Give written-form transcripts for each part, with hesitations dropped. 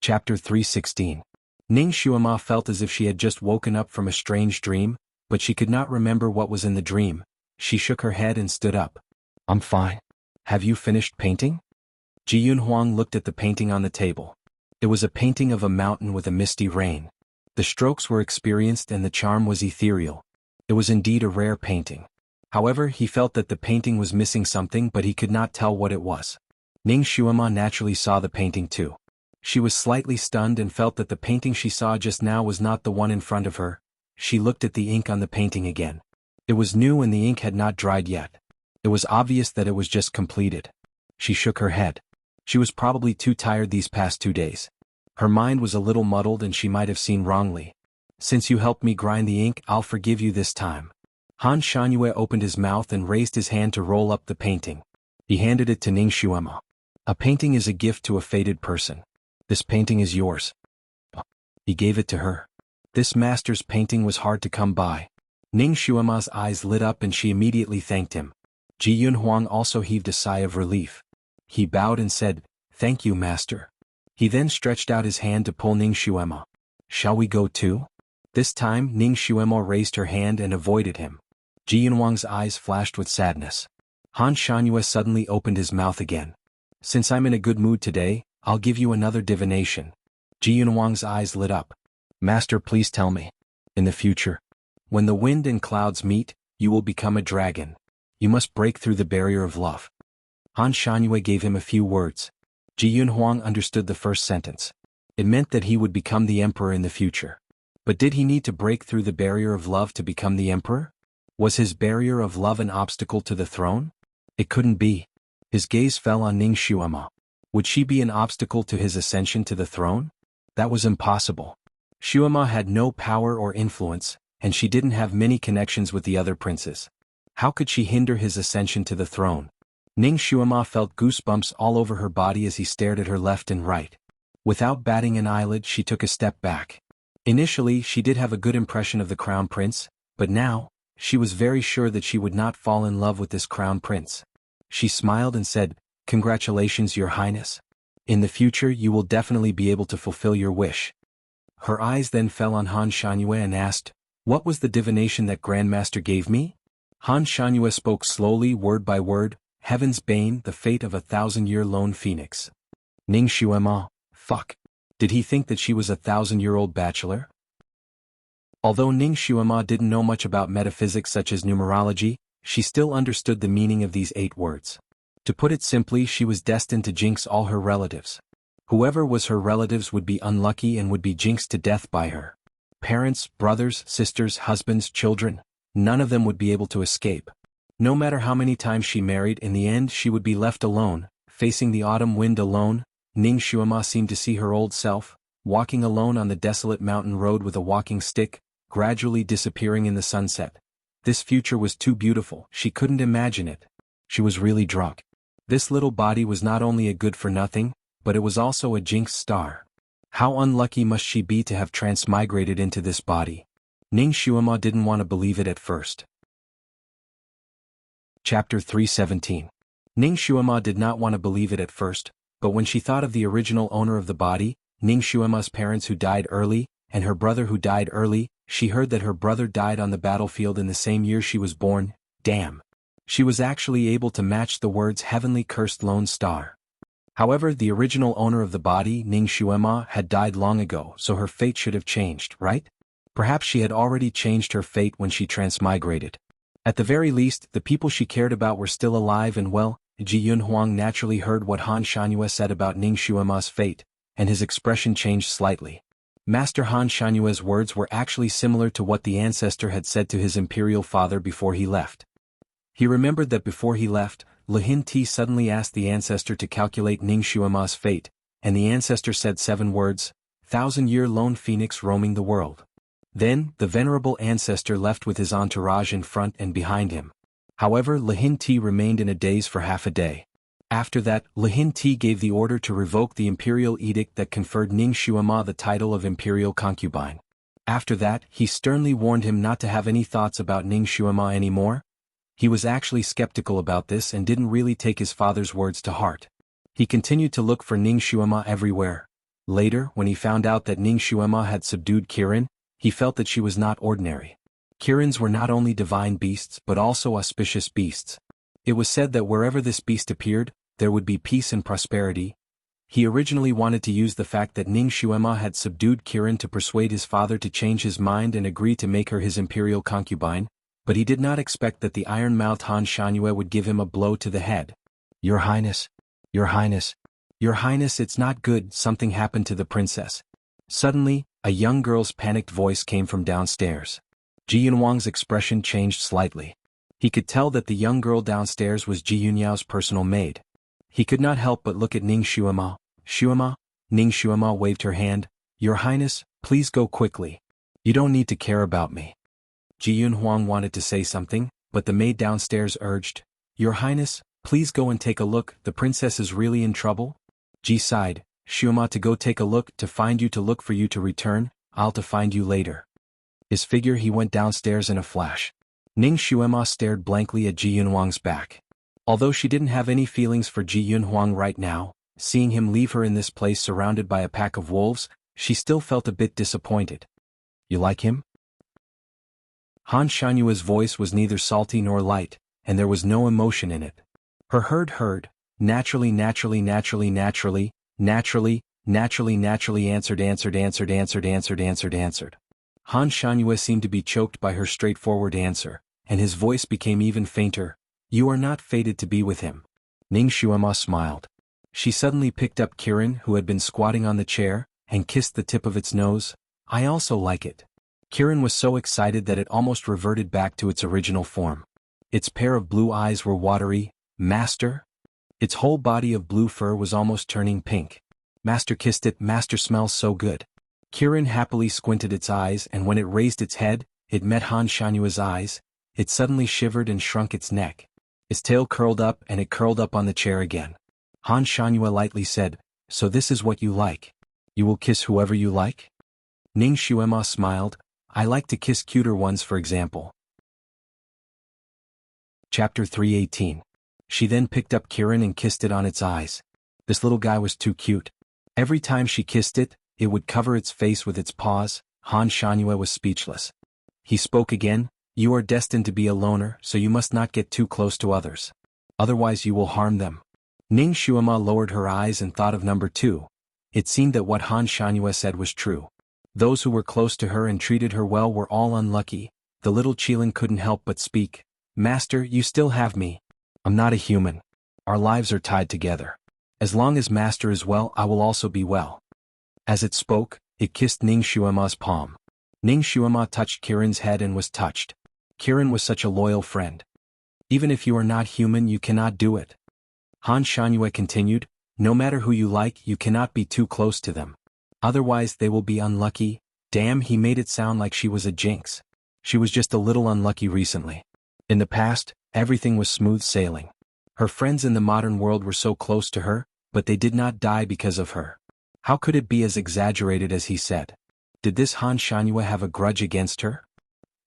Chapter 316. Ning Xuema felt as if she had just woken up from a strange dream, but she could not remember what was in the dream. She shook her head and stood up. I'm fine. Have you finished painting? Ji Yunhuang looked at the painting on the table. It was a painting of a mountain with a misty rain. The strokes were experienced and the charm was ethereal. It was indeed a rare painting. However, he felt that the painting was missing something, but he could not tell what it was. Ning Xuema naturally saw the painting too. She was slightly stunned and felt that the painting she saw just now was not the one in front of her. She looked at the ink on the painting again. It was new and the ink had not dried yet. It was obvious that it was just completed. She shook her head. She was probably too tired these past 2 days. Her mind was a little muddled and she might have seen wrongly. Since you helped me grind the ink, I'll forgive you this time. Han Shanyue opened his mouth and raised his hand to roll up the painting. He handed it to Ning Xuema. A painting is a gift to a fated person. This painting is yours. He gave it to her. This master's painting was hard to come by. Ning Xuema's eyes lit up and she immediately thanked him. Ji Yunhuang also heaved a sigh of relief. He bowed and said, "Thank you, master." He then stretched out his hand to pull Ning Xuema. "Shall we go too?" This time Ning Xuema raised her hand and avoided him. Ji Yunhuang's eyes flashed with sadness. Han Shanyue suddenly opened his mouth again. "Since I'm in a good mood today, I'll give you another divination." Ji Yunhuang's eyes lit up. "Master, please tell me. In the future, when the wind and clouds meet, you will become a dragon. You must break through the barrier of love." Han Shanyue gave him a few words. Ji Yunhuang understood the first sentence. It meant that he would become the emperor in the future. But did he need to break through the barrier of love to become the emperor? Was his barrier of love an obstacle to the throne? It couldn't be. His gaze fell on Ning Xuema. Would she be an obstacle to his ascension to the throne? That was impossible. Xuema had no power or influence, and she didn't have many connections with the other princes. How could she hinder his ascension to the throne? Ning Xuema felt goosebumps all over her body as he stared at her left and right. Without batting an eyelid, she took a step back. Initially, she did have a good impression of the crown prince, but now, she was very sure that she would not fall in love with this crown prince. She smiled and said, "Congratulations, Your Highness. In the future you will definitely be able to fulfill your wish." Her eyes then fell on Han Shanyue and asked, "What was the divination that Grandmaster gave me?" Han Shanyue spoke slowly, word by word, "Heaven's bane, the fate of a 1,000-year lone phoenix." Ning Xuema, fuck. Did he think that she was a 1,000-year-old bachelor? Although Ning Xuema didn't know much about metaphysics such as numerology, she still understood the meaning of these 8 words. To put it simply, she was destined to jinx all her relatives. Whoever was her relatives would be unlucky and would be jinxed to death by her. Parents, brothers, sisters, husbands, children, none of them would be able to escape. No matter how many times she married, in the end she would be left alone, facing the autumn wind alone. Ning Xuema seemed to see her old self, walking alone on the desolate mountain road with a walking stick, gradually disappearing in the sunset. This future was too beautiful, she couldn't imagine it. She was really drunk. This little body was not only a good-for-nothing, but it was also a jinxed star. How unlucky must she be to have transmigrated into this body? Ning Xuema didn't want to believe it at first. Chapter 317. Ning Xuema did not want to believe it at first, but when she thought of the original owner of the body, Ning Xuema's parents who died early, and her brother who died early, she heard that her brother died on the battlefield in the same year she was born. Damn. She was actually able to match the words "heavenly cursed lone star." However, the original owner of the body, Ning Xuema, had died long ago, so her fate should have changed, right? Perhaps she had already changed her fate when she transmigrated. At the very least, the people she cared about were still alive and well. Ji Yunhuang naturally heard what Han Shanyue said about Ning Xuema's fate, and his expression changed slightly. Master Han Shanyue's words were actually similar to what the ancestor had said to his imperial father before he left. He remembered that before he left, Lihin Ti suddenly asked the ancestor to calculate Ning Xuema's fate, and the ancestor said 7 words, 1,000-year lone phoenix roaming the world. Then, the venerable ancestor left with his entourage in front and behind him. However, Lihin Ti remained in a daze for half a day. After that, Lihin Ti gave the order to revoke the imperial edict that conferred Ning Xuema the title of imperial concubine. After that, he sternly warned him not to have any thoughts about Ning Xuema anymore. He was actually skeptical about this and didn't really take his father's words to heart. He continued to look for Ning Xuema everywhere. Later, when he found out that Ning Xuema had subdued Kirin, he felt that she was not ordinary. Kirins were not only divine beasts but also auspicious beasts. It was said that wherever this beast appeared, there would be peace and prosperity. He originally wanted to use the fact that Ning Xuema had subdued Kirin to persuade his father to change his mind and agree to make her his imperial concubine, but he did not expect that the iron-mouthed Han Shangyue would give him a blow to the head. Your Highness, Your Highness, Your Highness, it's not good, something happened to the princess. Suddenly, a young girl's panicked voice came from downstairs. Ji Yunwang's expression changed slightly. He could tell that the young girl downstairs was Ji Yunyao's personal maid. He could not help but look at Ning Xuema. Xuema? Ning Xuema waved her hand. Your Highness, please go quickly. You don't need to care about me. Ji Yunhuang wanted to say something, but the maid downstairs urged. Your Highness, please go and take a look, the princess is really in trouble? Ji sighed. Xuema, to go take a look, to find you, to look for you, to return, I'll to find you later. His figure, he went downstairs in a flash. Ning Xuema stared blankly at Ji Yunhuang's back. Although she didn't have any feelings for Ji Yunhuang right now, seeing him leave her in this place surrounded by a pack of wolves, she still felt a bit disappointed. You like him? Han Shanyue's voice was neither salty nor light, and there was no emotion in it. Her heard, naturally answered. Han Shanyue seemed to be choked by her straightforward answer, and his voice became even fainter. You are not fated to be with him. Ning Xuema smiled. She suddenly picked up Kirin, who had been squatting on the chair, and kissed the tip of its nose. I also like it. Kirin was so excited that it almost reverted back to its original form. Its pair of blue eyes were watery. Master? Its whole body of blue fur was almost turning pink. Master kissed it. Master smells so good. Kirin happily squinted its eyes, and when it raised its head, it met Han Shanyue's eyes. It suddenly shivered and shrunk its neck. Its tail curled up, and it curled up on the chair again. Han Shanyue lightly said, So this is what you like? You will kiss whoever you like? Ning Xuema smiled. I like to kiss cuter ones, for example. Chapter 318. She then picked up Kirin and kissed it on its eyes. This little guy was too cute. Every time she kissed it, it would cover its face with its paws. Han Shanyue was speechless. He spoke again. You are destined to be a loner, so you must not get too close to others. Otherwise you will harm them. Ning Xuema lowered her eyes and thought of number 2. It seemed that what Han Shanyue said was true. Those who were close to her and treated her well were all unlucky. The little Qilin couldn't help but speak. Master, you still have me. I'm not a human. Our lives are tied together. As long as Master is well, I will also be well. As it spoke, it kissed Ning Xuema's palm. Ning Xuema touched Kirin's head and was touched. Kirin was such a loyal friend. Even if you are not human, you cannot do it. Han Shanyue continued, no matter who you like, you cannot be too close to them. Otherwise they will be unlucky. Damn, he made it sound like she was a jinx. She was just a little unlucky recently. In the past, everything was smooth sailing. Her friends in the modern world were so close to her, but they did not die because of her. How could it be as exaggerated as he said? Did this Han Shanyue have a grudge against her?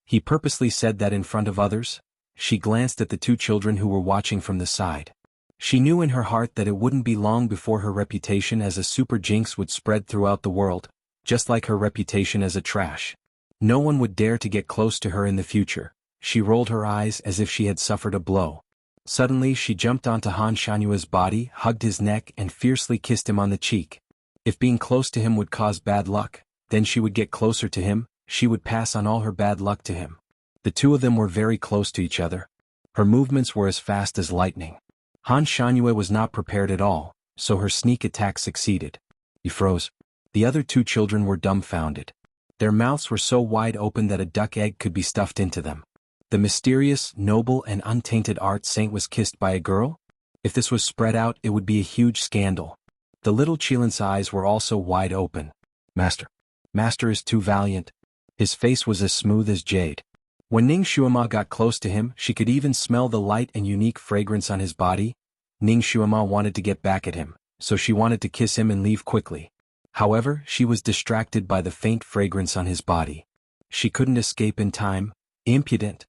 He purposely said that in front of others? She glanced at the 2 children who were watching from the side. She knew in her heart that it wouldn't be long before her reputation as a super jinx would spread throughout the world, just like her reputation as a trash. No one would dare to get close to her in the future. She rolled her eyes as if she had suffered a blow. Suddenly she jumped onto Han Shanyue's body, hugged his neck and fiercely kissed him on the cheek. If being close to him would cause bad luck, then she would get closer to him. She would pass on all her bad luck to him. The 2 of them were very close to each other. Her movements were as fast as lightning. Han Shanyue was not prepared at all, so her sneak attack succeeded. He froze. The other 2 children were dumbfounded. Their mouths were so wide open that a duck egg could be stuffed into them. The mysterious, noble and untainted art saint was kissed by a girl? If this was spread out, it would be a huge scandal. The little Qilin's eyes were also wide open. Master is too valiant. His face was as smooth as jade. When Ning Xuema got close to him, she could even smell the light and unique fragrance on his body. Ning Xuema wanted to get back at him, so she wanted to kiss him and leave quickly. However, she was distracted by the faint fragrance on his body. She couldn't escape in time. Impudent.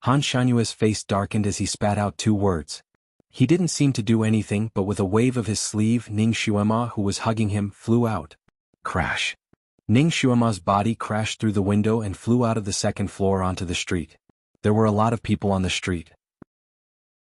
Han Shanyue's face darkened as he spat out 2 words. He didn't seem to do anything, but with a wave of his sleeve, Ning Xuema, who was hugging him, flew out. Crash. Ning Xuema's body crashed through the window and flew out of the second floor onto the street. There were a lot of people on the street.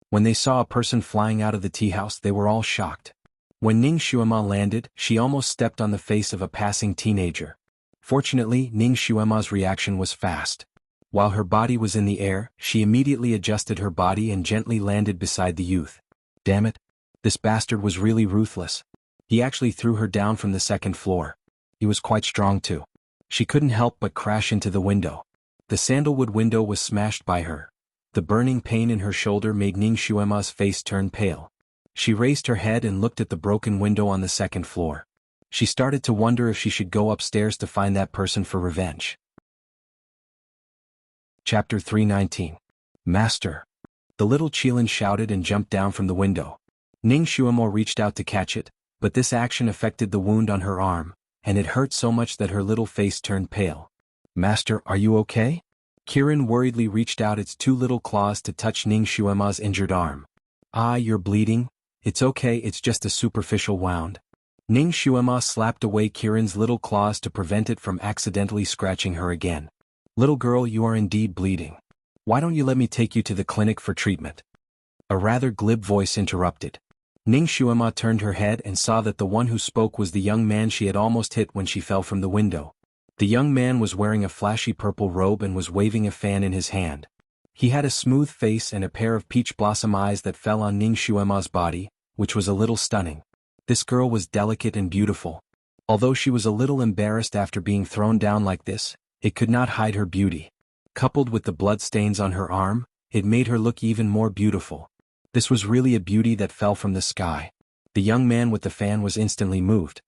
When they saw a person flying out of the tea house, they were all shocked. When Ning Xuema landed, she almost stepped on the face of a passing teenager. Fortunately, Ning Xuema's reaction was fast. While her body was in the air, she immediately adjusted her body and gently landed beside the youth. Damn it. This bastard was really ruthless. He actually threw her down from the second floor. He was quite strong too. She couldn't help but crash into the window. The sandalwood window was smashed by her. The burning pain in her shoulder made Ning Xuema's face turn pale. She raised her head and looked at the broken window on the second floor. She started to wonder if she should go upstairs to find that person for revenge. Chapter 319. Master. The little Qilin shouted and jumped down from the window. Ning Xuemo reached out to catch it, but this action affected the wound on her arm, and it hurt so much that her little face turned pale. Master, are you okay? Kirin worriedly reached out its two little claws to touch Ning Xuema's injured arm. Ah, you're bleeding? It's okay, it's just a superficial wound. Ning Xuema slapped away Kirin's little claws to prevent it from accidentally scratching her again. Little girl, you are indeed bleeding. Why don't you let me take you to the clinic for treatment? A rather glib voice interrupted. Ning Xuema turned her head and saw that the one who spoke was the young man she had almost hit when she fell from the window. The young man was wearing a flashy purple robe and was waving a fan in his hand. He had a smooth face and a pair of peach blossom eyes that fell on Ning Xuema's body, which was a little stunning. This girl was delicate and beautiful. Although she was a little embarrassed after being thrown down like this, it could not hide her beauty. Coupled with the bloodstains on her arm, it made her look even more beautiful. This was really a beauty that fell from the sky. The young man with the fan was instantly moved.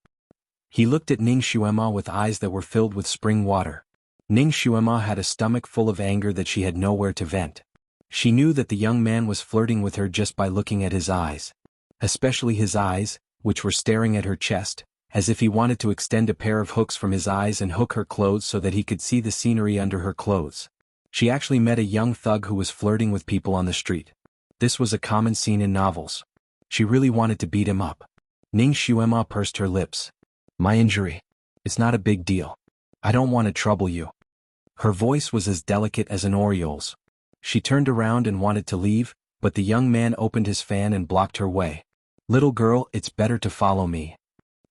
He looked at Ning Xuema with eyes that were filled with spring water. Ning Xuema had a stomach full of anger that she had nowhere to vent. She knew that the young man was flirting with her just by looking at his eyes. Especially his eyes, which were staring at her chest, as if he wanted to extend a pair of hooks from his eyes and hook her clothes so that he could see the scenery under her clothes. She actually met a young thug who was flirting with people on the street. This was a common scene in novels. She really wanted to beat him up. Ning Xuema pursed her lips. My injury. It's not a big deal. I don't want to trouble you. Her voice was as delicate as an oriole's. She turned around and wanted to leave, but the young man opened his fan and blocked her way. Little girl, it's better to follow me.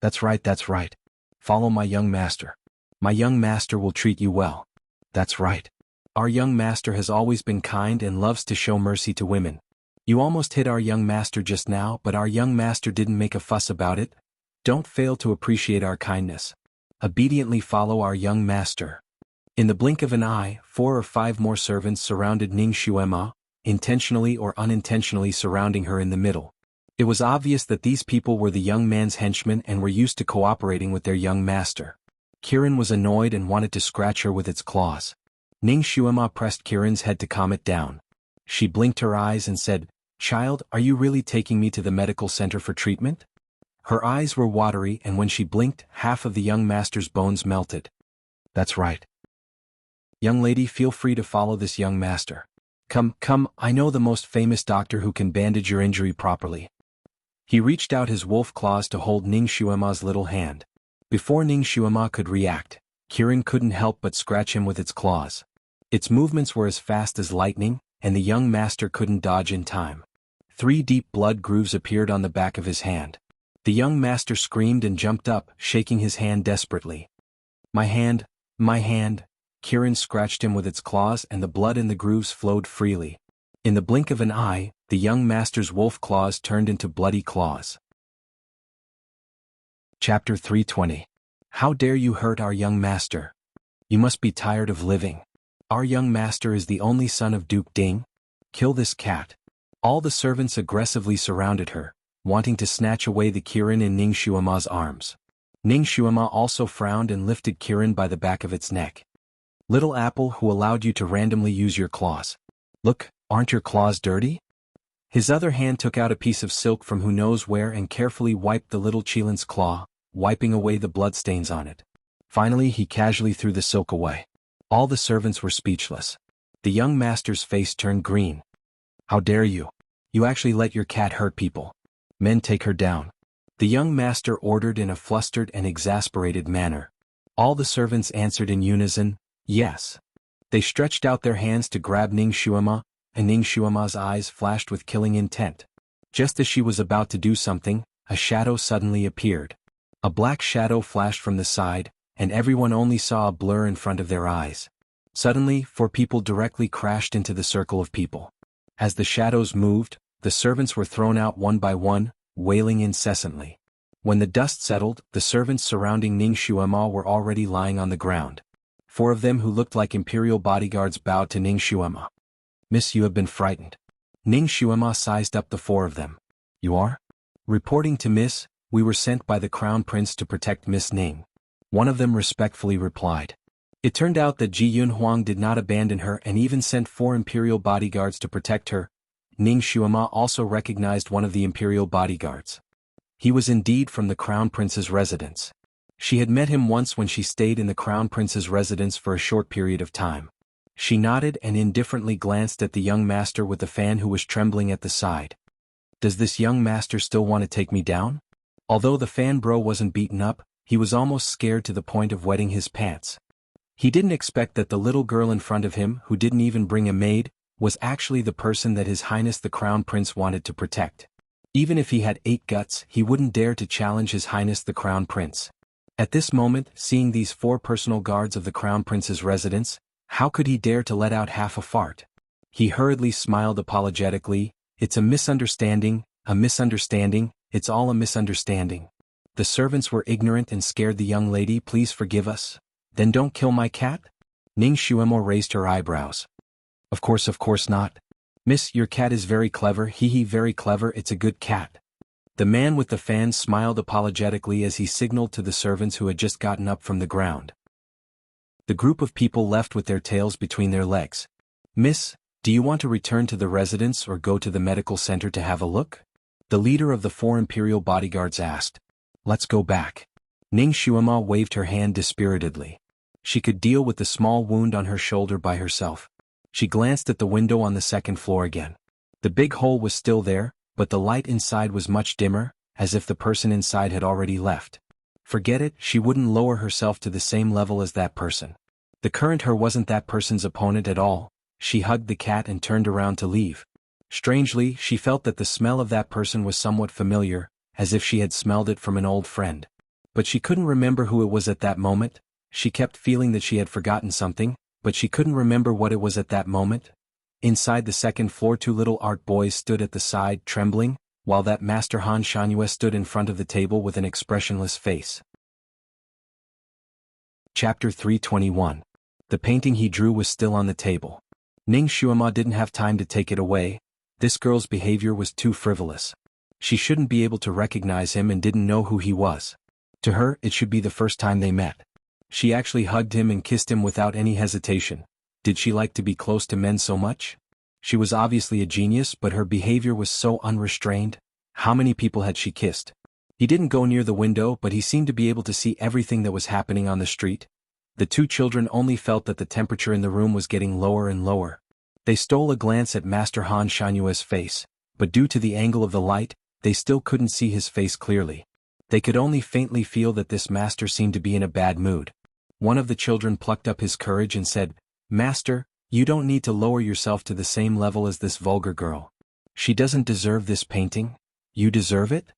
That's right, that's right. Follow my young master. My young master will treat you well. That's right. Our young master has always been kind and loves to show mercy to women. You almost hit our young master just now, but our young master didn't make a fuss about it. Don't fail to appreciate our kindness. Obediently follow our young master. In the blink of an eye, 4 or 5 more servants surrounded Ning Xuema, intentionally or unintentionally surrounding her in the middle. It was obvious that these people were the young man's henchmen and were used to cooperating with their young master. Kirin was annoyed and wanted to scratch her with its claws. Ning Xuema pressed Kirin's head to calm it down. She blinked her eyes and said, Child, are you really taking me to the medical center for treatment? Her eyes were watery, and when she blinked, half of the young master's bones melted. That's right. Young lady, feel free to follow this young master. Come, I know the most famous doctor who can bandage your injury properly. He reached out his wolf claws to hold Ning Xuema's little hand. Before Ning Xuema could react, Kirin couldn't help but scratch him with its claws. Its movements were as fast as lightning, and the young master couldn't dodge in time. 3 deep blood grooves appeared on the back of his hand. The young master screamed and jumped up, shaking his hand desperately. My hand. Kirin scratched him with its claws and the blood in the grooves flowed freely. In the blink of an eye, the young master's wolf claws turned into bloody claws. Chapter 320. How dare you hurt our young master? You must be tired of living. Our young master is the only son of Duke Ding. Kill this cat. All the servants aggressively surrounded her, wanting to snatch away the Kirin in Ning Xuema's arms. Ning Xuema also frowned and lifted Kirin by the back of its neck. Little apple, who allowed you to randomly use your claws? Look, aren't your claws dirty? His other hand took out a piece of silk from who knows where and carefully wiped the little Qilin's claw, wiping away the bloodstains on it. Finally, he casually threw the silk away. All the servants were speechless. The young master's face turned green. How dare you? You actually let your cat hurt people. Men, take her down. The young master ordered in a flustered and exasperated manner. All the servants answered in unison, yes. They stretched out their hands to grab Ning Xuema, and Ning Xuema's eyes flashed with killing intent. Just as she was about to do something, a shadow suddenly appeared. A black shadow flashed from the side, and everyone only saw a blur in front of their eyes. Suddenly, 4 people directly crashed into the circle of people. As the shadows moved, the servants were thrown out one by one, wailing incessantly. When the dust settled, the servants surrounding Ning Xuema were already lying on the ground. 4 of them who looked like imperial bodyguards bowed to Ning Xuema. Miss, you have been frightened. Ning Xuema sized up the 4 of them. You are? Reporting to Miss, we were sent by the Crown Prince to protect Miss Ning. One of them respectfully replied. It turned out that Ji Yunhuang did not abandon her and even sent 4 imperial bodyguards to protect her. Ning Xuema also recognized one of the imperial bodyguards. He was indeed from the Crown Prince's residence. She had met him once when she stayed in the Crown Prince's residence for a short period of time. She nodded and indifferently glanced at the young master with the fan who was trembling at the side. Does this young master still want to take me down? Although the fan bro wasn't beaten up, he was almost scared to the point of wetting his pants. He didn't expect that the little girl in front of him, who didn't even bring a maid, was actually the person that His Highness the Crown Prince wanted to protect. Even if he had 8 guts, he wouldn't dare to challenge His Highness the Crown Prince. At this moment, seeing these 4 personal guards of the Crown Prince's residence, how could he dare to let out half a fart? He hurriedly smiled apologetically. It's a misunderstanding, it's all a misunderstanding. The servants were ignorant and scared the young lady. Please forgive us. Then don't kill my cat? Ning Xuemo raised her eyebrows. Of course not. Miss, your cat is very clever, very clever, it's a good cat. The man with the fan smiled apologetically as he signaled to the servants who had just gotten up from the ground. The group of people left with their tails between their legs. Miss, do you want to return to the residence or go to the medical center to have a look? The leader of the 4 imperial bodyguards asked. Let's go back. Ning Xuema waved her hand dispiritedly. She could deal with the small wound on her shoulder by herself. She glanced at the window on the 2nd floor again. The big hole was still there, but the light inside was much dimmer, as if the person inside had already left. Forget it, she wouldn't lower herself to the same level as that person. The current her wasn't that person's opponent at all. She hugged the cat and turned around to leave. Strangely, she felt that the smell of that person was somewhat familiar, as if she had smelled it from an old friend. But she couldn't remember who it was at that moment. She kept feeling that she had forgotten something, but she couldn't remember what it was at that moment. Inside the 2nd floor 2 little art boys stood at the side, trembling, while that Master Han Shangyue stood in front of the table with an expressionless face. Chapter 321. The painting he drew was still on the table. Ning Xuema didn't have time to take it away. This girl's behavior was too frivolous. She shouldn't be able to recognize him and didn't know who he was. To her, it should be the first time they met. She actually hugged him and kissed him without any hesitation. Did she like to be close to men so much? She was obviously a genius, but her behavior was so unrestrained. How many people had she kissed? He didn't go near the window, but he seemed to be able to see everything that was happening on the street. The 2 children only felt that the temperature in the room was getting lower and lower. They stole a glance at Master Han Shanyue's face, but due to the angle of the light, they still couldn't see his face clearly. They could only faintly feel that this master seemed to be in a bad mood. One of the children plucked up his courage and said, Master, you don't need to lower yourself to the same level as this vulgar girl. She doesn't deserve this painting. You deserve it?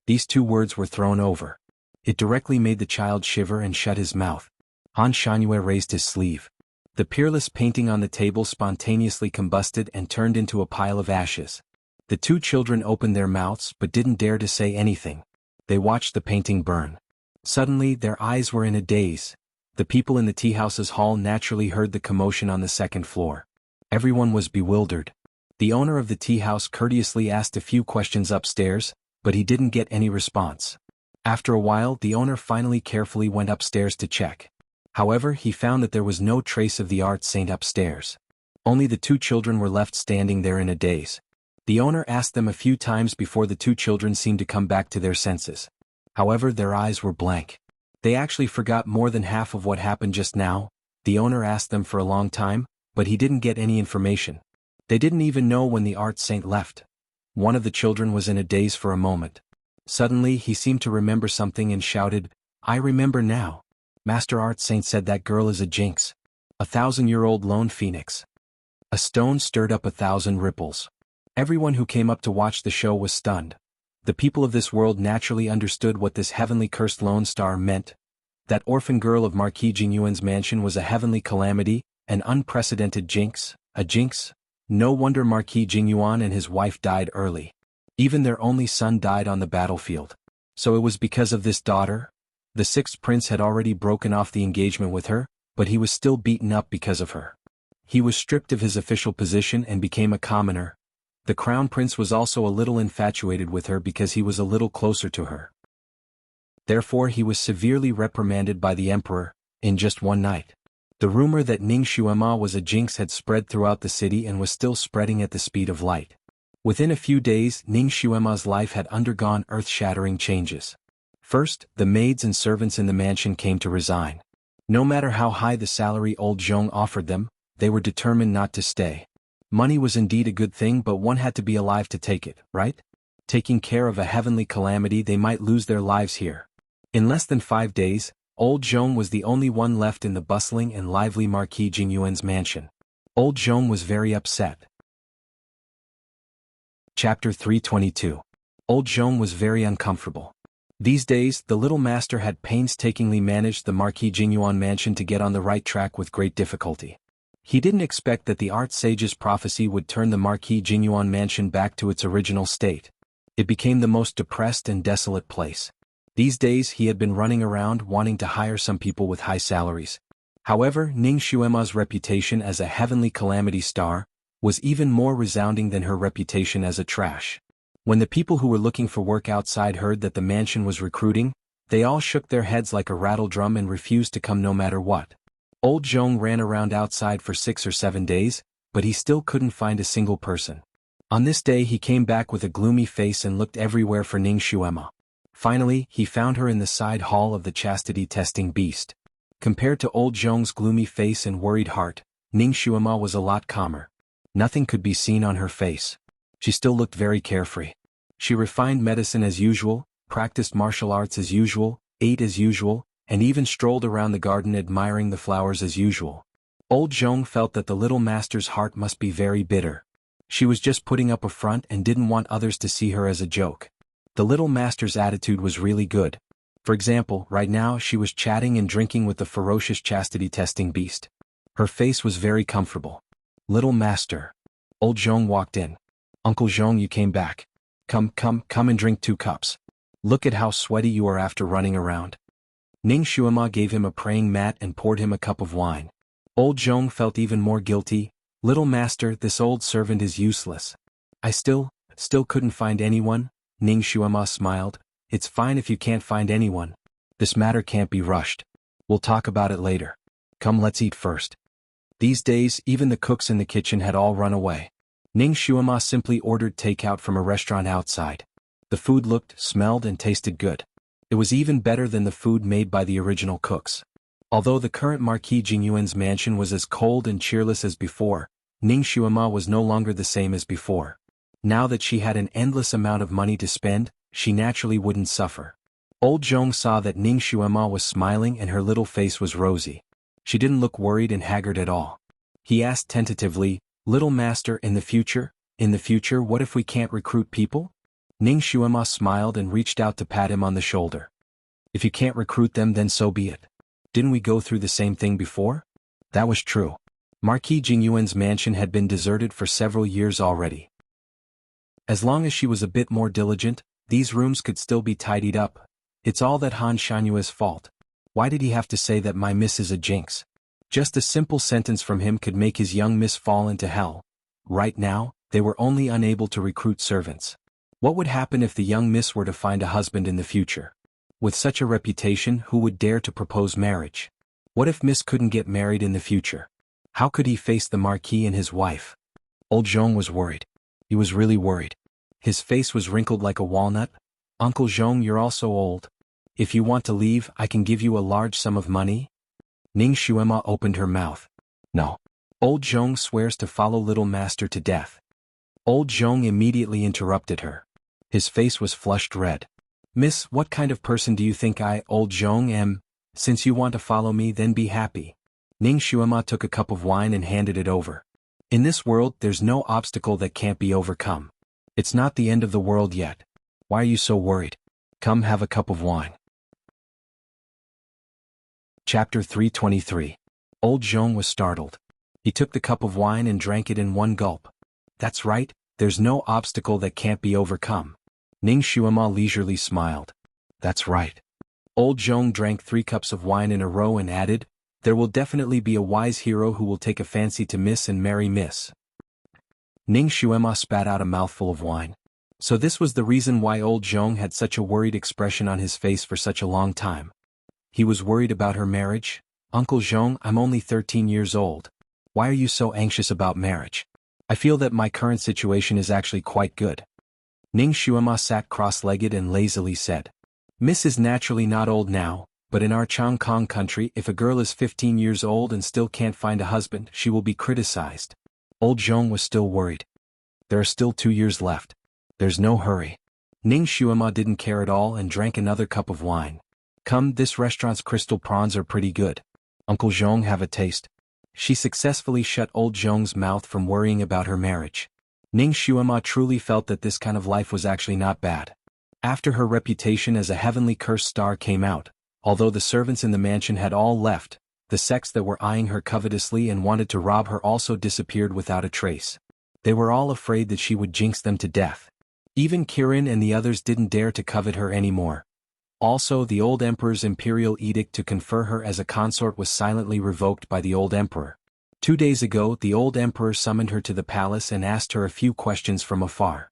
These 2 words were thrown over. It directly made the child shiver and shut his mouth. Han Shanyue raised his sleeve. The peerless painting on the table spontaneously combusted and turned into a pile of ashes. The 2 children opened their mouths but didn't dare to say anything. They watched the painting burn. Suddenly, their eyes were in a daze. The people in the teahouse's hall naturally heard the commotion on the 2nd floor. Everyone was bewildered. The owner of the teahouse courteously asked a few questions upstairs, but he didn't get any response. After a while, the owner finally carefully went upstairs to check. However, he found that there was no trace of the art saint upstairs. Only the 2 children were left standing there in a daze. The owner asked them a few times before the 2 children seemed to come back to their senses. However, their eyes were blank. They actually forgot more than half of what happened just now. The owner asked them for a long time, but he didn't get any information. They didn't even know when the art saint left. One of the children was in a daze for a moment. Suddenly he seemed to remember something and shouted, "I remember now. Master Art Saint said that girl is a jinx. 1,000-year-old lone phoenix." A stone stirred up 1,000 ripples. Everyone who came up to watch the show was stunned. The people of this world naturally understood what this heavenly cursed lone star meant. That orphan girl of Marquis Jingyuan's mansion was a heavenly calamity, an unprecedented jinx, a jinx. No wonder Marquis Jingyuan and his wife died early. Even their only son died on the battlefield. So it was because of this daughter? The sixth prince had already broken off the engagement with her, but he was still beaten up because of her. He was stripped of his official position and became a commoner. The crown prince was also a little infatuated with her because he was a little closer to her. Therefore he was severely reprimanded by the emperor, in just one night. The rumor that Ning Xuema was a jinx had spread throughout the city and was still spreading at the speed of light. Within a few days Ning Xuema's life had undergone earth-shattering changes. First, the maids and servants in the mansion came to resign. No matter how high the salary old Zhong offered them, they were determined not to stay. Money was indeed a good thing, but one had to be alive to take it, right? Taking care of a heavenly calamity, they might lose their lives here. In less than 5 days, old Zhong was the only one left in the bustling and lively Marquis Jingyuan's mansion. Old Zhong was very upset. Chapter 322. Old Zhong was very uncomfortable. These days, the little master had painstakingly managed the Marquis Jingyuan mansion to get on the right track with great difficulty. He didn't expect that the art sage's prophecy would turn the Marquis Jingyuan mansion back to its original state. It became the most depressed and desolate place. These days he had been running around wanting to hire some people with high salaries. However, Ning Xuema's reputation as a heavenly calamity star was even more resounding than her reputation as a trash. When the people who were looking for work outside heard that the mansion was recruiting, they all shook their heads like a rattle drum and refused to come no matter what. Old Zhong ran around outside for 6 or 7 days, but he still couldn't find a single person. On this day he came back with a gloomy face and looked everywhere for Ning Xuema. Finally, he found her in the side hall of the chastity-testing beast. Compared to old Zhong's gloomy face and worried heart, Ning Xuema was a lot calmer. Nothing could be seen on her face. She still looked very carefree. She refined medicine as usual, practiced martial arts as usual, ate as usual, and even strolled around the garden admiring the flowers as usual. Old Zhong felt that the little master's heart must be very bitter. She was just putting up a front and didn't want others to see her as a joke. The little master's attitude was really good. For example, right now she was chatting and drinking with the ferocious chastity-testing beast. Her face was very comfortable. "Little master." Old Zhong walked in. "Uncle Zhong, you came back. Come and drink 2 cups. Look at how sweaty you are after running around." Ning Xuema gave him a praying mat and poured him a cup of wine. Old Zhong felt even more guilty. "Little master, this old servant is useless. I still couldn't find anyone." Ning Xuema smiled. "It's fine if you can't find anyone. This matter can't be rushed. We'll talk about it later. Come, let's eat first." These days, even the cooks in the kitchen had all run away. Ning Xuema simply ordered takeout from a restaurant outside. The food looked, smelled, and tasted good. It was even better than the food made by the original cooks. Although the current Marquis Jingyuan's mansion was as cold and cheerless as before, Ning Xuema was no longer the same as before. Now that she had an endless amount of money to spend, she naturally wouldn't suffer. Old Zhong saw that Ning Xuema was smiling and her little face was rosy. She didn't look worried and haggard at all. He asked tentatively, "Little master, in the future, what if we can't recruit people?" Ning Xuema smiled and reached out to pat him on the shoulder. "If you can't recruit them, then so be it. Didn't we go through the same thing before?" That was true. Marquis Jingyuan's mansion had been deserted for several years already. As long as she was a bit more diligent, these rooms could still be tidied up. It's all that Han Shanyue's fault. Why did he have to say that my miss is a jinx? Just a simple sentence from him could make his young miss fall into hell. Right now, they were only unable to recruit servants. What would happen if the young miss were to find a husband in the future? With such a reputation, who would dare to propose marriage? What if Miss couldn't get married in the future? How could he face the Marquis and his wife? Old Zhong was worried. He was really worried. His face was wrinkled like a walnut. "Uncle Zhong, you're also old. If you want to leave, I can give you a large sum of money." Ning Xuema opened her mouth. "No. Old Zhong swears to follow little master to death." Old Zhong immediately interrupted her. His face was flushed red. Miss, what kind of person do you think I, old Zhong, am? Since you want to follow me, then be happy. Ning Xuema took a cup of wine and handed it over. In this world, there's no obstacle that can't be overcome. It's not the end of the world yet. Why are you so worried? Come have a cup of wine. Chapter 323. Old Zhong was startled. He took the cup of wine and drank it in one gulp. That's right, there's no obstacle that can't be overcome. Ning Xuema leisurely smiled. That's right. Old Zhong drank 3 cups of wine in a row and added, there will definitely be a wise hero who will take a fancy to Miss and marry Miss. Ning Xuema spat out a mouthful of wine. So this was the reason why old Zhong had such a worried expression on his face for such a long time. He was worried about her marriage? Uncle Zhong, I'm only 13 years old. Why are you so anxious about marriage? I feel that my current situation is actually quite good. Ning Xuema sat cross-legged and lazily said. Miss is naturally not old now, but in our Changkong country if a girl is 15 years old and still can't find a husband, she will be criticized. Old Zhong was still worried. There are still 2 years left. There's no hurry. Ning Xuema didn't care at all and drank another cup of wine. Come, this restaurant's crystal prawns are pretty good. Uncle Zhong, have a taste. She successfully shut old Zhong's mouth from worrying about her marriage. Ning Xuema truly felt that this kind of life was actually not bad. After her reputation as a heavenly cursed star came out, although the servants in the mansion had all left, the sects that were eyeing her covetously and wanted to rob her also disappeared without a trace. They were all afraid that she would jinx them to death. Even Kirin and the others didn't dare to covet her anymore. Also, the old emperor's imperial edict to confer her as a consort was silently revoked by the old emperor. 2 days ago, the old emperor summoned her to the palace and asked her a few questions from afar.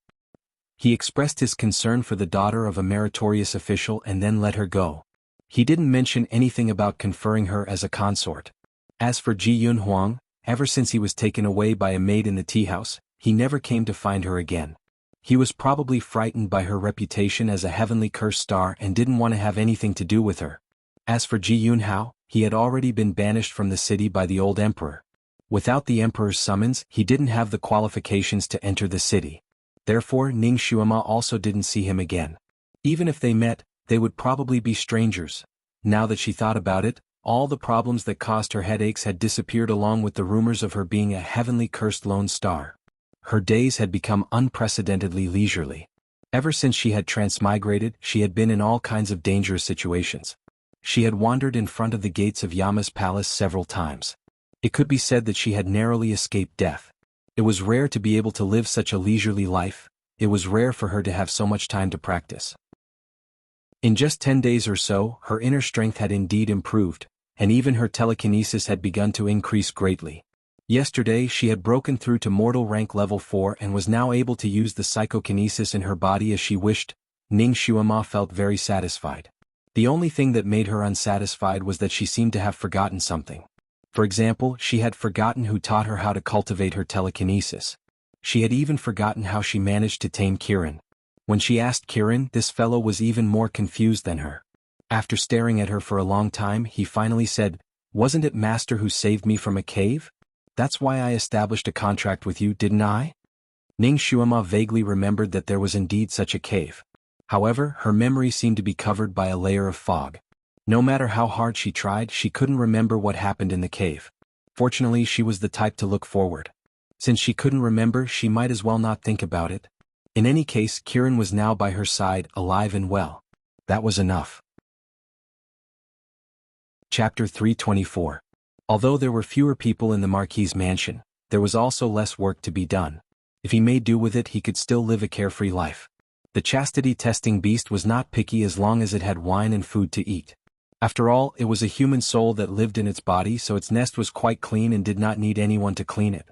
He expressed his concern for the daughter of a meritorious official and then let her go. He didn't mention anything about conferring her as a consort. As for Ji Yunhuang, ever since he was taken away by a maid in the tea house, he never came to find her again. He was probably frightened by her reputation as a heavenly cursed star and didn't want to have anything to do with her. As for Ji Yunhao, he had already been banished from the city by the old emperor. Without the emperor's summons, he didn't have the qualifications to enter the city. Therefore, Ning Xuema also didn't see him again. Even if they met, they would probably be strangers. Now that she thought about it, all the problems that caused her headaches had disappeared along with the rumors of her being a heavenly cursed lone star. Her days had become unprecedentedly leisurely. Ever since she had transmigrated, she had been in all kinds of dangerous situations. She had wandered in front of the gates of Yama's palace several times. It could be said that she had narrowly escaped death. It was rare to be able to live such a leisurely life. It was rare for her to have so much time to practice. In just 10 days or so, her inner strength had indeed improved, and even her telekinesis had begun to increase greatly. Yesterday she had broken through to mortal rank level 4 and was now able to use the psychokinesis in her body as she wished. Ning Xuema felt very satisfied. The only thing that made her unsatisfied was that she seemed to have forgotten something. For example, she had forgotten who taught her how to cultivate her telekinesis. She had even forgotten how she managed to tame Kirin. When she asked Kirin, this fellow was even more confused than her. After staring at her for a long time, he finally said, "Wasn't it Master who saved me from a cave? That's why I established a contract with you, didn't I?" Ning Xuema vaguely remembered that there was indeed such a cave. However, her memory seemed to be covered by a layer of fog. No matter how hard she tried, she couldn't remember what happened in the cave. Fortunately, she was the type to look forward. Since she couldn't remember, she might as well not think about it. In any case, Kirin was now by her side, alive and well. That was enough. Chapter 324. Although there were fewer people in the Marquis's mansion, there was also less work to be done. If he made do with it, he could still live a carefree life. The chastity-testing beast was not picky as long as it had wine and food to eat. After all, it was a human soul that lived in its body, so its nest was quite clean and did not need anyone to clean it.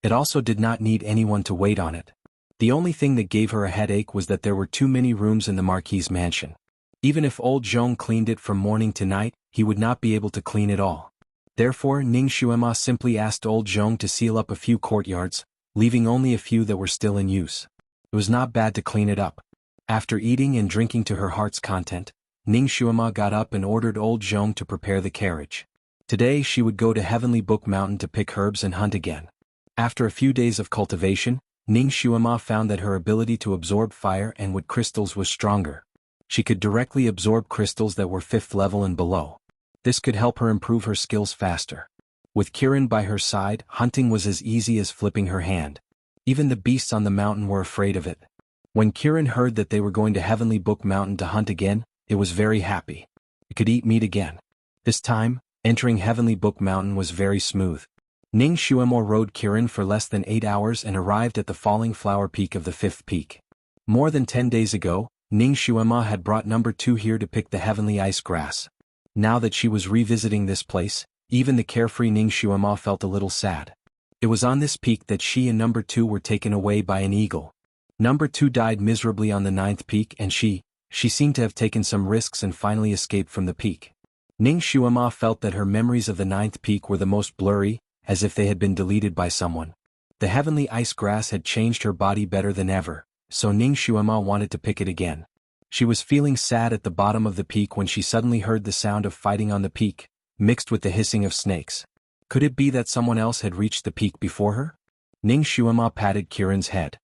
It also did not need anyone to wait on it. The only thing that gave her a headache was that there were too many rooms in the Marquis's mansion. Even if old Zhong cleaned it from morning to night, he would not be able to clean it all. Therefore, Ning Xuema simply asked old Zhong to seal up a few courtyards, leaving only a few that were still in use. It was not bad to clean it up. After eating and drinking to her heart's content, Ning Xuema got up and ordered old Zhong to prepare the carriage. Today she would go to Heavenly Book Mountain to pick herbs and hunt again. After a few days of cultivation, Ning Xuema found that her ability to absorb fire and wood crystals was stronger. She could directly absorb crystals that were 5th level and below. This could help her improve her skills faster. With Kirin by her side, hunting was as easy as flipping her hand. Even the beasts on the mountain were afraid of it. When Kirin heard that they were going to Heavenly Book Mountain to hunt again, it was very happy. It could eat meat again. This time, entering Heavenly Book Mountain was very smooth. Ning Xuemo rode Kirin for less than 8 hours and arrived at the falling flower peak of the 5th peak. More than 10 days ago, Ning Xuema had brought number 2 here to pick the heavenly ice grass. Now that she was revisiting this place, even the carefree Ning Xuema felt a little sad. It was on this peak that she and number 2 were taken away by an eagle. Number 2 died miserably on the 9th peak and she seemed to have taken some risks and finally escaped from the peak. Ning Xuema felt that her memories of the 9th peak were the most blurry, as if they had been deleted by someone. The heavenly ice grass had changed her body better than ever, so Ning Xuema wanted to pick it again. She was feeling sad at the bottom of the peak when she suddenly heard the sound of fighting on the peak, mixed with the hissing of snakes. Could it be that someone else had reached the peak before her? Ning Xuema patted Kirin's head.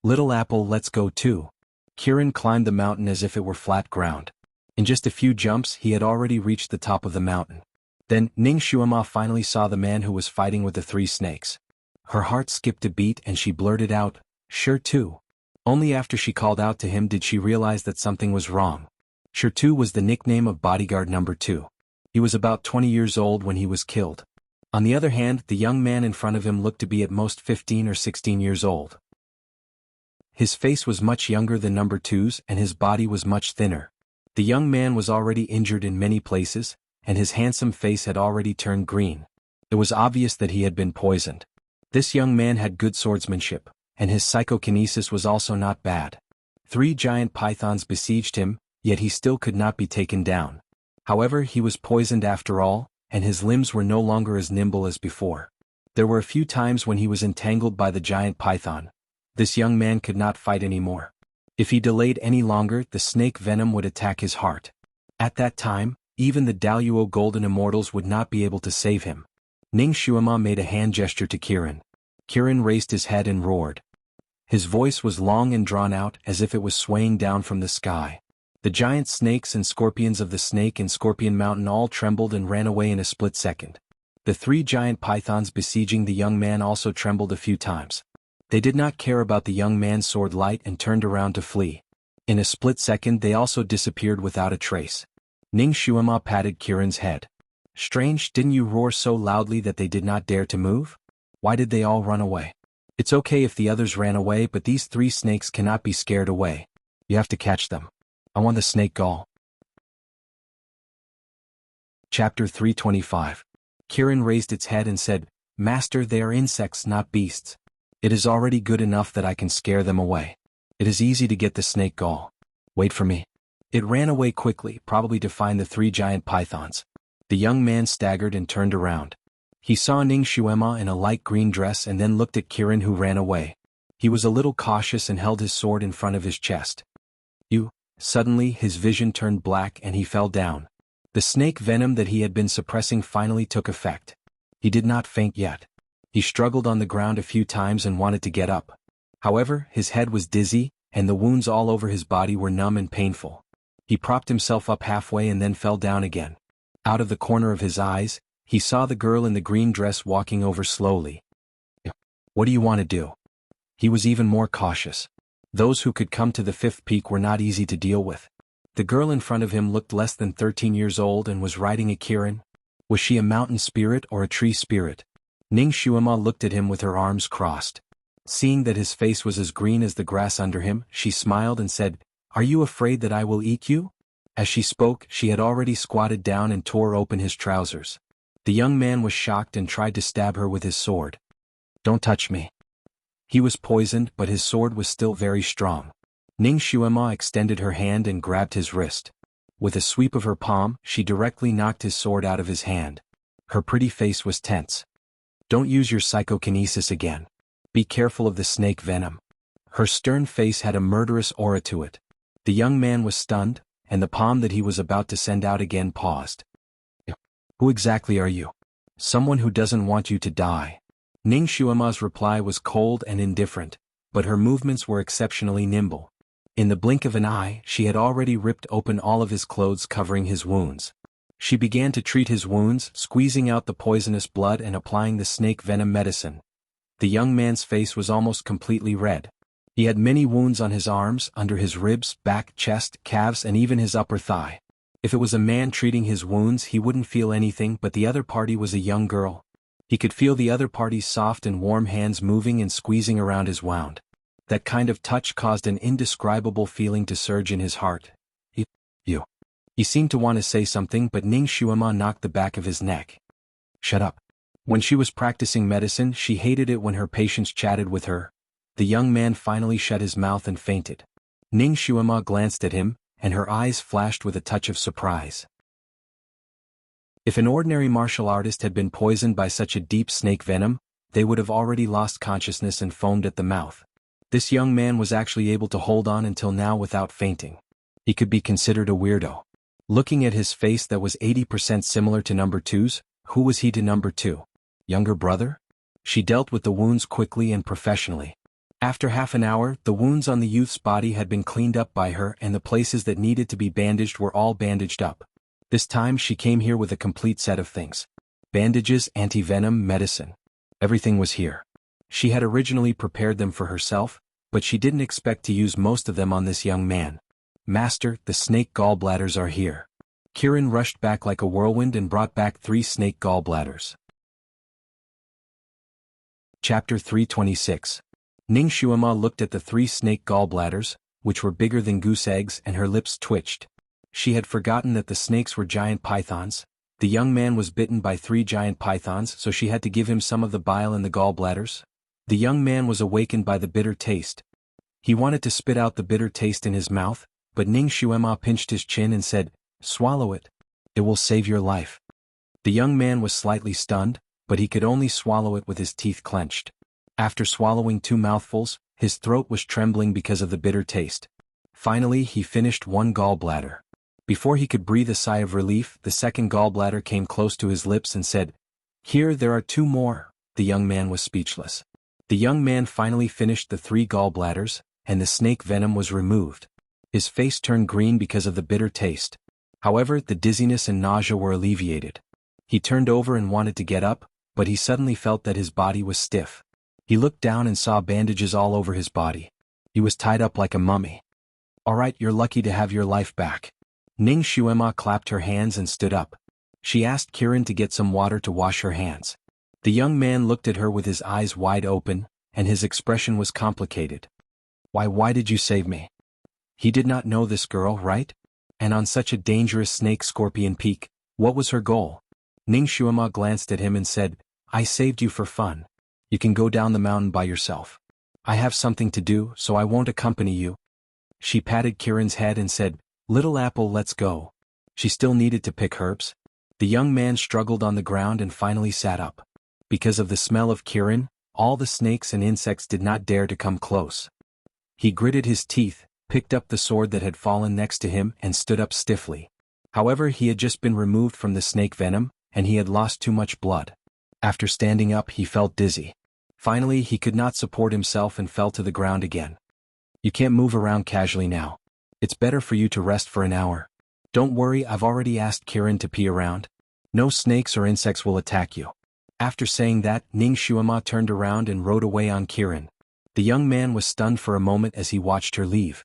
Little apple, let's go too. Kirin climbed the mountain as if it were flat ground. In just a few jumps he had already reached the top of the mountain. Then, Ning Xuema finally saw the man who was fighting with the 3 snakes. Her heart skipped a beat and she blurted out, "Sure too." Only after she called out to him did she realize that something was wrong. Sure too was the nickname of bodyguard number 2. He was about 20 years old when he was killed. On the other hand, the young man in front of him looked to be at most 15 or 16 years old. His face was much younger than number 2's and his body was much thinner. The young man was already injured in many places, and his handsome face had already turned green. It was obvious that he had been poisoned. This young man had good swordsmanship, and his psychokinesis was also not bad. 3 giant pythons besieged him, yet he still could not be taken down. However, he was poisoned after all, and his limbs were no longer as nimble as before. There were a few times when he was entangled by the giant python. This young man could not fight anymore. If he delayed any longer, the snake venom would attack his heart. At that time, even the Daluo Golden Immortals would not be able to save him. Ning Xuema made a hand gesture to Kirin. Kirin raised his head and roared. His voice was long and drawn out as if it was swaying down from the sky. The giant snakes and scorpions of the Snake and Scorpion Mountain all trembled and ran away in a split second. The 3 giant pythons besieging the young man also trembled a few times. They did not care about the young man's sword light and turned around to flee. In a split second they also disappeared without a trace. Ning Xuema patted Kirin's head. Strange, didn't you roar so loudly that they did not dare to move? Why did they all run away? It's okay if the others ran away, but these 3 snakes cannot be scared away. You have to catch them. I want the snake gall. Chapter 325. Kirin raised its head and said, "Master, they are insects, not beasts. It is already good enough that I can scare them away. It is easy to get the snake gall. Wait for me." It ran away quickly, probably to find the 3 giant pythons. The young man staggered and turned around. He saw Ning Xuema in a light green dress and then looked at Kirin, who ran away. He was a little cautious and held his sword in front of his chest. Suddenly his vision turned black and he fell down. The snake venom that he had been suppressing finally took effect. He did not faint yet. He struggled on the ground a few times and wanted to get up. However, his head was dizzy, and the wounds all over his body were numb and painful. He propped himself up halfway and then fell down again. Out of the corner of his eyes, he saw the girl in the green dress walking over slowly. "What do you want to do?" He was even more cautious. Those who could come to the 5th peak were not easy to deal with. The girl in front of him looked less than 13 years old and was riding a Kirin. Was she a mountain spirit or a tree spirit? Ning Xuema looked at him with her arms crossed. Seeing that his face was as green as the grass under him, she smiled and said, "Are you afraid that I will eat you?" As she spoke, she had already squatted down and tore open his trousers. The young man was shocked and tried to stab her with his sword. "Don't touch me." He was poisoned, but his sword was still very strong. Ning Xuema extended her hand and grabbed his wrist. With a sweep of her palm, she directly knocked his sword out of his hand. Her pretty face was tense. "Don't use your psychokinesis again. Be careful of the snake venom." Her stern face had a murderous aura to it. The young man was stunned, and the palm that he was about to send out again paused. "Who exactly are you?" "Someone who doesn't want you to die." Ning Xuema's reply was cold and indifferent, but her movements were exceptionally nimble. In the blink of an eye, she had already ripped open all of his clothes covering his wounds. She began to treat his wounds, squeezing out the poisonous blood and applying the snake venom medicine. The young man's face was almost completely red. He had many wounds on his arms, under his ribs, back, chest, calves, and even his upper thigh. If it was a man treating his wounds, he wouldn't feel anything, but the other party was a young girl. He could feel the other party's soft and warm hands moving and squeezing around his wound. That kind of touch caused an indescribable feeling to surge in his heart. You. He seemed to want to say something, but Ning Xuema knocked the back of his neck. Shut up. When she was practicing medicine, she hated it when her patients chatted with her. The young man finally shut his mouth and fainted. Ning Xuema glanced at him, and her eyes flashed with a touch of surprise. If an ordinary martial artist had been poisoned by such a deep snake venom, they would have already lost consciousness and foamed at the mouth. This young man was actually able to hold on until now without fainting. He could be considered a weirdo. Looking at his face that was 80% similar to number 2's, who was he to number 2? Younger brother? She dealt with the wounds quickly and professionally. After half an hour, the wounds on the youth's body had been cleaned up by her, and the places that needed to be bandaged were all bandaged up. This time she came here with a complete set of things. Bandages, anti-venom, medicine. Everything was here. She had originally prepared them for herself, but she didn't expect to use most of them on this young man. Master, the snake gallbladders are here. Kirin rushed back like a whirlwind and brought back 3 snake gallbladders. Chapter 326. Ning Xuema looked at the 3 snake gallbladders, which were bigger than goose eggs, and her lips twitched. She had forgotten that the snakes were giant pythons. The young man was bitten by 3 giant pythons, so she had to give him some of the bile in the gallbladders. The young man was awakened by the bitter taste. He wanted to spit out the bitter taste in his mouth, but Ning Xuema pinched his chin and said, "Swallow it. It will save your life." The young man was slightly stunned, but he could only swallow it with his teeth clenched. After swallowing 2 mouthfuls, his throat was trembling because of the bitter taste. Finally, he finished 1 gallbladder. Before he could breathe a sigh of relief, the second gallbladder came close to his lips and said, "Here, there are 2 more." The young man was speechless. The young man finally finished the 3 gallbladders, and the snake venom was removed. His face turned green because of the bitter taste. However, the dizziness and nausea were alleviated. He turned over and wanted to get up, but he suddenly felt that his body was stiff. He looked down and saw bandages all over his body. He was tied up like a mummy. "All right, you're lucky to have your life back." Ning Xuema clapped her hands and stood up. She asked Kirin to get some water to wash her hands. The young man looked at her with his eyes wide open, and his expression was complicated. Why did you save me?" He did not know this girl, right? And on such a dangerous snake-scorpion peak, what was her goal? Ning Xuema glanced at him and said, "I saved you for fun. You can go down the mountain by yourself. I have something to do, so I won't accompany you." She patted Kirin's head and said, "Little apple, let's go." She still needed to pick herbs. The young man struggled on the ground and finally sat up. Because of the smell of Kirin, all the snakes and insects did not dare to come close. He gritted his teeth, picked up the sword that had fallen next to him, and stood up stiffly. However, he had just been removed from the snake venom, and he had lost too much blood. After standing up, he felt dizzy. Finally, he could not support himself and fell to the ground again. "You can't move around casually now. It's better for you to rest for an hour. Don't worry, I've already asked Kirin to pee around. No snakes or insects will attack you." After saying that, Ning Xuema turned around and rode away on Kirin. The young man was stunned for a moment as he watched her leave.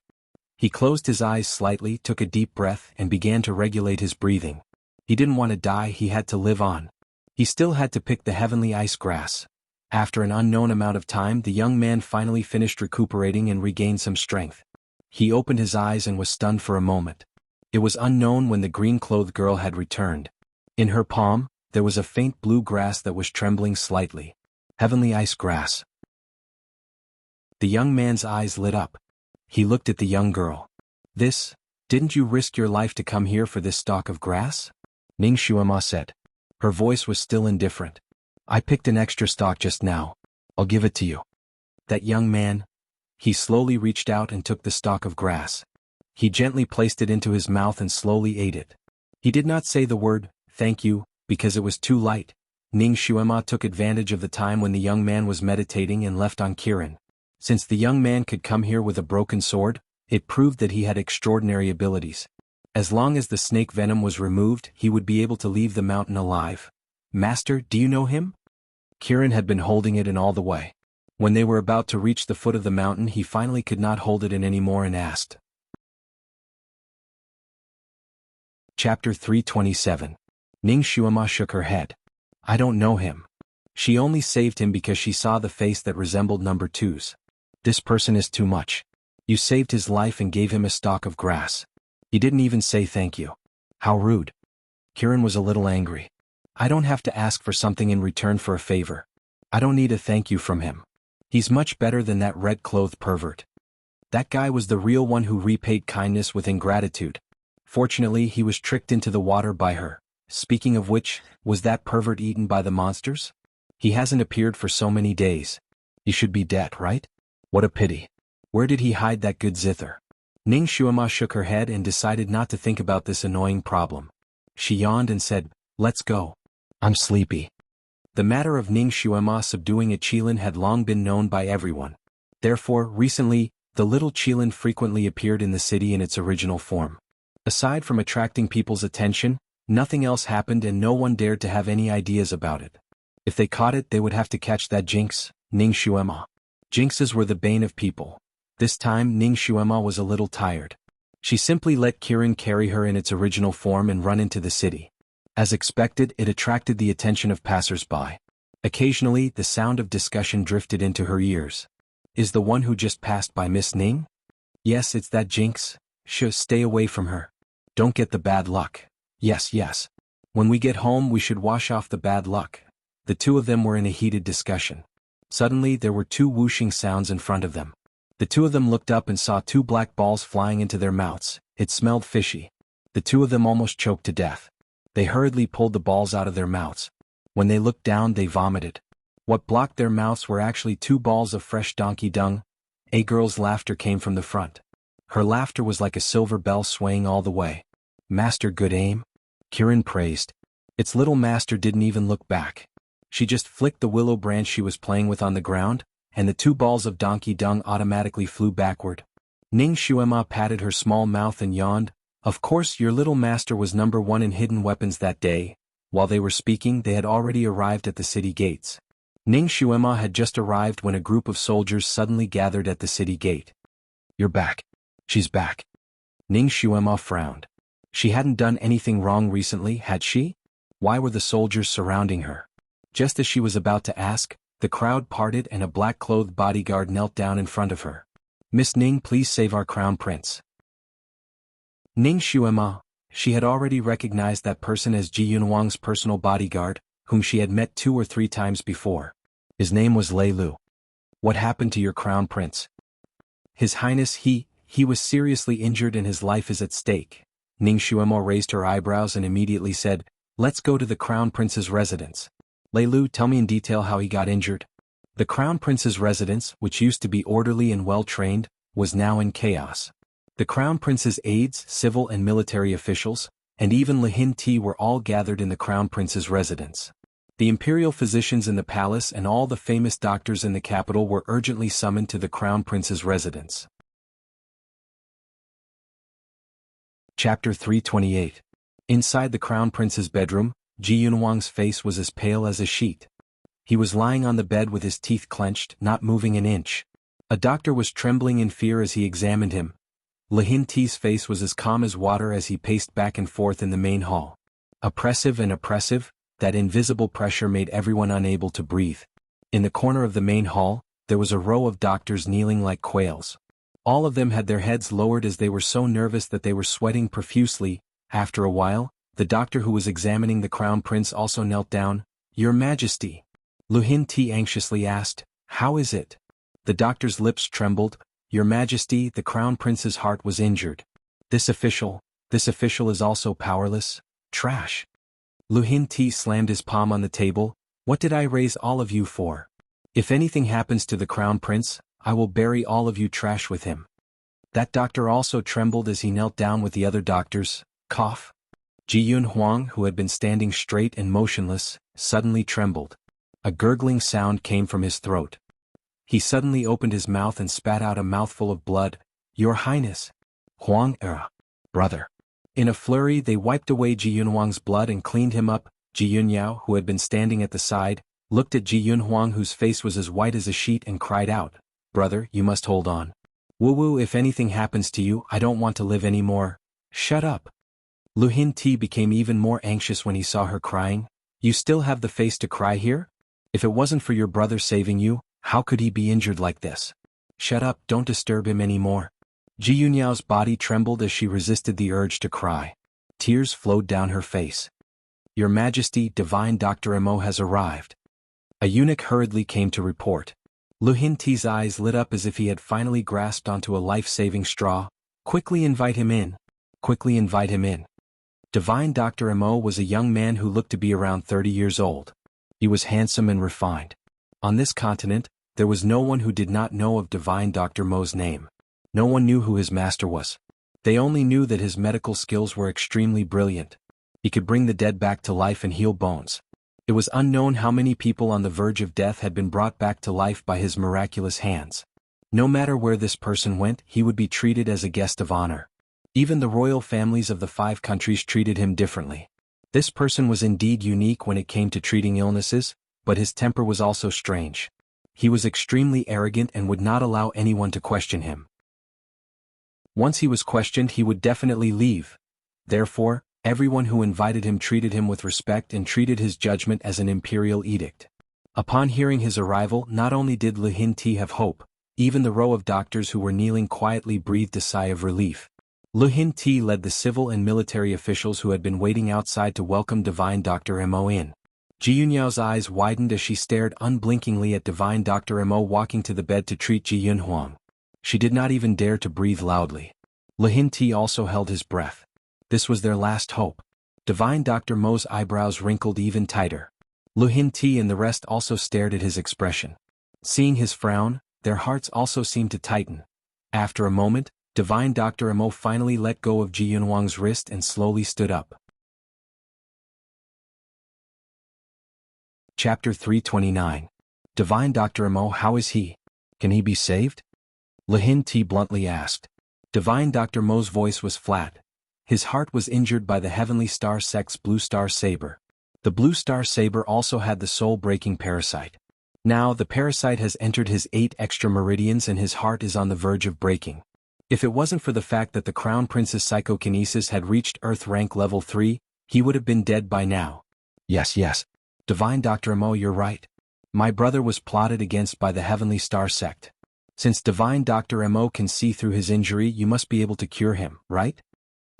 He closed his eyes slightly, took a deep breath, and began to regulate his breathing. He didn't want to die, he had to live on. He still had to pick the heavenly ice grass. After an unknown amount of time, the young man finally finished recuperating and regained some strength. He opened his eyes and was stunned for a moment. It was unknown when the green-clothed girl had returned. In her palm, there was a faint blue grass that was trembling slightly. Heavenly ice grass. The young man's eyes lit up. He looked at the young girl. Didn't you risk your life to come here for this stalk of grass?" Ning Xuema said. Her voice was still indifferent. "I picked an extra stalk just now. I'll give it to you." That young man. He slowly reached out and took the stalk of grass. He gently placed it into his mouth and slowly ate it. He did not say the word, "thank you," because it was too light. Ning Xuema took advantage of the time when the young man was meditating and left on Kirin. Since the young man could come here with a broken sword, It proved that he had extraordinary abilities. As long as the snake venom was removed, he would be able to leave the mountain alive. Master, do you know him? Kirin had been holding it in all the way. When they were about to reach the foot of the mountain, he finally could not hold it in anymore and asked. Chapter 327. Ning Xuema shook her head. I don't know him. She only saved him because she saw the face that resembled number 2's. This person is too much. You saved his life and gave him a stalk of grass. He didn't even say thank you. How rude. Kirin was a little angry. I don't have to ask for something in return for a favor. I don't need a thank you from him. He's much better than that red-clothed pervert. That guy was the real one who repaid kindness with ingratitude. Fortunately, he was tricked into the water by her. Speaking of which, was that pervert eaten by the monsters? He hasn't appeared for so many days. He should be dead, right? What a pity. Where did he hide that good zither? Ning Xuema shook her head and decided not to think about this annoying problem. She yawned and said, let's go. I'm sleepy. The matter of Ning Xuema subduing a Qilin had long been known by everyone. Therefore, recently, the little Qilin frequently appeared in the city in its original form. Aside from attracting people's attention, nothing else happened and no one dared to have any ideas about it. If they caught it, they would have to catch that jinx, Ning Xuema. Jinxes were the bane of people. This time Ning Xuema was a little tired. She simply let Kirin carry her in its original form and run into the city. As expected, it attracted the attention of passers-by. Occasionally, the sound of discussion drifted into her ears. Is the one who just passed by Miss Ning? Yes, it's that jinx. Stay away from her. Don't get the bad luck. Yes. When we get home, we should wash off the bad luck. The two of them were in a heated discussion. Suddenly, there were two whooshing sounds in front of them. The two of them looked up and saw two black balls flying into their mouths. It smelled fishy. The two of them almost choked to death. They hurriedly pulled the balls out of their mouths. When they looked down, they vomited. What blocked their mouths were actually two balls of fresh donkey dung. A girl's laughter came from the front. Her laughter was like a silver bell swaying all the way. Master, good aim? Kirin praised. Its little master didn't even look back. She just flicked the willow branch she was playing with on the ground, and the two balls of donkey dung automatically flew backward. Ning Xuema patted her small mouth and yawned. Of course, your little master was number 1 in hidden weapons that day. While they were speaking, they had already arrived at the city gates. Ning Xuema had just arrived when a group of soldiers suddenly gathered at the city gate. You're back. She's back. Ning Xuema frowned. She hadn't done anything wrong recently, had she? Why were the soldiers surrounding her? Just as she was about to ask, the crowd parted and a black-clothed bodyguard knelt down in front of her. Miss Ning, please save our crown prince. Ning Xuema, she had already recognized that person as Ji Yunhuang's personal bodyguard, whom she had met 2 or 3 times before. His name was Lei Lu. What happened to your crown prince? His Highness, he was seriously injured and his life is at stake. Ning Xuema raised her eyebrows and immediately said, let's go to the crown prince's residence. Lei Lu, tell me in detail how he got injured. The crown prince's residence, which used to be orderly and well-trained, was now in chaos. The crown prince's aides, civil and military officials, and even Lihin Ti were all gathered in the crown prince's residence. The imperial physicians in the palace and all the famous doctors in the capital were urgently summoned to the crown prince's residence. Chapter 328. Inside the crown prince's bedroom, Ji Yunhuang's face was as pale as a sheet. He was lying on the bed with his teeth clenched, not moving an inch. A doctor was trembling in fear as he examined him. Lihin Ti's face was as calm as water as he paced back and forth in the main hall. Oppressive and oppressive, that invisible pressure made everyone unable to breathe. In the corner of the main hall, there was a row of doctors kneeling like quails. All of them had their heads lowered as they were so nervous that they were sweating profusely. After a while, the doctor who was examining the crown prince also knelt down. Your Majesty. Lihin Ti anxiously asked, how is it? The doctor's lips trembled. Your Majesty, the crown prince's heart was injured. This official is also powerless. Trash. Lihin Ti slammed his palm on the table. What did I raise all of you for? If anything happens to the crown prince, I will bury all of you trash with him. That doctor also trembled as he knelt down with the other doctors. Cough. Ji Yunhuang, who had been standing straight and motionless, suddenly trembled. A gurgling sound came from his throat. He suddenly opened his mouth and spat out a mouthful of blood. Your Highness. Huang brother. In a flurry they wiped away Ji Yunhuang's blood and cleaned him up. Ji Yunyao, who had been standing at the side, looked at Ji Yunhuang, whose face was as white as a sheet, and cried out, "Brother, you must hold on. Wu, if anything happens to you, I don't want to live anymore." "Shut up." Lu Hinti became even more anxious when he saw her crying. "You still have the face to cry here? If it wasn't for your brother saving you, how could he be injured like this?" "Shut up, don't disturb him anymore." Ji Yunyao's body trembled as she resisted the urge to cry. Tears flowed down her face. "Your Majesty, Divine Dr. Emo has arrived." A eunuch hurriedly came to report. Lu Hinti's eyes lit up as if he had finally grasped onto a life-saving straw. "Quickly invite him in. Quickly invite him in." Divine Dr. Emo was a young man who looked to be around 30 years old. He was handsome and refined. On this continent, there was no one who did not know of Divine Dr. Mo's name. No one knew who his master was. They only knew that his medical skills were extremely brilliant. He could bring the dead back to life and heal bones. It was unknown how many people on the verge of death had been brought back to life by his miraculous hands. No matter where this person went, he would be treated as a guest of honor. Even the royal families of the 5 countries treated him differently. This person was indeed unique when it came to treating illnesses, but his temper was also strange. He was extremely arrogant and would not allow anyone to question him. Once he was questioned, he would definitely leave. Therefore, everyone who invited him treated him with respect and treated his judgment as an imperial edict. Upon hearing his arrival, not only did Lu Hinti have hope, even the row of doctors who were kneeling quietly breathed a sigh of relief. Lu Hinti led the civil and military officials who had been waiting outside to welcome Divine Dr. Mo in. Ji Yunyao's eyes widened as she stared unblinkingly at Divine Dr. Mo walking to the bed to treat Ji Yunhuang. She did not even dare to breathe loudly. Lu Hinti also held his breath. This was their last hope. Divine Dr. Mo's eyebrows wrinkled even tighter. Lu Hinti and the rest also stared at his expression. Seeing his frown, their hearts also seemed to tighten. After a moment, Divine Dr. Mo finally let go of Ji Yunhuang's wrist and slowly stood up. Chapter 329. Divine Dr. Mo, how is he? Can he be saved? Lu Hinti bluntly asked. Divine Dr. Mo's voice was flat. His heart was injured by the Heavenly Star Sect's Blue Star Saber. The Blue Star Saber also had the soul-breaking parasite. Now the parasite has entered his 8 extra meridians and his heart is on the verge of breaking. If it wasn't for the fact that the Crown Prince's psychokinesis had reached Earth rank level 3, he would have been dead by now. Yes. Divine Dr. Mo, you're right. My brother was plotted against by the Heavenly Star Sect. Since Divine Dr. Mo can see through his injury, you must be able to cure him, right?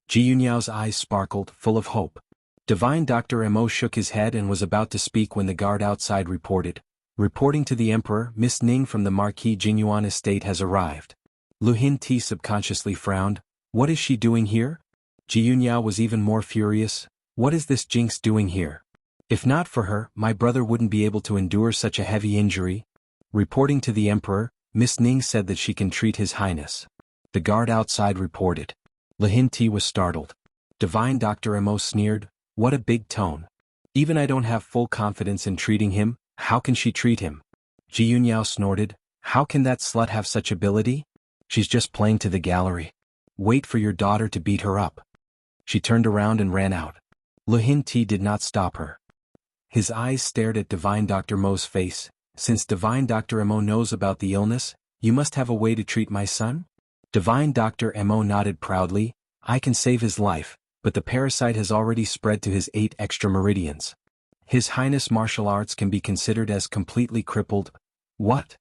Ji Yunyao's eyes sparkled, full of hope. Divine Dr. Mo shook his head and was about to speak when the guard outside reported. Reporting to the Emperor, Miss Ning from the Marquis Jingyuan estate has arrived. Lu Hinti subconsciously frowned. What is she doing here? Ji Yunyao was even more furious. What is this jinx doing here? If not for her, my brother wouldn't be able to endure such a heavy injury. Reporting to the Emperor, Miss Ning said that she can treat His Highness. The guard outside reported. Lu Hinti was startled. Divine Dr. Mo sneered. What a big tone. Even I don't have full confidence in treating him, how can she treat him? Ji Yunyao snorted. How can that slut have such ability? She's just playing to the gallery. Wait for your daughter to beat her up. She turned around and ran out. Lu Hinti did not stop her. His eyes stared at Divine Dr. Mo's face. Since Divine Dr. Mo knows about the illness, you must have a way to treat my son? Divine Dr. Mo nodded proudly. I can save his life, but the parasite has already spread to his 8 extra meridians. His Highness martial arts can be considered as completely crippled. What?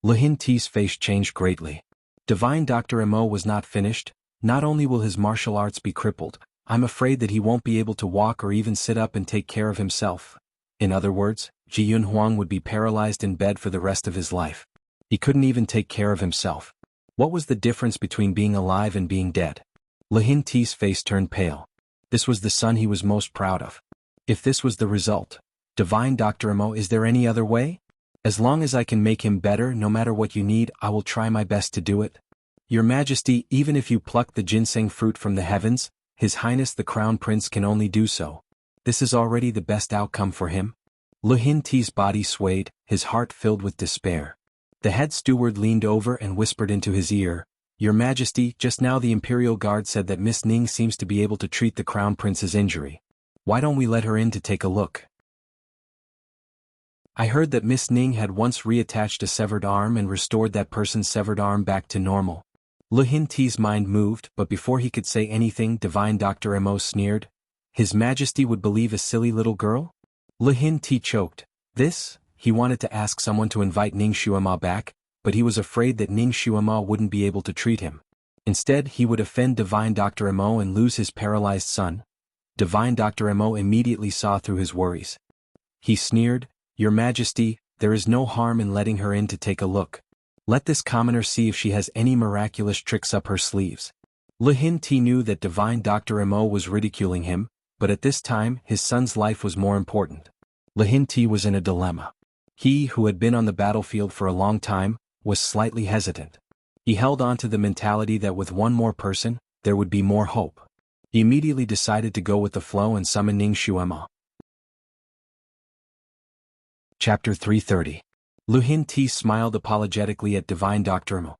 Lu Hinti's face changed greatly. Divine Dr. Mo was not finished. Not only will his martial arts be crippled, I'm afraid that he won't be able to walk or even sit up and take care of himself. In other words, Ji Yunhuang would be paralyzed in bed for the rest of his life. He couldn't even take care of himself. What was the difference between being alive and being dead? Lu Hinti's face turned pale. This was the son he was most proud of. If this was the result, Divine Dr. Mo, is there any other way? As long as I can make him better, no matter what you need, I will try my best to do it. Your Majesty, even if you pluck the ginseng fruit from the heavens, His Highness the Crown Prince can only do so. This is already the best outcome for him. Lu Hinti's body swayed, his heart filled with despair. The head steward leaned over and whispered into his ear, Your Majesty, just now the Imperial Guard said that Miss Ning seems to be able to treat the Crown Prince's injury. Why don't we let her in to take a look? I heard that Miss Ning had once reattached a severed arm and restored that person's severed arm back to normal. Lu Hinti's mind moved, but before he could say anything, Divine Dr. Mo sneered. His Majesty would believe a silly little girl? Lu Hinti choked. He wanted to ask someone to invite Ning Xuema back, but he was afraid that Ning Xuema wouldn't be able to treat him. Instead, he would offend Divine Dr. Mo and lose his paralyzed son. Divine Dr. Mo immediately saw through his worries. He sneered, Your Majesty, there is no harm in letting her in to take a look. Let this commoner see if she has any miraculous tricks up her sleeves. Lu Hinti knew that Divine Dr. Mo was ridiculing him, but at this time his son's life was more important. Lu Hinti was in a dilemma. He, who had been on the battlefield for a long time, was slightly hesitant. He held on to the mentality that with one more person, there would be more hope. He immediately decided to go with the flow and summon Ning Xuema. Chapter 330. Lu Hinti smiled apologetically at Divine Dr. Mo.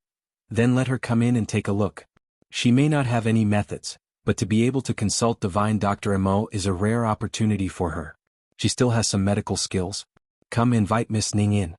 Then let her come in and take a look. She may not have any methods, but to be able to consult Divine Dr. Mo is a rare opportunity for her. She still has some medical skills. Come invite Miss Ning in.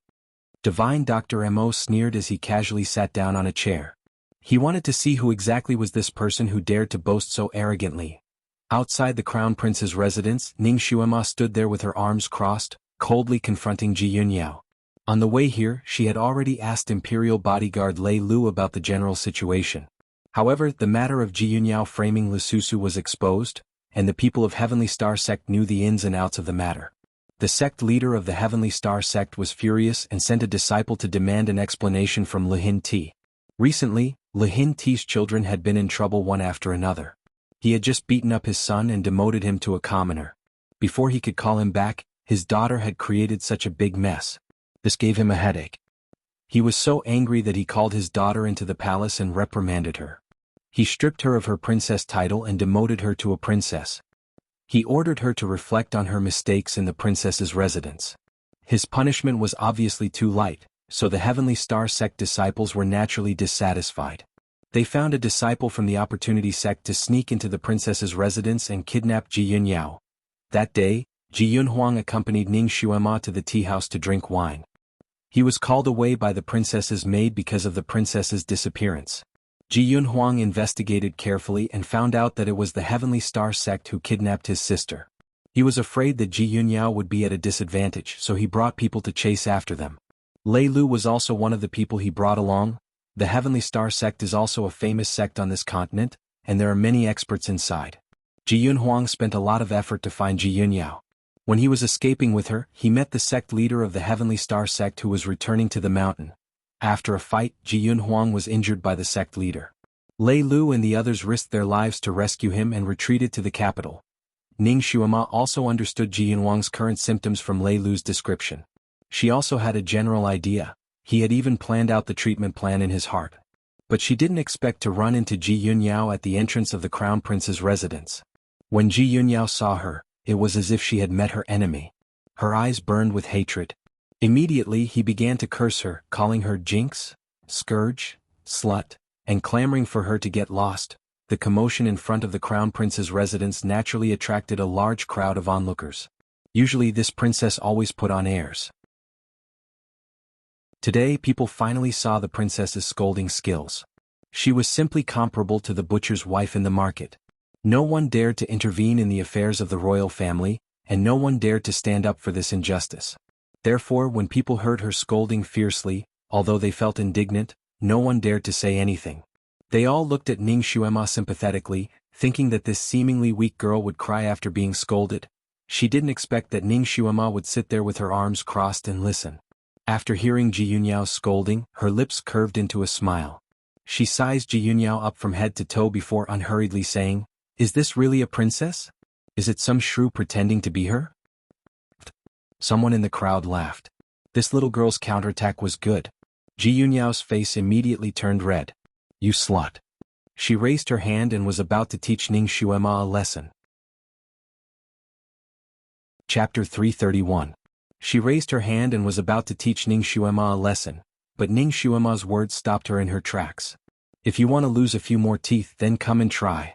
Divine Dr. Mo sneered as he casually sat down on a chair. He wanted to see who exactly was this person who dared to boast so arrogantly. Outside the Crown Prince's residence, Ning Xuema stood there with her arms crossed, coldly confronting Ji Yunyao. On the way here, she had already asked Imperial bodyguard Lei Lu about the general situation. However, the matter of Ji Yunyao framing Lususu was exposed, and the people of Heavenly Star Sect knew the ins and outs of the matter. The sect leader of the Heavenly Star Sect was furious and sent a disciple to demand an explanation from Lu Hinti. Recently, Lu Hinti's children had been in trouble one after another. He had just beaten up his son and demoted him to a commoner. Before he could call him back, his daughter had created such a big mess. This gave him a headache. He was so angry that he called his daughter into the palace and reprimanded her. He stripped her of her princess title and demoted her to a princess. He ordered her to reflect on her mistakes in the princess's residence. His punishment was obviously too light, so the Heavenly Star Sect disciples were naturally dissatisfied. They found a disciple from the Opportunity Sect to sneak into the princess's residence and kidnap Ji Yunyao. That day, Ji Yunhuang accompanied Ning Xuema to the tea house to drink wine. He was called away by the princess's maid because of the princess's disappearance. Ji Yunhuang investigated carefully and found out that it was the Heavenly Star Sect who kidnapped his sister. He was afraid that Ji Yunyao would be at a disadvantage, so he brought people to chase after them. Lei Lu was also one of the people he brought along. The Heavenly Star Sect is also a famous sect on this continent, and there are many experts inside. Ji Yunhuang spent a lot of effort to find Ji Yunyao. When he was escaping with her, he met the sect leader of the Heavenly Star Sect who was returning to the mountain. After a fight, Ji Yunhuang was injured by the sect leader. Lei Lu and the others risked their lives to rescue him and retreated to the capital. Ning Xuema also understood Ji Yunhuang's current symptoms from Lei Lu's description. She also had a general idea. He had even planned out the treatment plan in his heart. But she didn't expect to run into Ji Yunyao at the entrance of the Crown Prince's residence. When Ji Yunyao saw her, it was as if she had met her enemy. Her eyes burned with hatred. Immediately he began to curse her, calling her jinx, scourge, slut, and clamoring for her to get lost. The commotion in front of the Crown Prince's residence naturally attracted a large crowd of onlookers. Usually this princess always put on airs. Today people finally saw the princess's scolding skills. She was simply comparable to the butcher's wife in the market. No one dared to intervene in the affairs of the royal family, and no one dared to stand up for this injustice. Therefore, when people heard her scolding fiercely, although they felt indignant, no one dared to say anything. They all looked at Ning Xuema sympathetically, thinking that this seemingly weak girl would cry after being scolded. She didn't expect that Ning Xuema would sit there with her arms crossed and listen. After hearing Ji Yunyao's scolding, her lips curved into a smile. She sized Ji Yunyao up from head to toe before unhurriedly saying, "Is this really a princess? Is it some shrew pretending to be her?" Someone in the crowd laughed. This little girl's counterattack was good. Ji Yunyao's face immediately turned red. "You slut." She raised her hand and was about to teach Ning Xuema a lesson. Chapter 331. She raised her hand and was about to teach Ning Xuema a lesson, but Ning Xuema's words stopped her in her tracks. If you want to lose a few more teeth, then come and try.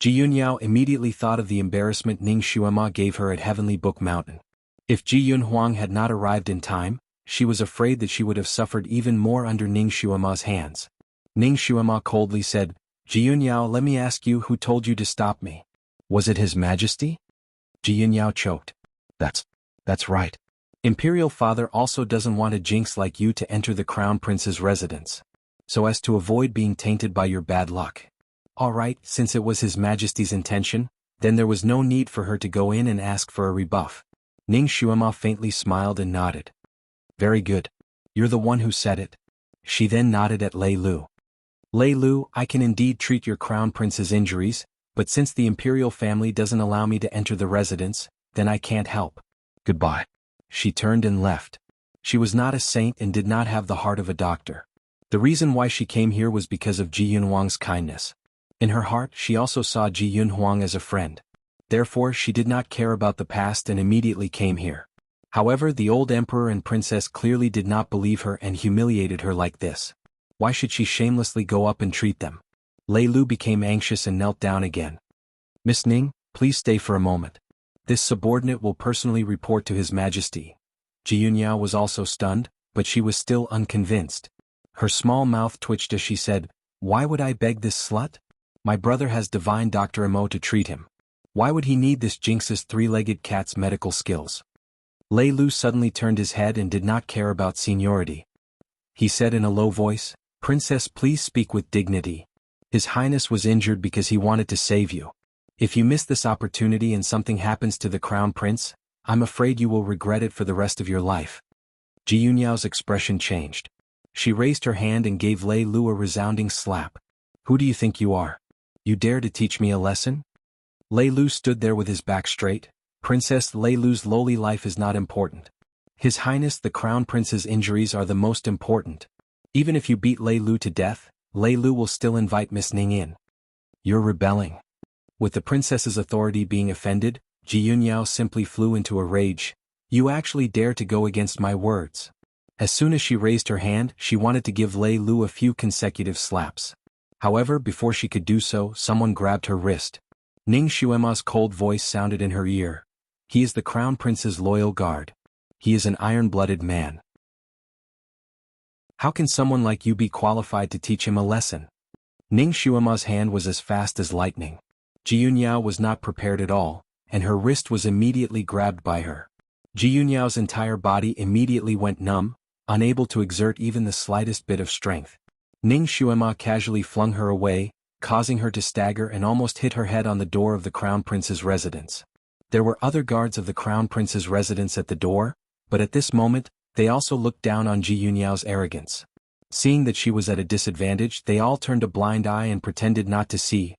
Ji Yunyao immediately thought of the embarrassment Ning Xuema gave her at Heavenly Book Mountain. If Ji Yunhuang had not arrived in time, she was afraid that she would have suffered even more under Ning Xuema's hands. Ning Xuema coldly said, Ji Yunyao, let me ask you, who told you to stop me? Was it His Majesty? Ji Yunyao choked. That's right. Imperial Father also doesn't want a jinx like you to enter the Crown Prince's residence, so as to avoid being tainted by your bad luck. Alright, since it was His Majesty's intention, then there was no need for her to go in and ask for a rebuff. Ning Xuema faintly smiled and nodded. Very good. You're the one who said it. She then nodded at Lei Lu. Lei Lu, I can indeed treat your Crown Prince's injuries, but since the Imperial family doesn't allow me to enter the residence, then I can't help. Goodbye. She turned and left. She was not a saint and did not have the heart of a doctor. The reason why she came here was because of Ji Yunhuang's kindness. In her heart, she also saw Ji Yunhuang as a friend. Therefore, she did not care about the past and immediately came here. However, the old emperor and princess clearly did not believe her and humiliated her like this. Why should she shamelessly go up and treat them? Lei Lu became anxious and knelt down again. Miss Ning, please stay for a moment. This subordinate will personally report to His Majesty. Ji Yunyao was also stunned, but she was still unconvinced. Her small mouth twitched as she said, Why would I beg this slut? My brother has divine Dr. Imo to treat him. Why would he need this jinx's three-legged cat's medical skills? Lei Lu suddenly turned his head and did not care about seniority. He said in a low voice, Princess, please speak with dignity. His Highness was injured because he wanted to save you. If you miss this opportunity and something happens to the Crown Prince, I'm afraid you will regret it for the rest of your life. Ji Yunyao's expression changed. She raised her hand and gave Lei Lu a resounding slap. Who do you think you are? You dare to teach me a lesson? Lei Lu stood there with his back straight. Princess, Lei Lu's lowly life is not important. His Highness the Crown Prince's injuries are the most important. Even if you beat Lei Lu to death, Lei Lu will still invite Miss Ning in. You're rebelling. With the princess's authority being offended, Ji Yunyao simply flew into a rage. You actually dare to go against my words. As soon as she raised her hand, she wanted to give Lei Lu a few consecutive slaps. However, before she could do so, someone grabbed her wrist. Ning Xuema's cold voice sounded in her ear. He is the Crown Prince's loyal guard. He is an iron-blooded man. How can someone like you be qualified to teach him a lesson? Ning Xuema's hand was as fast as lightning. Ji Yunyao was not prepared at all, and her wrist was immediately grabbed by her. Ji Yunyao's entire body immediately went numb, unable to exert even the slightest bit of strength. Ning Xuema casually flung her away, causing her to stagger and almost hit her head on the door of the Crown Prince's residence. There were other guards of the Crown Prince's residence at the door, but at this moment, they also looked down on Ji Yunyao's arrogance. Seeing that she was at a disadvantage, they all turned a blind eye and pretended not to see.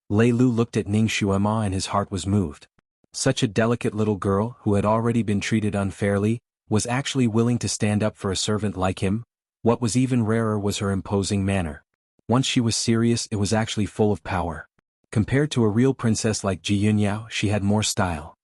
Lei Lu looked at Ning Xuema and his heart was moved. Such a delicate little girl who had already been treated unfairly, was actually willing to stand up for a servant like him. What was even rarer was her imposing manner. Once she was serious, it was actually full of power. Compared to a real princess like Ji Yunyao, she had more style.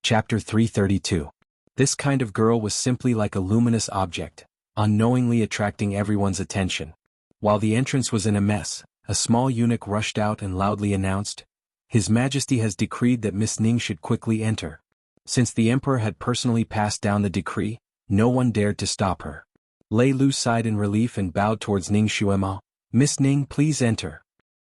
Chapter 332. This kind of girl was simply like a luminous object, unknowingly attracting everyone's attention. While the entrance was in a mess, a small eunuch rushed out and loudly announced, His Majesty has decreed that Miss Ning should quickly enter. Since the emperor had personally passed down the decree, no one dared to stop her. Lei Lu sighed in relief and bowed towards Ning Xuema. Miss Ning, please enter.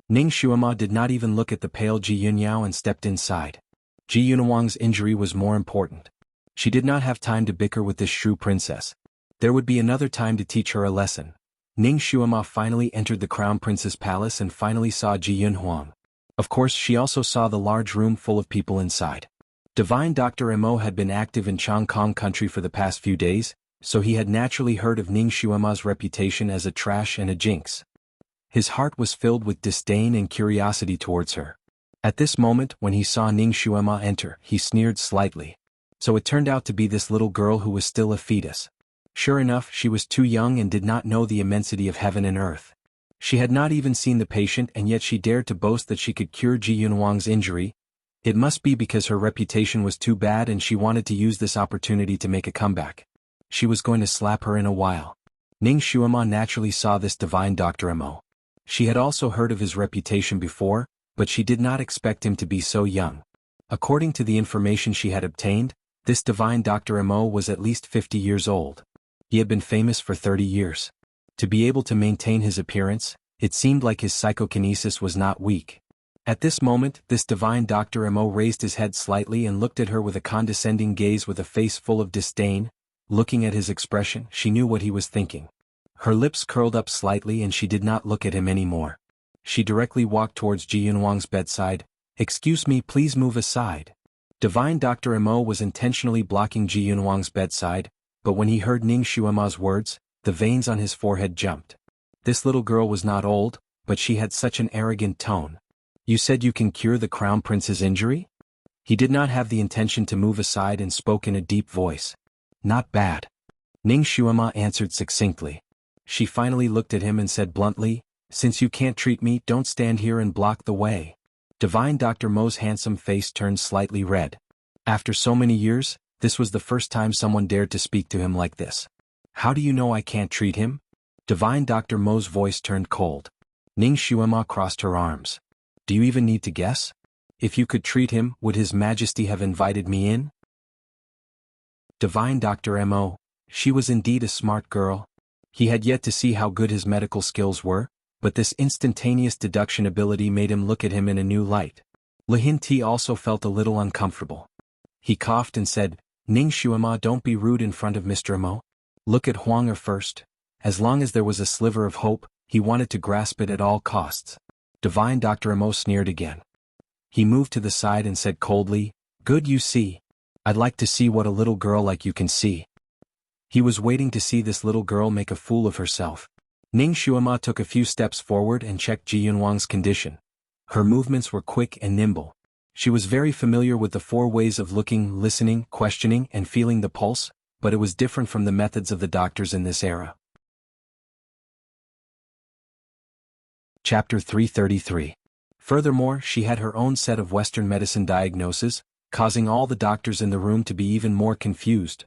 Ning Xuema did not even look at the pale Ji Yunyao and stepped inside. Ji Yunhuang's injury was more important. She did not have time to bicker with this shrew princess. There would be another time to teach her a lesson. Ning Xuema finally entered the Crown Prince's palace and finally saw Ji Yunhuang. Of course, she also saw the large room full of people inside. Divine Dr. Imo had been active in Chongkong country for the past few days, so he had naturally heard of Ning Xuema's reputation as a trash and a jinx. His heart was filled with disdain and curiosity towards her. At this moment, when he saw Ning Xuema enter, he sneered slightly. So it turned out to be this little girl who was still a fetus. Sure enough, she was too young and did not know the immensity of heaven and earth. She had not even seen the patient and yet she dared to boast that she could cure Ji Yunhuang's injury. It must be because her reputation was too bad and she wanted to use this opportunity to make a comeback. She was going to slap her in a while. Ning Xuema naturally saw this divine Dr. Mo. She had also heard of his reputation before, but she did not expect him to be so young. According to the information she had obtained, this divine Dr. Mo was at least 50 years old. He had been famous for 30 years. To be able to maintain his appearance, it seemed like his psychokinesis was not weak. At this moment, this divine Dr. Mo raised his head slightly and looked at her with a condescending gaze with a face full of disdain. Looking at his expression, she knew what he was thinking. Her lips curled up slightly and she did not look at him anymore. She directly walked towards Ji Yunwang's bedside. "Excuse me, please move aside." Divine Dr. Mo was intentionally blocking Ji Yunwang's bedside, but when he heard Ning Xuema's words, the veins on his forehead jumped. This little girl was not old, but she had such an arrogant tone. "You said you can cure the crown prince's injury?" He did not have the intention to move aside and spoke in a deep voice. "Not bad." Ning Xuema answered succinctly. She finally looked at him and said bluntly, "Since you can't treat me, don't stand here and block the way." Divine Dr. Mo's handsome face turned slightly red. After so many years, this was the first time someone dared to speak to him like this. "How do you know I can't treat him?" Divine Dr. Mo's voice turned cold. Ning Xuema crossed her arms. "Do you even need to guess? If you could treat him, would His Majesty have invited me in?" Divine Dr. Mo. She was indeed a smart girl. He had yet to see how good his medical skills were, but this instantaneous deduction ability made him look at him in a new light. Lihin Ti also felt a little uncomfortable. He coughed and said, "Ning Xuema, don't be rude in front of Mr. Mo. Look at Huang Er first." As long as there was a sliver of hope, he wanted to grasp it at all costs. Divine Dr. Mo sneered again. He moved to the side and said coldly, "Good, you see. I'd like to see what a little girl like you can see." He was waiting to see this little girl make a fool of herself. Ning Xuema took a few steps forward and checked Ji Yunwang's condition. Her movements were quick and nimble. She was very familiar with the 4 ways of looking, listening, questioning, and feeling the pulse, but it was different from the methods of the doctors in this era. Chapter 333. Furthermore, she had her own set of Western medicine diagnoses, causing all the doctors in the room to be even more confused.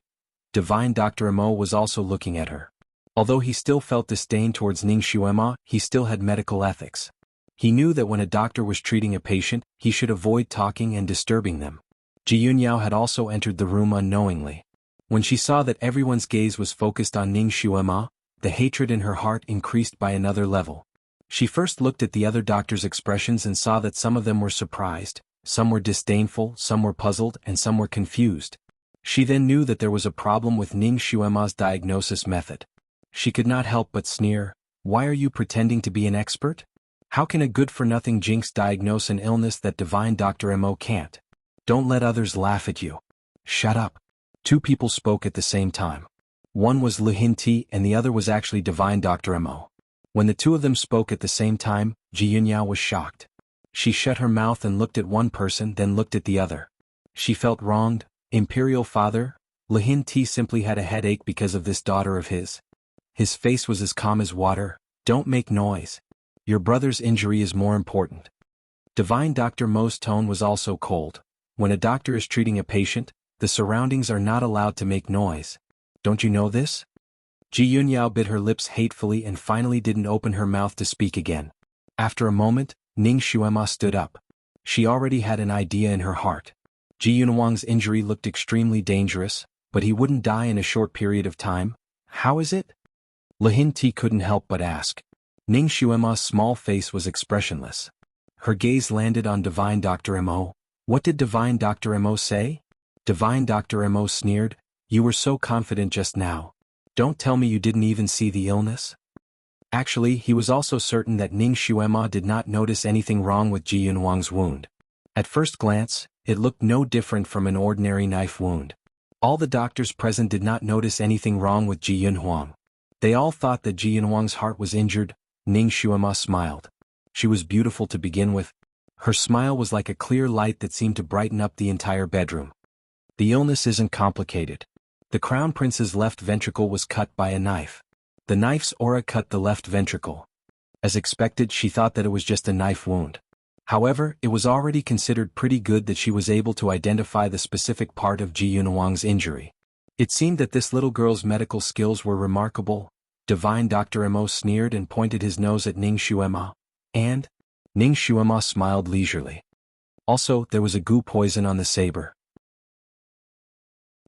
Divine Dr. Mo was also looking at her. Although he still felt disdain towards Ning Xuema, he still had medical ethics. He knew that when a doctor was treating a patient, he should avoid talking and disturbing them. Ji Yunyao had also entered the room unknowingly. When she saw that everyone's gaze was focused on Ning Xuema, the hatred in her heart increased by another level. She first looked at the other doctors' expressions and saw that some of them were surprised, some were disdainful, some were puzzled, and some were confused. She then knew that there was a problem with Ning Xuema's diagnosis method. She could not help but sneer, "Why are you pretending to be an expert? How can a good-for-nothing jinx diagnose an illness that divine Dr. Mo can't? Don't let others laugh at you. Shut up." 2 people spoke at the same time. One was Lihin Ti and the other was actually divine Dr. Mo. When the 2 of them spoke at the same time, Ji Yunyao was shocked. She shut her mouth and looked at one person, then looked at the other. She felt wronged. Imperial father? Lihin Ti simply had a headache because of this daughter of his. His face was as calm as water. "Don't make noise. Your brother's injury is more important." Divine Dr. Mo's tone was also cold. When a doctor is treating a patient, the surroundings are not allowed to make noise. Don't you know this? Ji Yunyao bit her lips hatefully and finally didn't open her mouth to speak again. After a moment, Ning Xuema stood up. She already had an idea in her heart. Ji Yunwang's injury looked extremely dangerous, but he wouldn't die in a short period of time. How is it? Lihin Ti couldn't help but ask. Ning Xuema's small face was expressionless. Her gaze landed on divine Dr. Mo. What did divine Dr. Mo say? Divine Dr. Mo sneered, "You were so confident just now. Don't tell me you didn't even see the illness?" Actually, he was also certain that Ning Xuema did not notice anything wrong with Ji Yunwang's wound. At first glance, it looked no different from an ordinary knife wound. All the doctors present did not notice anything wrong with Ji Yunhuang. They all thought that Ji Yunwang's heart was injured. Ning Xuema smiled. She was beautiful to begin with. Her smile was like a clear light that seemed to brighten up the entire bedroom. The illness isn't complicated. The crown prince's left ventricle was cut by a knife. The knife's aura cut the left ventricle. As expected, she thought that it was just a knife wound. However, it was already considered pretty good that she was able to identify the specific part of Ji Yunwang's injury. It seemed that this little girl's medical skills were remarkable. Divine Dr. Mo sneered and pointed his nose at Ning Xuema. And? Ning Xuema smiled leisurely. Also, there was a goo poison on the saber.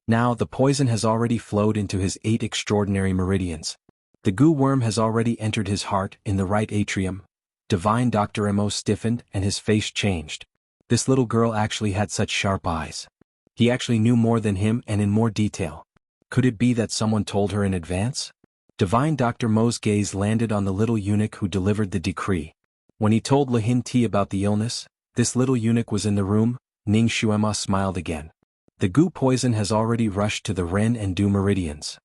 Now, the poison has already flowed into his 8 extraordinary meridians. The goo worm has already entered his heart in the right atrium. Divine Dr. Mo stiffened and his face changed. This little girl actually had such sharp eyes. He actually knew more than him and in more detail. Could it be that someone told her in advance? Divine Dr. Mo's gaze landed on the little eunuch who delivered the decree. When he told Lihin Ti about the illness, this little eunuch was in the room. Ning Xuema smiled again. The goo poison has already rushed to the Ren and Du meridians.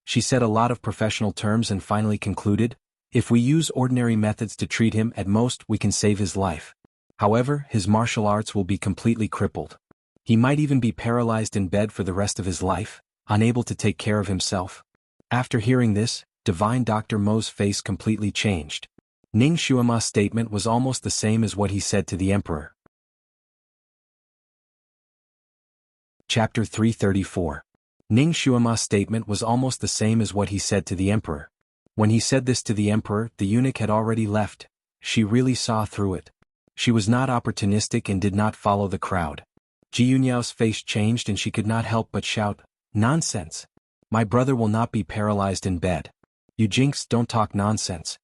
She said a lot of professional terms and finally concluded, if we use ordinary methods to treat him, at most we can save his life. However, his martial arts will be completely crippled. He might even be paralyzed in bed for the rest of his life, unable to take care of himself. After hearing this, Divine Dr. Mo's face completely changed. Ning Xuema's statement was almost the same as what he said to the emperor. Chapter 334. Ning Xuema's statement was almost the same as what he said to the emperor. When he said this to the emperor, the eunuch had already left. She really saw through it. She was not opportunistic and did not follow the crowd. Ji Yunyao's face changed and she could not help but shout, "Nonsense! My brother will not be paralyzed in bed. You jinx, don't talk nonsense."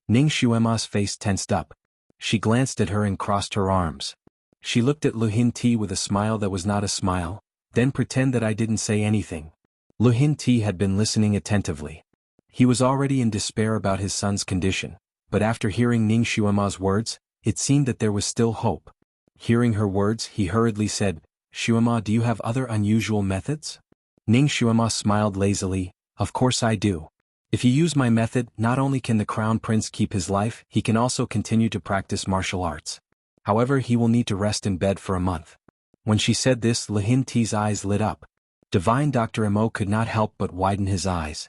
Ning Xuema's face tensed up. She glanced at her and crossed her arms. She looked at Lihin Ti with a smile that was not a smile, then pretend that I didn't say anything. Lihin Ti had been listening attentively. He was already in despair about his son's condition, but after hearing Ning Xuema's words, it seemed that there was still hope. Hearing her words, he hurriedly said, "Xuema, do you have other unusual methods?" Ning Xuema smiled lazily, "Of course I do. If you use my method, not only can the crown prince keep his life, he can also continue to practice martial arts. However, he will need to rest in bed for a month." When she said this, Lihin Ti's eyes lit up. Divine Dr. Mo could not help but widen his eyes.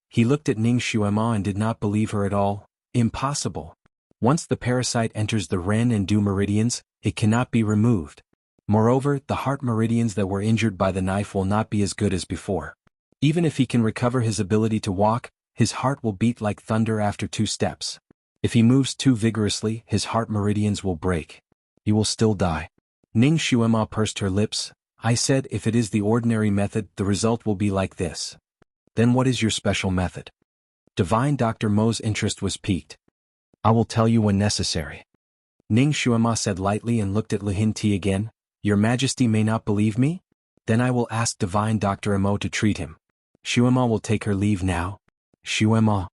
He looked at Ning Xuema and did not believe her at all. Impossible. Once the parasite enters the Ren and Du meridians, it cannot be removed. Moreover, the heart meridians that were injured by the knife will not be as good as before. Even if he can recover his ability to walk, his heart will beat like thunder after 2 steps. If he moves too vigorously, his heart meridians will break. He will still die. Ning Xuema pursed her lips. I said if it is the ordinary method, the result will be like this. Then what is your special method? Divine Dr. Mo's interest was piqued. I will tell you when necessary. Ning Xuema said lightly and looked at Lihin Ti again. Your Majesty may not believe me? Then I will ask Divine Dr. Mo to treat him. Xuema will take her leave now. Xuema.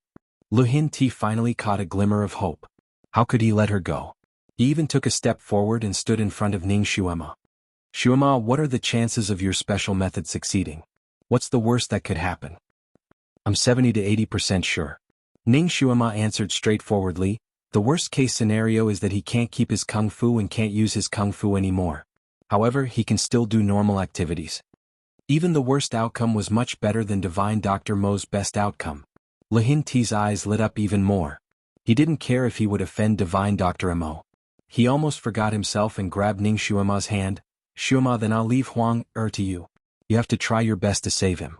Lihin Ti finally caught a glimmer of hope. How could he let her go? He even took a step forward and stood in front of Ning Xuema. Xuema, what are the chances of your special method succeeding? What's the worst that could happen? I'm 70 to 80% sure. Ning Xuema answered straightforwardly. The worst case scenario is that he can't keep his kung fu and can't use his kung fu anymore. However, he can still do normal activities. Even the worst outcome was much better than Divine Dr. Mo's best outcome. Lihin Ti's eyes lit up even more. He didn't care if he would offend Divine Dr. Mo. He almost forgot himself and grabbed Ning Xuema's hand. Xuema, then I'll leave Huang to you. You have to try your best to save him.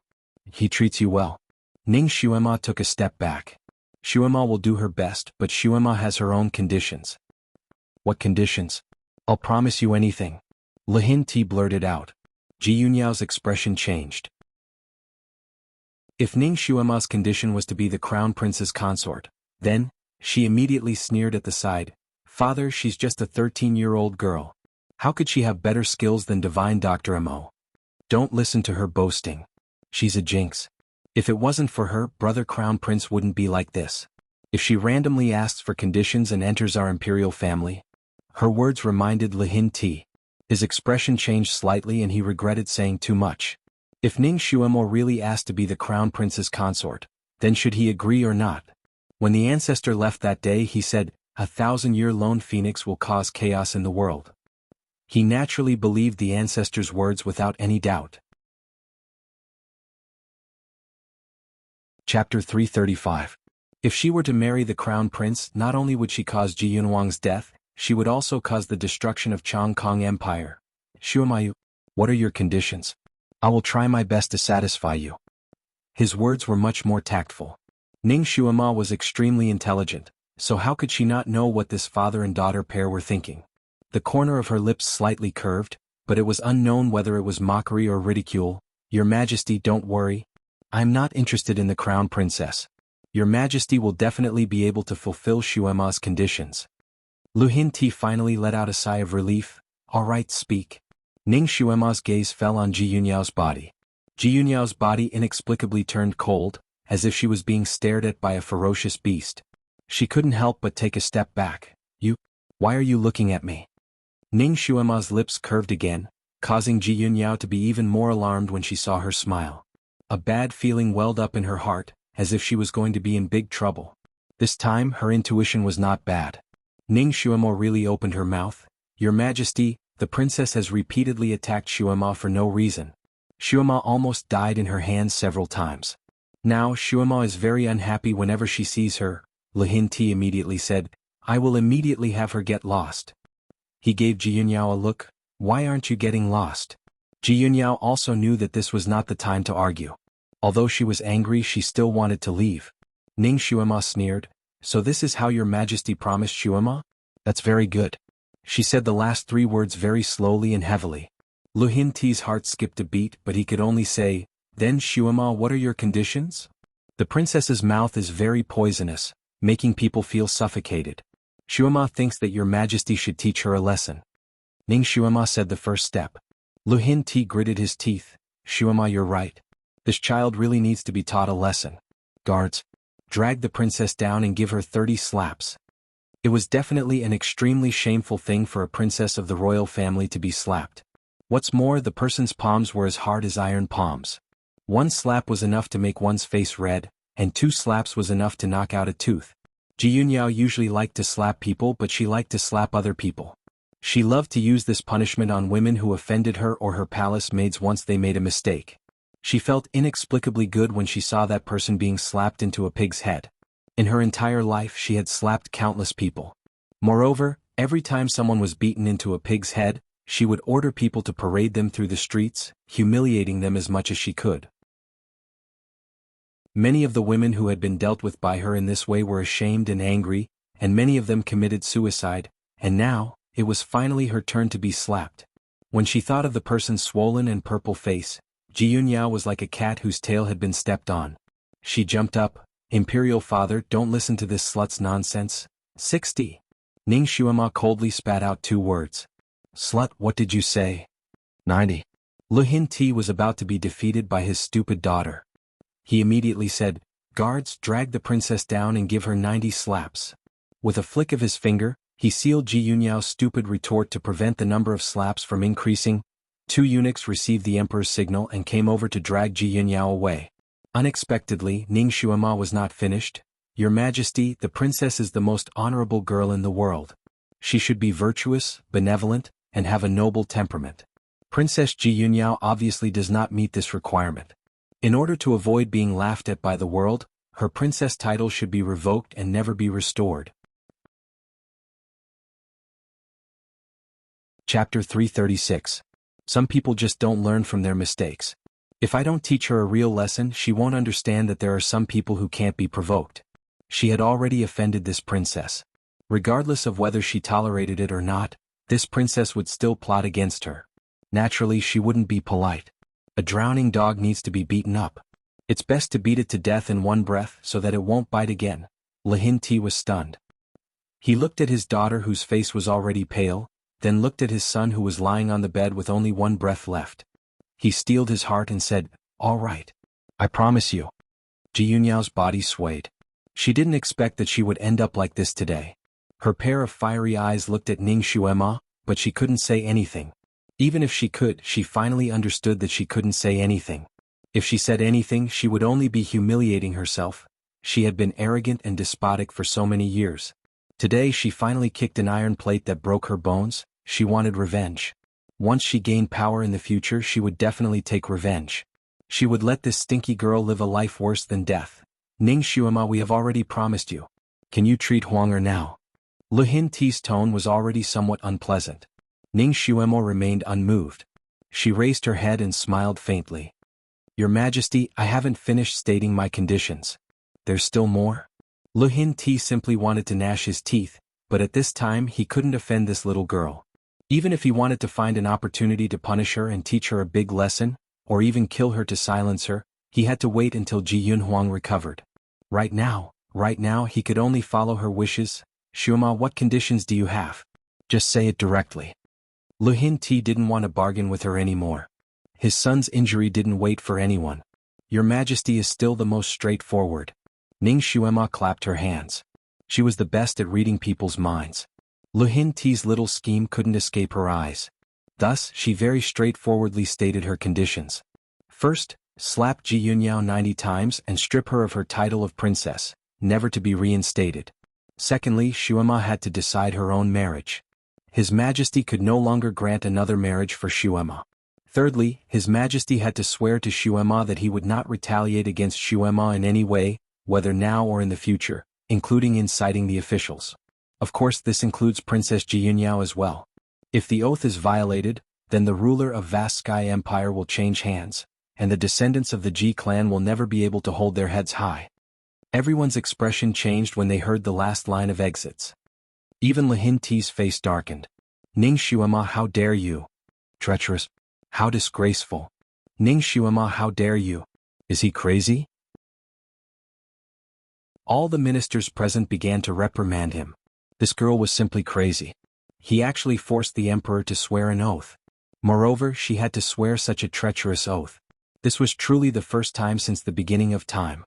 He treats you well. Ning Xuema took a step back. Xuema will do her best, but Xuema has her own conditions. What conditions? I'll promise you anything. Lihin Ti blurted out. Ji Yunyao's expression changed. If Ning Xuema's condition was to be the crown prince's consort, then, she immediately sneered at the side. Father, she's just a 13-year-old girl. How could she have better skills than Divine Dr. Mo? Don't listen to her boasting. She's a jinx. If it wasn't for her, brother crown prince wouldn't be like this. If she randomly asks for conditions and enters our imperial family. Her words reminded Lihin Ti. His expression changed slightly and he regretted saying too much. If Ning Xuemo really asked to be the crown prince's consort, then should he agree or not? When the ancestor left that day, he said, 1,000-year lone phoenix will cause chaos in the world. He naturally believed the ancestor's words without any doubt. Chapter 335. If she were to marry the crown prince, not only would she cause Ji Yunwang's death, she would also cause the destruction of Chong Kong Empire. Xuemayu, what are your conditions? I will try my best to satisfy you. His words were much more tactful. Ning Xuema was extremely intelligent, so how could she not know what this father and daughter pair were thinking? The corner of her lips slightly curved, but it was unknown whether it was mockery or ridicule. Your Majesty, don't worry. I'm not interested in the crown princess. Your Majesty will definitely be able to fulfill Xuema's conditions. Lu Hinti finally let out a sigh of relief. All right, speak. Ning Xuema's gaze fell on Ji Yunyao's body. Ji Yunyao's body inexplicably turned cold, as if she was being stared at by a ferocious beast. She couldn't help but take a step back. Why are you looking at me? Ning Xuema's lips curved again, causing Ji Yunyao to be even more alarmed when she saw her smile. A bad feeling welled up in her heart, as if she was going to be in big trouble. This time her intuition was not bad. Ning Xuema really opened her mouth. Your Majesty, the princess has repeatedly attacked Xuema for no reason. Xuema almost died in her hands several times. Now Xuema is very unhappy whenever she sees her. Lu Hinti immediately said, I will immediately have her get lost. He gave Ji Yunyao a look. Why aren't you getting lost? Ji Yunyao also knew that this was not the time to argue. Although she was angry, she still wanted to leave. Ning Xuema sneered. So this is how your Majesty promised Xuema? That's very good. She said the last 3 words very slowly and heavily. Lu Hinti's heart skipped a beat, but he could only say, Then Xuema, what are your conditions? The princess's mouth is very poisonous, making people feel suffocated. Xuema thinks that your Majesty should teach her a lesson. Ning Xuema said the first step. Lu Hinti gritted his teeth. Xuema, you're right. This child really needs to be taught a lesson. Guards, drag the princess down and give her 30 slaps. It was definitely an extremely shameful thing for a princess of the royal family to be slapped. What's more, the person's palms were as hard as iron palms. 1 slap was enough to make one's face red, and 2 slaps was enough to knock out a tooth. Ji Yunyao usually liked to slap people, but she liked to slap other people. She loved to use this punishment on women who offended her or her palace maids once they made a mistake. She felt inexplicably good when she saw that person being slapped into a pig's head. In her entire life she had slapped countless people. Moreover, every time someone was beaten into a pig's head, she would order people to parade them through the streets, humiliating them as much as she could. Many of the women who had been dealt with by her in this way were ashamed and angry, and many of them committed suicide, and now, it was finally her turn to be slapped. When she thought of the person's swollen and purple face, Ji Yunyao was like a cat whose tail had been stepped on. She jumped up. Imperial father, don't listen to this slut's nonsense. 60. Ning Xuema coldly spat out 2 words. Slut, what did you say? 90. Lu Hinti was about to be defeated by his stupid daughter. He immediately said, Guards, drag the princess down and give her 90 slaps. With a flick of his finger, he sealed Ji Yunyao's stupid retort to prevent the number of slaps from increasing. 2 eunuchs received the emperor's signal and came over to drag Ji Yunyao away. Unexpectedly, Ning Xuema was not finished. Your Majesty, the princess is the most honorable girl in the world. She should be virtuous, benevolent, and have a noble temperament. Princess Ji Yunyao obviously does not meet this requirement. In order to avoid being laughed at by the world, her princess title should be revoked and never be restored. Chapter 336. Some people just don't learn from their mistakes. If I don't teach her a real lesson, she won't understand that there are some people who can't be provoked. She had already offended this princess. Regardless of whether she tolerated it or not, this princess would still plot against her. Naturally, she wouldn't be polite. A drowning dog needs to be beaten up. It's best to beat it to death in one breath so that it won't bite again. Lu Hinti was stunned. He looked at his daughter whose face was already pale, then looked at his son who was lying on the bed with only 1 breath left. He steeled his heart and said, All right. I promise you. Ji Yunyao's body swayed. She didn't expect that she would end up like this today. Her pair of fiery eyes looked at Ning Xuema, but she couldn't say anything. Even if she could, she finally understood that she couldn't say anything. If she said anything, she would only be humiliating herself. She had been arrogant and despotic for so many years. Today she finally kicked an iron plate that broke her bones. She wanted revenge. Once she gained power in the future, she would definitely take revenge. She would let this stinky girl live a life worse than death. Ning Xuema, we have already promised you. Can you treat Huang'er now? Lu Hinti's tone was already somewhat unpleasant. Ning Xuema remained unmoved. She raised her head and smiled faintly. Your Majesty, I haven't finished stating my conditions. There's still more? Lu Hin-ti simply wanted to gnash his teeth, but at this time he couldn't offend this little girl. Even if he wanted to find an opportunity to punish her and teach her a big lesson, or even kill her to silence her, he had to wait until Ji Yunhuang recovered. Right now he could only follow her wishes. Shuema, what conditions do you have? Just say it directly. Lu Hin-ti didn't want to bargain with her anymore. His son's injury didn't wait for anyone. Your Majesty is still the most straightforward. Ning Shuema clapped her hands. She was the best at reading people's minds. Lu Hin-ti's little scheme couldn't escape her eyes. Thus, she very straightforwardly stated her conditions. First, slap Ji Yunyao 90 times and strip her of her title of princess, never to be reinstated. Secondly, Shuema had to decide her own marriage. His Majesty could no longer grant another marriage for Shuema. Thirdly, His Majesty had to swear to Shuema that he would not retaliate against Shuema in any way, whether now or in the future, including inciting the officials. Of course, this includes Princess Ji Yunyao as well. If the oath is violated, then the ruler of vast Sky Empire will change hands, and the descendants of the Ji clan will never be able to hold their heads high. Everyone's expression changed when they heard the last line of exits. Even Lu Hin-ti's face darkened. Ning Shuema, how dare you? Treacherous. How disgraceful. Ning Shuema, how dare you? Is he crazy? All the ministers present began to reprimand him. This girl was simply crazy. He actually forced the emperor to swear an oath. Moreover, she had to swear such a treacherous oath. This was truly the first time since the beginning of time.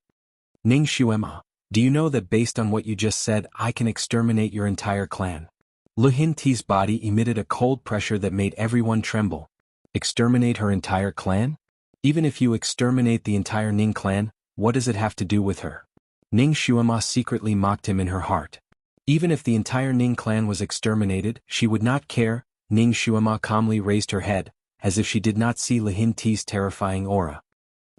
Ning Shuema, do you know that based on what you just said, I can exterminate your entire clan? Lu Hin-ti's body emitted a cold pressure that made everyone tremble. Exterminate her entire clan? Even if you exterminate the entire Ning clan, what does it have to do with her? Ning Shuema secretly mocked him in her heart. Even if the entire Ning clan was exterminated, she would not care. Ning Shuema calmly raised her head, as if she did not see Lu Hin-ti's terrifying aura.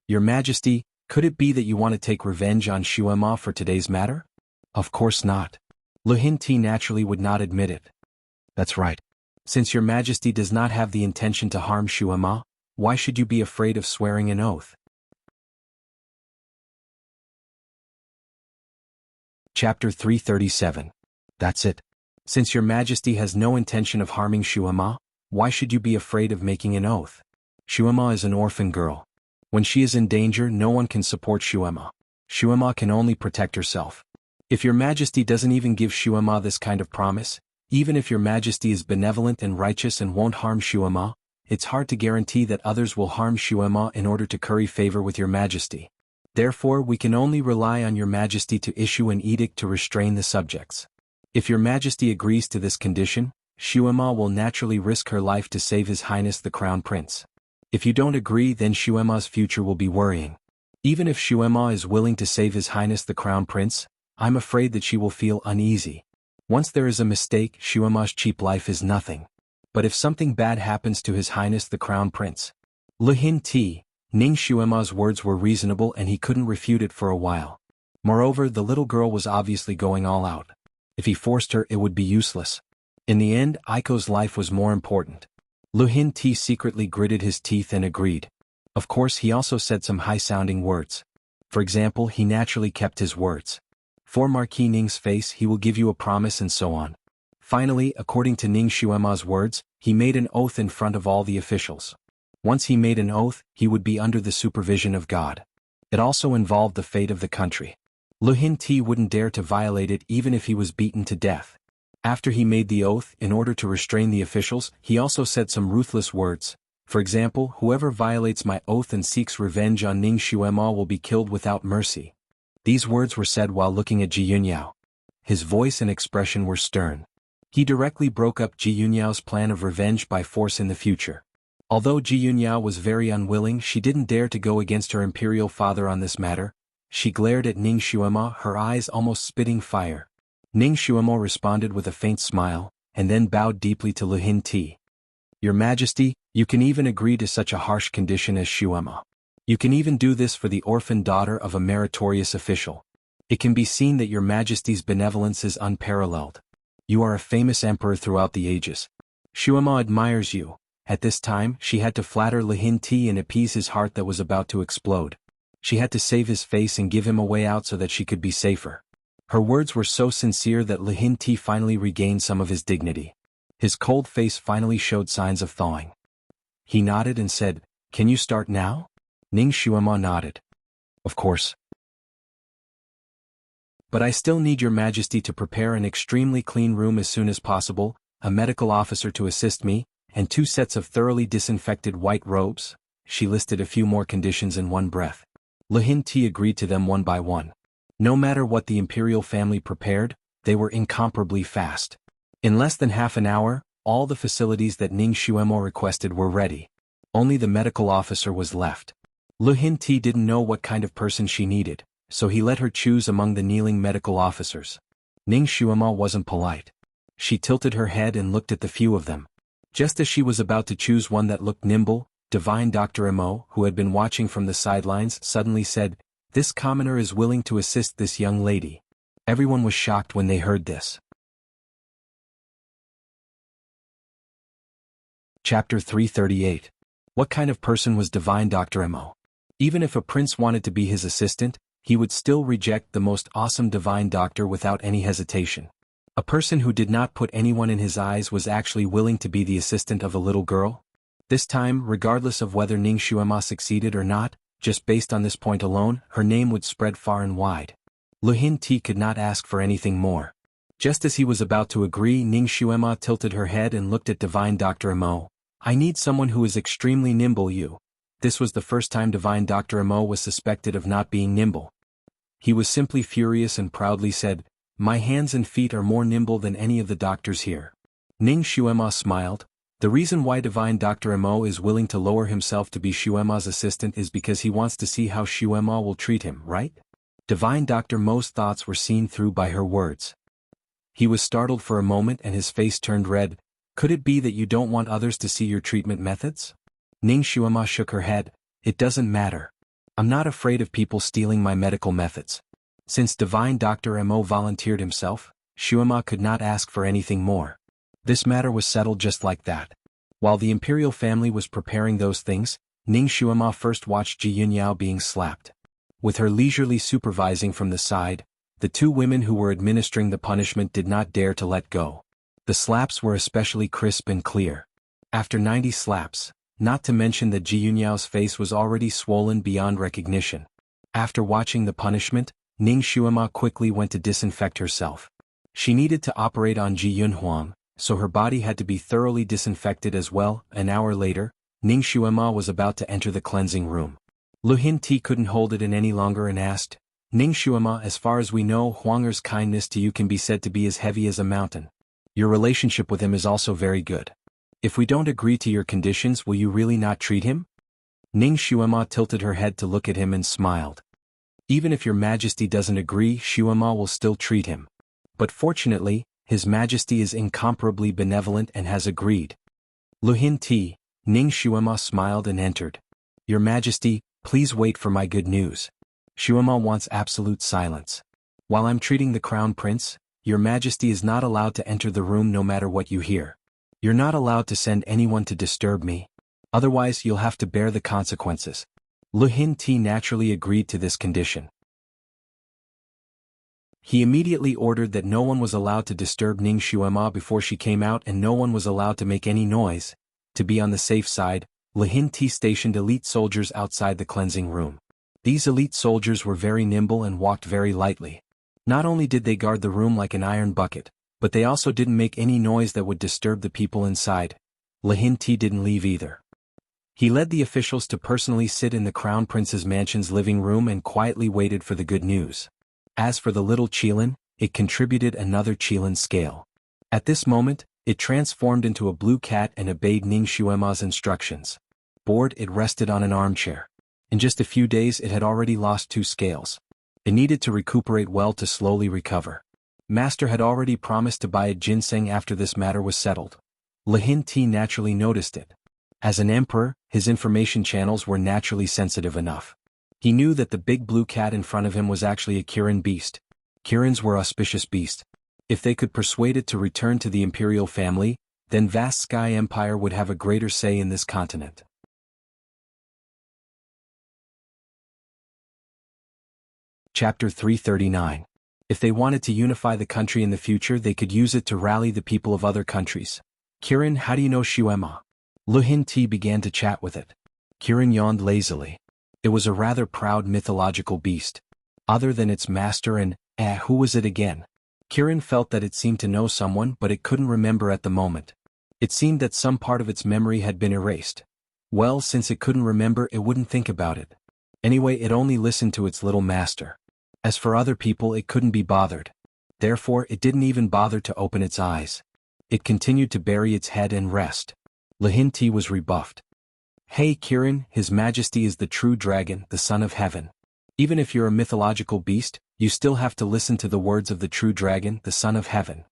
Your Majesty, could it be that you want to take revenge on Shuema for today's matter? Of course not. Lu Hin-ti naturally would not admit it. That's right. Since your Majesty does not have the intention to harm Shuema, why should you be afraid of swearing an oath? Chapter 337. That's it. Since your Majesty has no intention of harming Shuema, why should you be afraid of making an oath? Shuema is an orphan girl. When she is in danger, no one can support Shuema. Shuema can only protect herself. If your Majesty doesn't even give Shuema this kind of promise, even if your Majesty is benevolent and righteous and won't harm Shuema, it's hard to guarantee that others will harm Shuema in order to curry favor with your Majesty. Therefore, we can only rely on your Majesty to issue an edict to restrain the subjects. If your Majesty agrees to this condition, Shuema will naturally risk her life to save His Highness the Crown Prince. If you don't agree, then Shuema's future will be worrying. Even if Shuema is willing to save His Highness the Crown Prince, I'm afraid that she will feel uneasy. Once there is a mistake, Shuema's cheap life is nothing. But if something bad happens to His Highness the Crown Prince, Lu Hin-ti, Ning Shuema's words were reasonable and he couldn't refute it for a while. Moreover, the little girl was obviously going all out. If he forced her, it would be useless. In the end, Aiko's life was more important. Lu Hin-ti secretly gritted his teeth and agreed. Of course, he also said some high-sounding words. For example, he naturally kept his words. For Marquis Ning's face, he will give you a promise and so on. Finally, according to Ning Shuema's words, he made an oath in front of all the officials. Once he made an oath, he would be under the supervision of God. It also involved the fate of the country. Lu Hin-ti wouldn't dare to violate it even if he was beaten to death. After he made the oath, in order to restrain the officials, he also said some ruthless words. For example, whoever violates my oath and seeks revenge on Ning Shuema will be killed without mercy. These words were said while looking at Ji Yunyao. His voice and expression were stern. He directly broke up Ji Yunyao's plan of revenge by force in the future. Although Ji Yunyao was very unwilling, she didn't dare to go against her imperial father on this matter. She glared at Ning Shuema, her eyes almost spitting fire. Ning Shuema responded with a faint smile, and then bowed deeply to Lu Hin-ti. Your Majesty, you can even agree to such a harsh condition as Shuema. You can even do this for the orphan daughter of a meritorious official. It can be seen that your Majesty's benevolence is unparalleled. You are a famous emperor throughout the ages. Shuema admires you. At this time, she had to flatter Lu Hin-ti and appease his heart that was about to explode. She had to save his face and give him a way out so that she could be safer. Her words were so sincere that Lihin Ti finally regained some of his dignity. His cold face finally showed signs of thawing. He nodded and said, "Can you start now?" Ning Xuema nodded. "Of course. But I still need your majesty to prepare an extremely clean room as soon as possible, a medical officer to assist me, and 2 sets of thoroughly disinfected white robes." She listed a few more conditions in one breath. Lihin Ti agreed to them one by one. No matter what the imperial family prepared, they were incomparably fast. In less than half an hour, all the facilities that Ning Xuemo requested were ready. Only the medical officer was left. Lihin Ti didn't know what kind of person she needed, so he let her choose among the kneeling medical officers. Ning Xuemo wasn't polite. She tilted her head and looked at the few of them. Just as she was about to choose one that looked nimble, Divine Dr. Mo, who had been watching from the sidelines, suddenly said, "This commoner is willing to assist this young lady." Everyone was shocked when they heard this. Chapter 338. What kind of person was Divine Dr. Mo? Even if a prince wanted to be his assistant, he would still reject the most awesome divine doctor without any hesitation. A person who did not put anyone in his eyes was actually willing to be the assistant of a little girl. This time, regardless of whether Ning Xuema succeeded or not, just based on this point alone, her name would spread far and wide. Lihin Ti could not ask for anything more. Just as he was about to agree, Ning Xuema tilted her head and looked at Divine Dr. Mo. "I need someone who is extremely nimble." This was the first time Divine Dr. Mo was suspected of not being nimble. He was simply furious and proudly said, "My hands and feet are more nimble than any of the doctors here." Ning Xuema smiled. The reason why Divine Dr. Mo is willing to lower himself to be Xuema's assistant is because he wants to see how Xuema will treat him, right? Divine Dr. Mo's thoughts were seen through by her words. He was startled for a moment and his face turned red. "Could it be that you don't want others to see your treatment methods?" Ning Xuema shook her head. "It doesn't matter. I'm not afraid of people stealing my medical methods." Since Divine Dr. Mo volunteered himself, Xuema could not ask for anything more. This matter was settled just like that. While the imperial family was preparing those things, Ning Xuema first watched Ji Yunyao being slapped. With her leisurely supervising from the side, the 2 women who were administering the punishment did not dare to let go. The slaps were especially crisp and clear. After 90 slaps, not to mention that Ji Yunyao's face was already swollen beyond recognition. After watching the punishment, Ning Xuema quickly went to disinfect herself. She needed to operate on Ji Yunhuang, so her body had to be thoroughly disinfected as well. An hour later, Ning Xuema was about to enter the cleansing room. Lihin Ti couldn't hold it in any longer and asked, "Ning Xuema, as far as we know, Huanger's kindness to you can be said to be as heavy as a mountain. Your relationship with him is also very good. If we don't agree to your conditions, will you really not treat him?" Ning Xuema tilted her head to look at him and smiled. "Even if your majesty doesn't agree, Xuema will still treat him. But fortunately, His Majesty is incomparably benevolent and has agreed." Lihin Ti, Ning Xuema smiled and entered. "Your Majesty, please wait for my good news. Xuema wants absolute silence. While I'm treating the Crown Prince, Your Majesty is not allowed to enter the room no matter what you hear. You're not allowed to send anyone to disturb me. Otherwise you'll have to bear the consequences." Lihin Ti naturally agreed to this condition. He immediately ordered that no one was allowed to disturb Ning Xuema before she came out and no one was allowed to make any noise. To be on the safe side, Lihin Ti stationed elite soldiers outside the cleansing room. These elite soldiers were very nimble and walked very lightly. Not only did they guard the room like an iron bucket, but they also didn't make any noise that would disturb the people inside. Lihin Ti didn't leave either. He led the officials to personally sit in the Crown Prince's mansion's living room and quietly waited for the good news. As for the little Qilin, it contributed another Qilin scale. At this moment, it transformed into a blue cat and obeyed Ning Xuema's instructions. Bored, it rested on an armchair. In just a few days it had already lost 2 scales. It needed to recuperate well to slowly recover. Master had already promised to buy a ginseng after this matter was settled. Lihin Ti naturally noticed it. As an emperor, his information channels were naturally sensitive enough. He knew that the big blue cat in front of him was actually a Kirin beast. Kirins were auspicious beasts. If they could persuade it to return to the imperial family, then vast Sky Empire would have a greater say in this continent. Chapter 339. If they wanted to unify the country in the future, they could use it to rally the people of other countries. Kirin, how do you know Shuema? Lu Hin-ti began to chat with it. Kirin yawned lazily. It was a rather proud mythological beast. Other than its master and, who was it again? Kirin felt that it seemed to know someone, but it couldn't remember at the moment. It seemed that some part of its memory had been erased. Well, since it couldn't remember, it wouldn't think about it. Anyway, it only listened to its little master. As for other people, it couldn't be bothered. Therefore, it didn't even bother to open its eyes. It continued to bury its head and rest. Lu Hin-ti was rebuffed. Hey Kirin, His Majesty is the true dragon, the son of heaven. Even if you're a mythological beast, you still have to listen to the words of the true dragon, the son of heaven.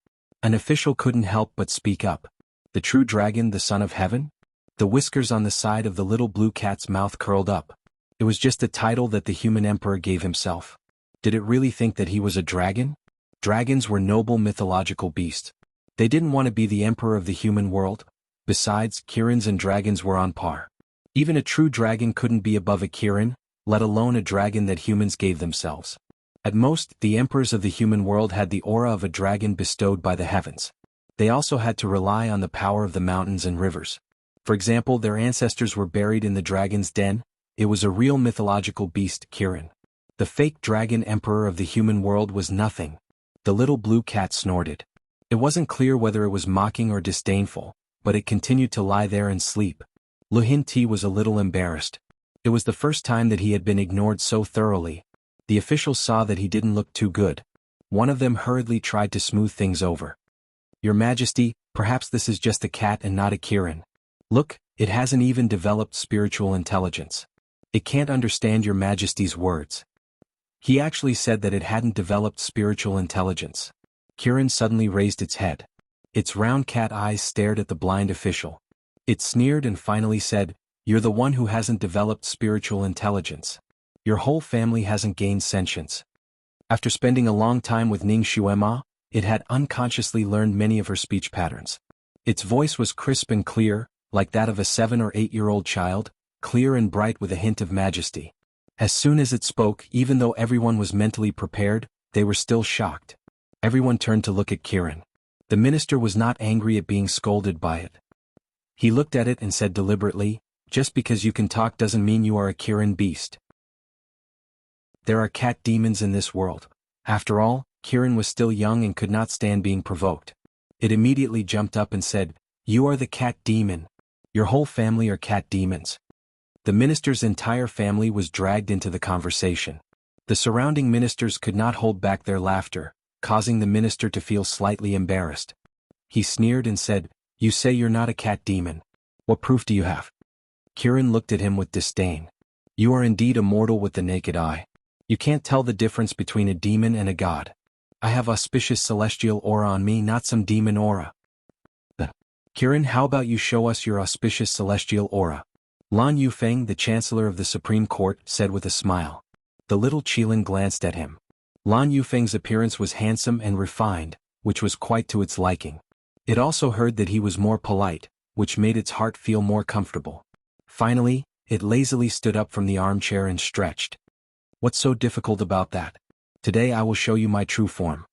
An official couldn't help but speak up. The true dragon, the son of heaven? The whiskers on the side of the little blue cat's mouth curled up. It was just a title that the human emperor gave himself. Did it really think that he was a dragon? Dragons were noble mythological beasts. They didn't want to be the emperor of the human world. Besides, Kirins and dragons were on par. Even a true dragon couldn't be above a Kirin, let alone a dragon that humans gave themselves. At most, the emperors of the human world had the aura of a dragon bestowed by the heavens. They also had to rely on the power of the mountains and rivers. For example, their ancestors were buried in the dragon's den. It was a real mythological beast, Kirin. The fake dragon emperor of the human world was nothing. The little blue cat snorted. It wasn't clear whether it was mocking or disdainful, but it continued to lie there and sleep. Lu Hin-ti was a little embarrassed. It was the first time that he had been ignored so thoroughly. The officials saw that he didn't look too good. One of them hurriedly tried to smooth things over. Your Majesty, perhaps this is just a cat and not a Kirin. Look, it hasn't even developed spiritual intelligence. It can't understand your Majesty's words. He actually said that it hadn't developed spiritual intelligence. Kirin suddenly raised its head. Its round cat eyes stared at the blind official. It sneered and finally said, "You're the one who hasn't developed spiritual intelligence. Your whole family hasn't gained sentience." After spending a long time with Ning Shuema, it had unconsciously learned many of her speech patterns. Its voice was crisp and clear, like that of a 7 or 8-year-old child, clear and bright with a hint of majesty. As soon as it spoke, even though everyone was mentally prepared, they were still shocked. Everyone turned to look at Kirin. The minister was not angry at being scolded by it. He looked at it and said deliberately, "Just because you can talk doesn't mean you are a Kirin beast. There are cat demons in this world." After all, Kirin was still young and could not stand being provoked. It immediately jumped up and said, "You are the cat demon. Your whole family are cat demons." The minister's entire family was dragged into the conversation. The surrounding ministers could not hold back their laughter, causing the minister to feel slightly embarrassed. He sneered and said, "You say you're not a cat demon. What proof do you have?" Kirin looked at him with disdain. "You are indeed a mortal with the naked eye. You can't tell the difference between a demon and a god. I have auspicious celestial aura on me, not some demon aura." Kirin, how about you show us your auspicious celestial aura? Lan Yufeng, the Chancellor of the Supreme Court, said with a smile. The little Qilin glanced at him. Lan Yufeng's appearance was handsome and refined, which was quite to its liking. It also heard that he was more polite, which made its heart feel more comfortable. Finally, it lazily stood up from the armchair and stretched. What's so difficult about that? Today I will show you my true form.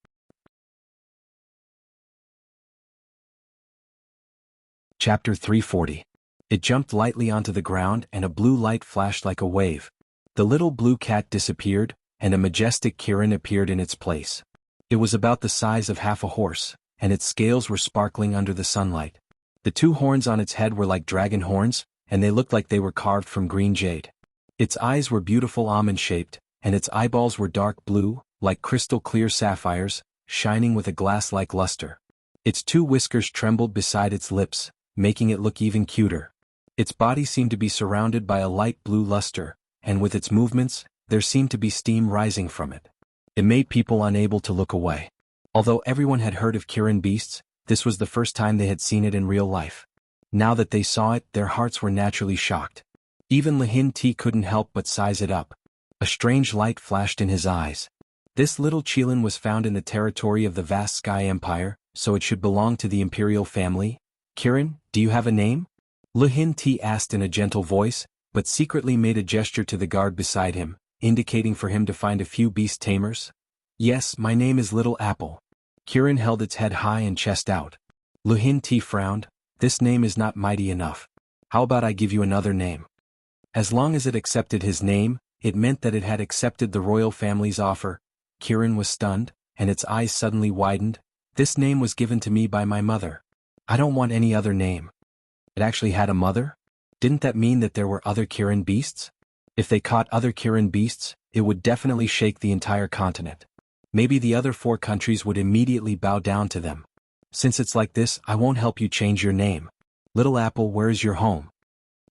Chapter 340. It jumped lightly onto the ground and a blue light flashed like a wave. The little blue cat disappeared, and a majestic Kirin appeared in its place. It was about the size of half a horse, and its scales were sparkling under the sunlight. The 2 horns on its head were like dragon horns, and they looked like they were carved from green jade. Its eyes were beautiful almond-shaped, and its eyeballs were dark blue, like crystal-clear sapphires, shining with a glass-like luster. Its 2 whiskers trembled beside its lips, making it look even cuter. Its body seemed to be surrounded by a light blue luster, and with its movements, there seemed to be steam rising from it. It made people unable to look away. Although everyone had heard of Kirin beasts, this was the first time they had seen it in real life. Now that they saw it, their hearts were naturally shocked. Even Lu Hin-ti couldn't help but size it up. A strange light flashed in his eyes. This little Qilin was found in the territory of the vast Sky Empire, so it should belong to the imperial family. "Kirin, do you have a name?" Lu Hin-ti asked in a gentle voice, but secretly made a gesture to the guard beside him, indicating for him to find a few beast tamers. Yes, my name is Little Apple. Kirin held its head high and chest out. Lu Hin-ti frowned. This name is not mighty enough. How about I give you another name? As long as it accepted his name, it meant that it had accepted the royal family's offer. Kirin was stunned, and its eyes suddenly widened. This name was given to me by my mother. I don't want any other name. It actually had a mother? Didn't that mean that there were other Kirin beasts? If they caught other Kirin beasts, it would definitely shake the entire continent. Maybe the other 4 countries would immediately bow down to them. Since it's like this, I won't help you change your name. Little Apple, where is your home?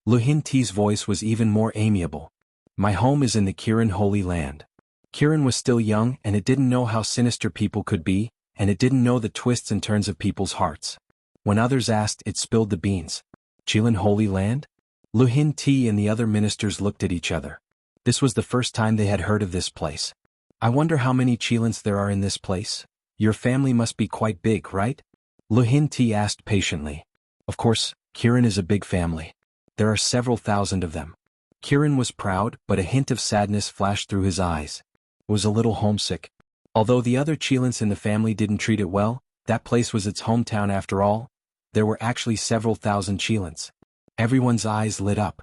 Lu Hin-ti's voice was even more amiable. My home is in the Kirin Holy Land. Kirin was still young, and it didn't know how sinister people could be, and it didn't know the twists and turns of people's hearts. When others asked, it spilled the beans. Qilin Holy Land? Lu Hin-ti and the other ministers looked at each other. This was the first time they had heard of this place. I wonder how many Qilins there are in this place? Your family must be quite big, right? Lu Hin-ti asked patiently. Of course, Kirin is a big family. There are several thousand of them. Kirin was proud, but a hint of sadness flashed through his eyes. It was a little homesick. Although the other Qilins in the family didn't treat it well, that place was its hometown after all. There were actually several thousand Qilins. Everyone's eyes lit up.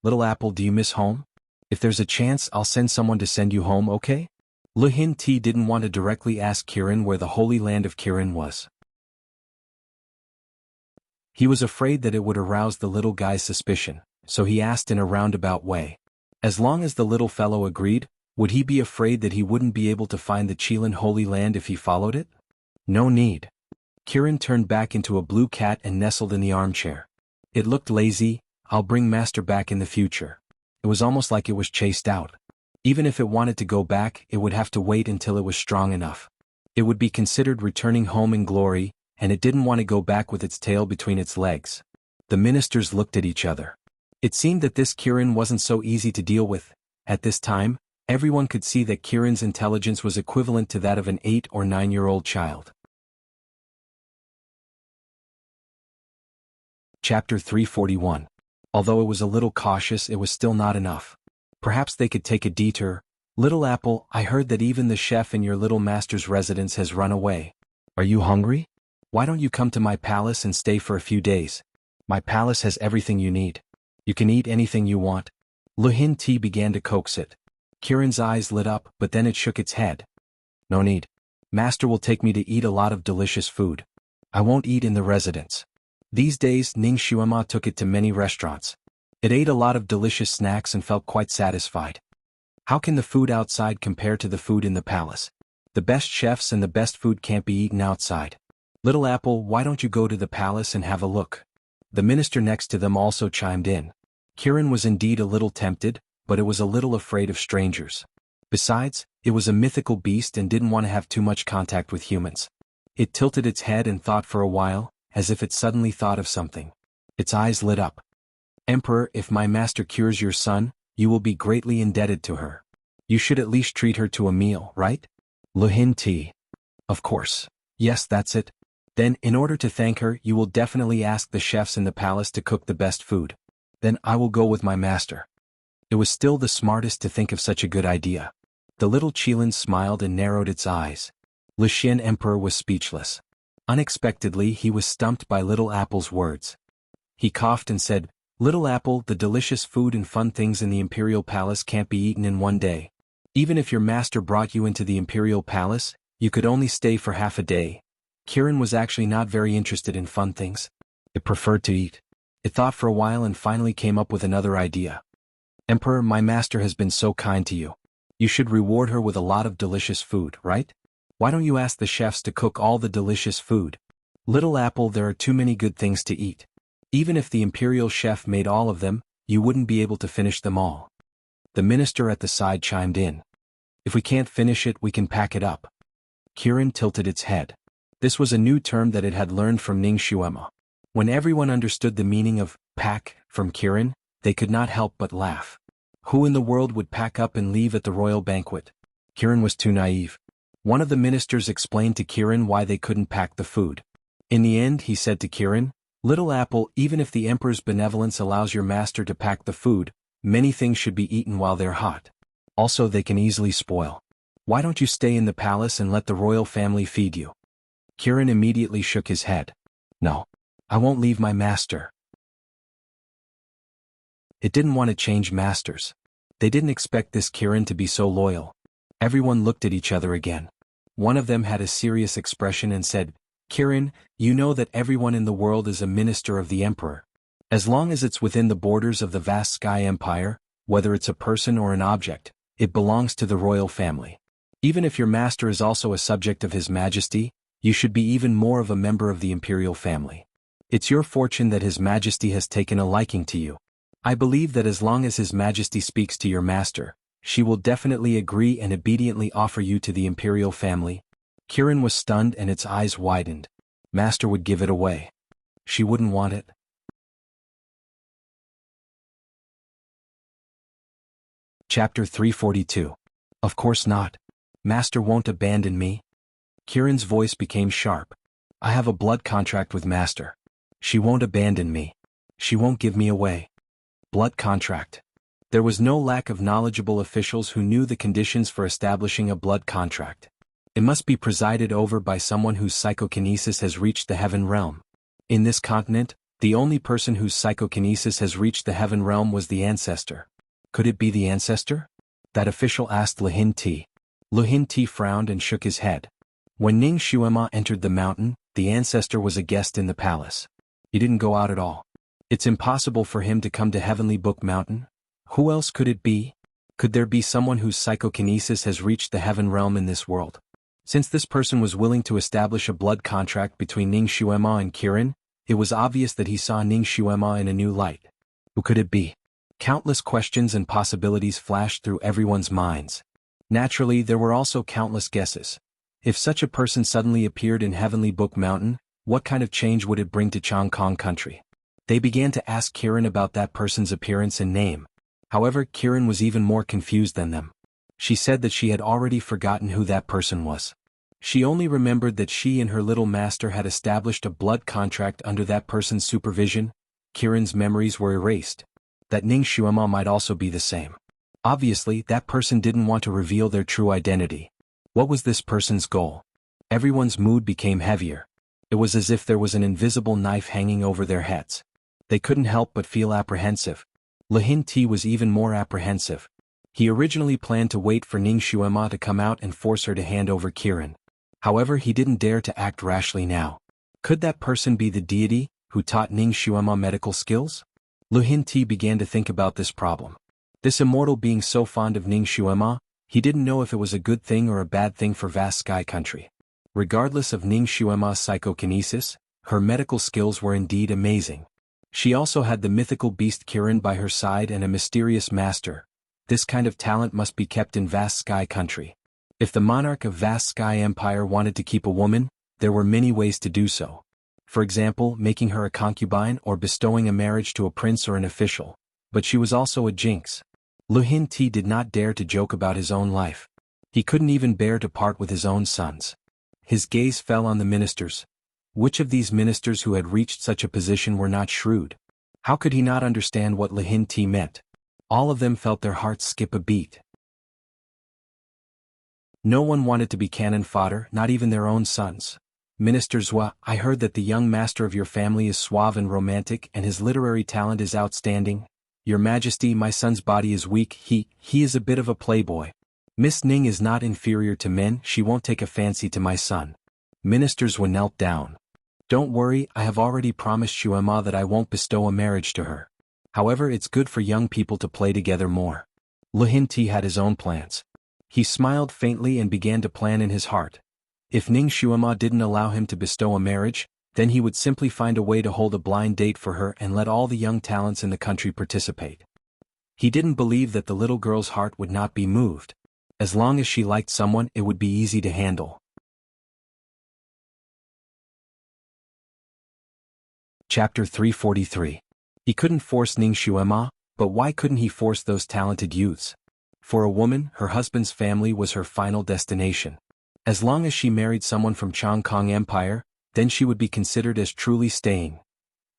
Little Apple, do you miss home? If there's a chance, I'll send someone to send you home, okay? Lu Hin-ti didn't want to directly ask Kirin where the Holy Land of Kirin was. He was afraid that it would arouse the little guy's suspicion, so he asked in a roundabout way. As long as the little fellow agreed, would he be afraid that he wouldn't be able to find the Qilin Holy Land if he followed it? No need. Kirin turned back into a blue cat and nestled in the armchair. It looked lazy. I'll bring Master back in the future. It was almost like it was chased out. Even if it wanted to go back, it would have to wait until it was strong enough. It would be considered returning home in glory, and it didn't want to go back with its tail between its legs. The ministers looked at each other. It seemed that this Kirin wasn't so easy to deal with. At this time, everyone could see that Kirin's intelligence was equivalent to that of an 8 or 9-year-old child. Chapter 341. Although it was a little cautious, it was still not enough. Perhaps they could take a detour. Little Apple, I heard that even the chef in your little master's residence has run away. Are you hungry? Why don't you come to my palace and stay for a few days? My palace has everything you need. You can eat anything you want. Lu Hin-ti began to coax it. Kirin's eyes lit up, but then it shook its head. No need. Master will take me to eat a lot of delicious food. I won't eat in the residence. These days, Ning Xuema took it to many restaurants. It ate a lot of delicious snacks and felt quite satisfied. How can the food outside compare to the food in the palace? The best chefs and the best food can't be eaten outside. Little Apple, why don't you go to the palace and have a look? The minister next to them also chimed in. Kirin was indeed a little tempted, but it was a little afraid of strangers. Besides, it was a mythical beast and didn't want to have too much contact with humans. It tilted its head and thought for a while, as if it suddenly thought of something. Its eyes lit up. Emperor, if my master cures your son, you will be greatly indebted to her. You should at least treat her to a meal, right? Lu Hin-ti. Of course. Yes, that's it. Then, in order to thank her, you will definitely ask the chefs in the palace to cook the best food. Then I will go with my master. It was still the smartest to think of such a good idea. The little Qilin smiled and narrowed its eyes. Lu Xian Emperor was speechless. Unexpectedly, he was stumped by Little Apple's words. He coughed and said, Little Apple, the delicious food and fun things in the Imperial Palace can't be eaten in one day. Even if your master brought you into the Imperial Palace, you could only stay for half a day. Kirin was actually not very interested in fun things. It preferred to eat. It thought for a while and finally came up with another idea. Emperor, my master has been so kind to you. You should reward her with a lot of delicious food, right? Why don't you ask the chefs to cook all the delicious food? Little Apple, there are too many good things to eat. Even if the imperial chef made all of them, you wouldn't be able to finish them all. The minister at the side chimed in. If we can't finish it, we can pack it up. Kirin tilted its head. This was a new term that it had learned from Ning Xuema. When everyone understood the meaning of pack from Kirin, they could not help but laugh. Who in the world would pack up and leave at the royal banquet? Kirin was too naive. One of the ministers explained to Kirin why they couldn't pack the food. In the end, he said to Kirin, Little Apple, even if the emperor's benevolence allows your master to pack the food, many things should be eaten while they're hot. Also, they can easily spoil. Why don't you stay in the palace and let the royal family feed you? Kirin immediately shook his head. No. I won't leave my master. It didn't want to change masters. They didn't expect this Kirin to be so loyal. Everyone looked at each other again. One of them had a serious expression and said, Kirin, you know that everyone in the world is a minister of the emperor. As long as it's within the borders of the vast sky empire, whether it's a person or an object, it belongs to the royal family. Even if your master is also a subject of His Majesty, you should be even more of a member of the imperial family. It's your fortune that His Majesty has taken a liking to you. I believe that as long as His Majesty speaks to your master, she will definitely agree and obediently offer you to the imperial family. Kirin was stunned and its eyes widened. Master would give it away. She wouldn't want it. Chapter 342. Of course not. Master won't abandon me. Kirin's voice became sharp. I have a blood contract with Master. She won't abandon me. She won't give me away. Blood contract. There was no lack of knowledgeable officials who knew the conditions for establishing a blood contract. It must be presided over by someone whose psychokinesis has reached the heaven realm. In this continent, the only person whose psychokinesis has reached the heaven realm was the ancestor. Could it be the ancestor? That official asked Lihin Ti. Lihin Ti frowned and shook his head. When Ning Xuema entered the mountain, the ancestor was a guest in the palace. He didn't go out at all. It's impossible for him to come to Heavenly Book Mountain. Who else could it be? Could there be someone whose psychokinesis has reached the heaven realm in this world? Since this person was willing to establish a blood contract between Ning Xuema and Kirin, it was obvious that he saw Ning Xuema in a new light. Who could it be? Countless questions and possibilities flashed through everyone's minds. Naturally, there were also countless guesses. If such a person suddenly appeared in Heavenly Book Mountain, what kind of change would it bring to Jianghu country? They began to ask Kirin about that person's appearance and name. However, Kirin was even more confused than them. She said that she had already forgotten who that person was. She only remembered that she and her little master had established a blood contract under that person's supervision. Kirin's memories were erased. That Ning Xuema might also be the same. Obviously, that person didn't want to reveal their true identity. What was this person's goal? Everyone's mood became heavier. It was as if there was an invisible knife hanging over their heads. They couldn't help but feel apprehensive. Lihin Ti was even more apprehensive. He originally planned to wait for Ning Xuema to come out and force her to hand over Kirin. However, he didn't dare to act rashly now. Could that person be the deity who taught Ning Xuema medical skills? Lihin Ti began to think about this problem. This immortal being so fond of Ning Xuema, he didn't know if it was a good thing or a bad thing for vast sky country. Regardless of Ning Xuema's psychokinesis, her medical skills were indeed amazing. She also had the mythical beast Kirin by her side and a mysterious master. This kind of talent must be kept in vast sky country. If the monarch of vast sky empire wanted to keep a woman, there were many ways to do so. For example, making her a concubine or bestowing a marriage to a prince or an official. But she was also a jinx. Lihin Ti did not dare to joke about his own life. He couldn't even bear to part with his own sons. His gaze fell on the ministers. Which of these ministers who had reached such a position were not shrewd? How could he not understand what Lihin Ti meant? All of them felt their hearts skip a beat. No one wanted to be cannon fodder, not even their own sons. Minister Zhua, I heard that the young master of your family is suave and romantic and his literary talent is outstanding. Your Majesty, my son's body is weak, he is a bit of a playboy. Miss Ning is not inferior to men, she won't take a fancy to my son. Minister Zhua knelt down. Don't worry, I have already promised Xuema that I won't bestow a marriage to her. However, it's good for young people to play together more. Lihin Ti had his own plans. He smiled faintly and began to plan in his heart. If Ning Xuema didn't allow him to bestow a marriage, then he would simply find a way to hold a blind date for her and let all the young talents in the country participate. He didn't believe that the little girl's heart would not be moved. As long as she liked someone, it would be easy to handle. Chapter 343. He couldn't force Ning Xuema, but why couldn't he force those talented youths? For a woman, her husband's family was her final destination. As long as she married someone from Jianghu Empire, then she would be considered as truly staying.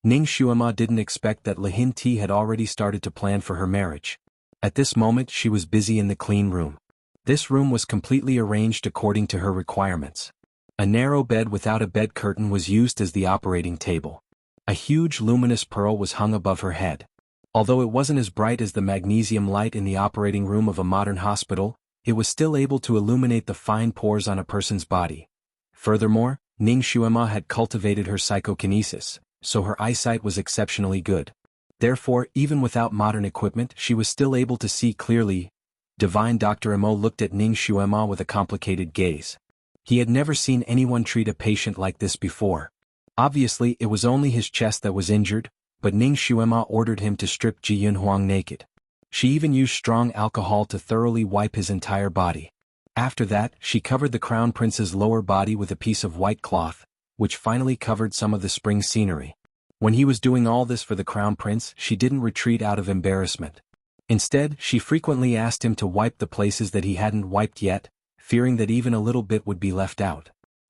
Ning Xuema didn't expect that Lihin Ti had already started to plan for her marriage. At this moment she was busy in the clean room. This room was completely arranged according to her requirements. A narrow bed without a bed curtain was used as the operating table. A huge luminous pearl was hung above her head. Although it wasn't as bright as the magnesium light in the operating room of a modern hospital, it was still able to illuminate the fine pores on a person's body. Furthermore, Ning Xuema had cultivated her psychokinesis, so her eyesight was exceptionally good. Therefore, even without modern equipment, she was still able to see clearly. Divine Dr. Imo looked at Ning Xuema with a complicated gaze. He had never seen anyone treat a patient like this before. Obviously, it was only his chest that was injured, but Ning Xuema ordered him to strip Ji Yunhuang naked. She even used strong alcohol to thoroughly wipe his entire body. After that, she covered the crown prince's lower body with a piece of white cloth, which finally covered some of the spring scenery. When he was doing all this for the crown prince, she didn't retreat out of embarrassment. Instead, she frequently asked him to wipe the places that he hadn't wiped yet, fearing that even a little bit would be left out.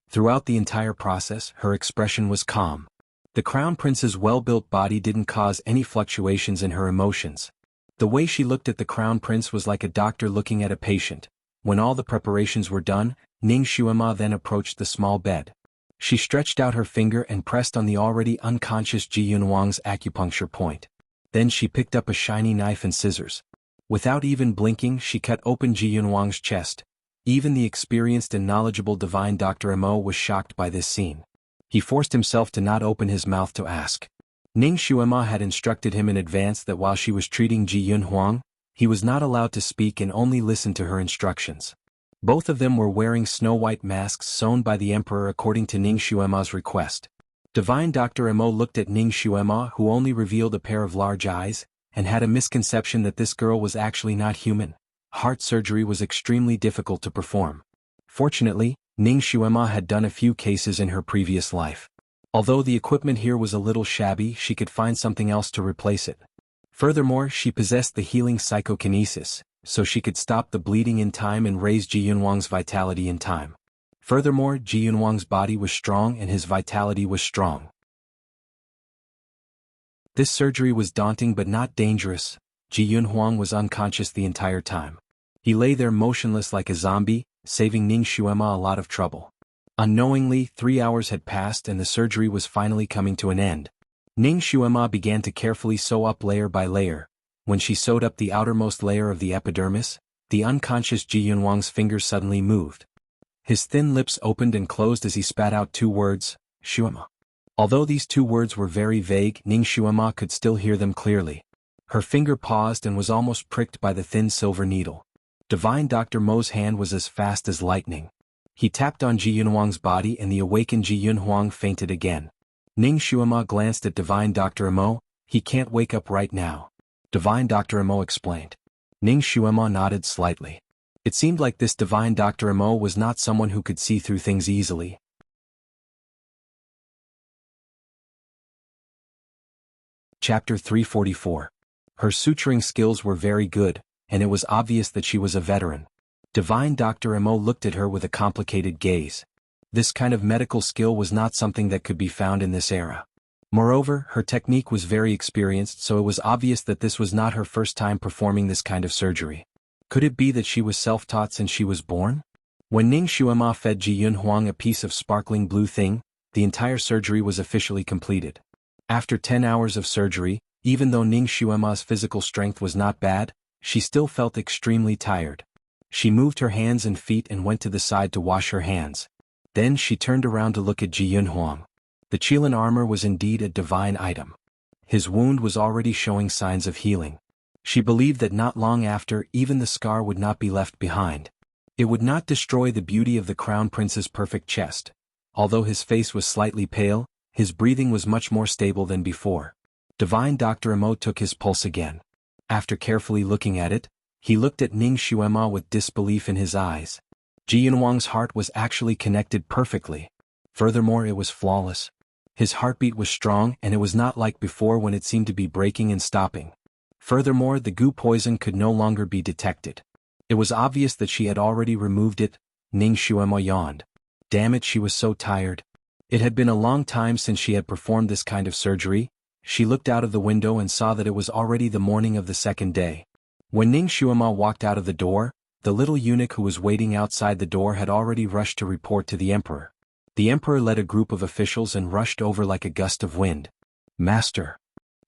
Throughout the entire process, her expression was calm. The crown prince's well-built body didn't cause any fluctuations in her emotions. The way she looked at the crown prince was like a doctor looking at a patient. When all the preparations were done, Ning Xuema then approached the small bed. She stretched out her finger and pressed on the already unconscious Ji Yunhuang's acupuncture point. Then she picked up a shiny knife and scissors. Without even blinking, she cut open Ji Yunhuang's chest. Even the experienced and knowledgeable divine Dr. Mo was shocked by this scene. He forced himself to not open his mouth to ask. Ning Xuema had instructed him in advance that while she was treating Ji Yunhuang, he was not allowed to speak and only listen to her instructions. Both of them were wearing snow-white masks sewn by the emperor according to Ning Xuema's request. Divine Dr. Mo looked at Ning Xuema, who only revealed a pair of large eyes, and had a misconception that this girl was actually not human. Heart surgery was extremely difficult to perform. Fortunately, Ning Xuema had done a few cases in her previous life. Although the equipment here was a little shabby, she could find something else to replace it. Furthermore, she possessed the healing psychokinesis, so she could stop the bleeding in time and raise Ji Yunhuang's vitality in time. Furthermore, Ji Yunhuang's body was strong and his vitality was strong. This surgery was daunting but not dangerous. Ji Yunhuang was unconscious the entire time. He lay there motionless like a zombie, saving Ning Xuema a lot of trouble. Unknowingly, 3 hours had passed and the surgery was finally coming to an end. Ning Xuema began to carefully sew up layer by layer. When she sewed up the outermost layer of the epidermis, the unconscious Ji Yunhuang's fingers suddenly moved. His thin lips opened and closed as he spat out 2 words, Xuema. Although these 2 words were very vague, Ning Xuema could still hear them clearly. Her finger paused and was almost pricked by the thin silver needle. Divine Dr. Mo's hand was as fast as lightning. He tapped on Ji Yunhuang's body and the awakened Ji Yunhuang fainted again. Ning Xuema glanced at Divine Dr. Mo. He can't wake up right now. Divine Dr. Mo explained. Ning Xuema nodded slightly. It seemed like this Divine Dr. Mo was not someone who could see through things easily. Chapter 344. Her suturing skills were very good, and it was obvious that she was a veteran. Divine Dr. Mo looked at her with a complicated gaze. This kind of medical skill was not something that could be found in this era. Moreover, her technique was very experienced, so it was obvious that this was not her first time performing this kind of surgery. Could it be that she was self-taught since she was born? When Ning Xuema fed Ji Yunhuang a piece of sparkling blue thing, the entire surgery was officially completed. After 10 hours of surgery, even though Ning Xuema's physical strength was not bad, she still felt extremely tired. She moved her hands and feet and went to the side to wash her hands. Then she turned around to look at Ji Yunhuang. The Qilin armor was indeed a divine item. His wound was already showing signs of healing. She believed that not long after, even the scar would not be left behind. It would not destroy the beauty of the crown prince's perfect chest. Although his face was slightly pale, his breathing was much more stable than before. Divine Dr. Mo took his pulse again. After carefully looking at it, he looked at Ning Xuema with disbelief in his eyes. Ji Yunhuang's heart was actually connected perfectly. Furthermore, it was flawless. His heartbeat was strong and it was not like before when it seemed to be breaking and stopping. Furthermore, the goo poison could no longer be detected. It was obvious that she had already removed it. Ning Xuema yawned. Damn it, she was so tired. It had been a long time since she had performed this kind of surgery. She looked out of the window and saw that it was already the morning of the second day. When Ning Xuema walked out of the door, the little eunuch who was waiting outside the door had already rushed to report to the emperor. The emperor led a group of officials and rushed over like a gust of wind. Master.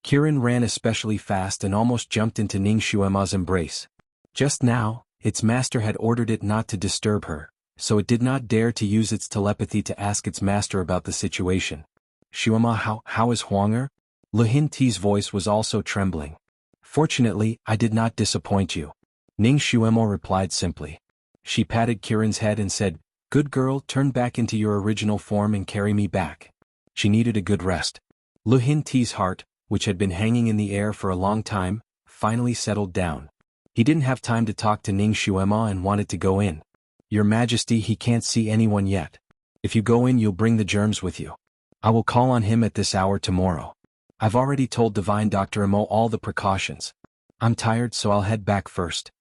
Kirin ran especially fast and almost jumped into Ning Xuema's embrace. Just now, its master had ordered it not to disturb her, so it did not dare to use its telepathy to ask its master about the situation. Xuema, how is Huang'er? Lu Hinti's voice was also trembling. Fortunately, I did not disappoint you. Ning Xuema replied simply. She patted Kirin's head and said, Good girl, turn back into your original form and carry me back. She needed a good rest. Lu Hinti's heart, which had been hanging in the air for a long time, finally settled down. He didn't have time to talk to Ning Xuema and wanted to go in. Your Majesty, he can't see anyone yet. If you go in, you'll bring the germs with you. I will call on him at this hour tomorrow. I've already told Divine Dr. Emo all the precautions. I'm tired, so I'll head back first.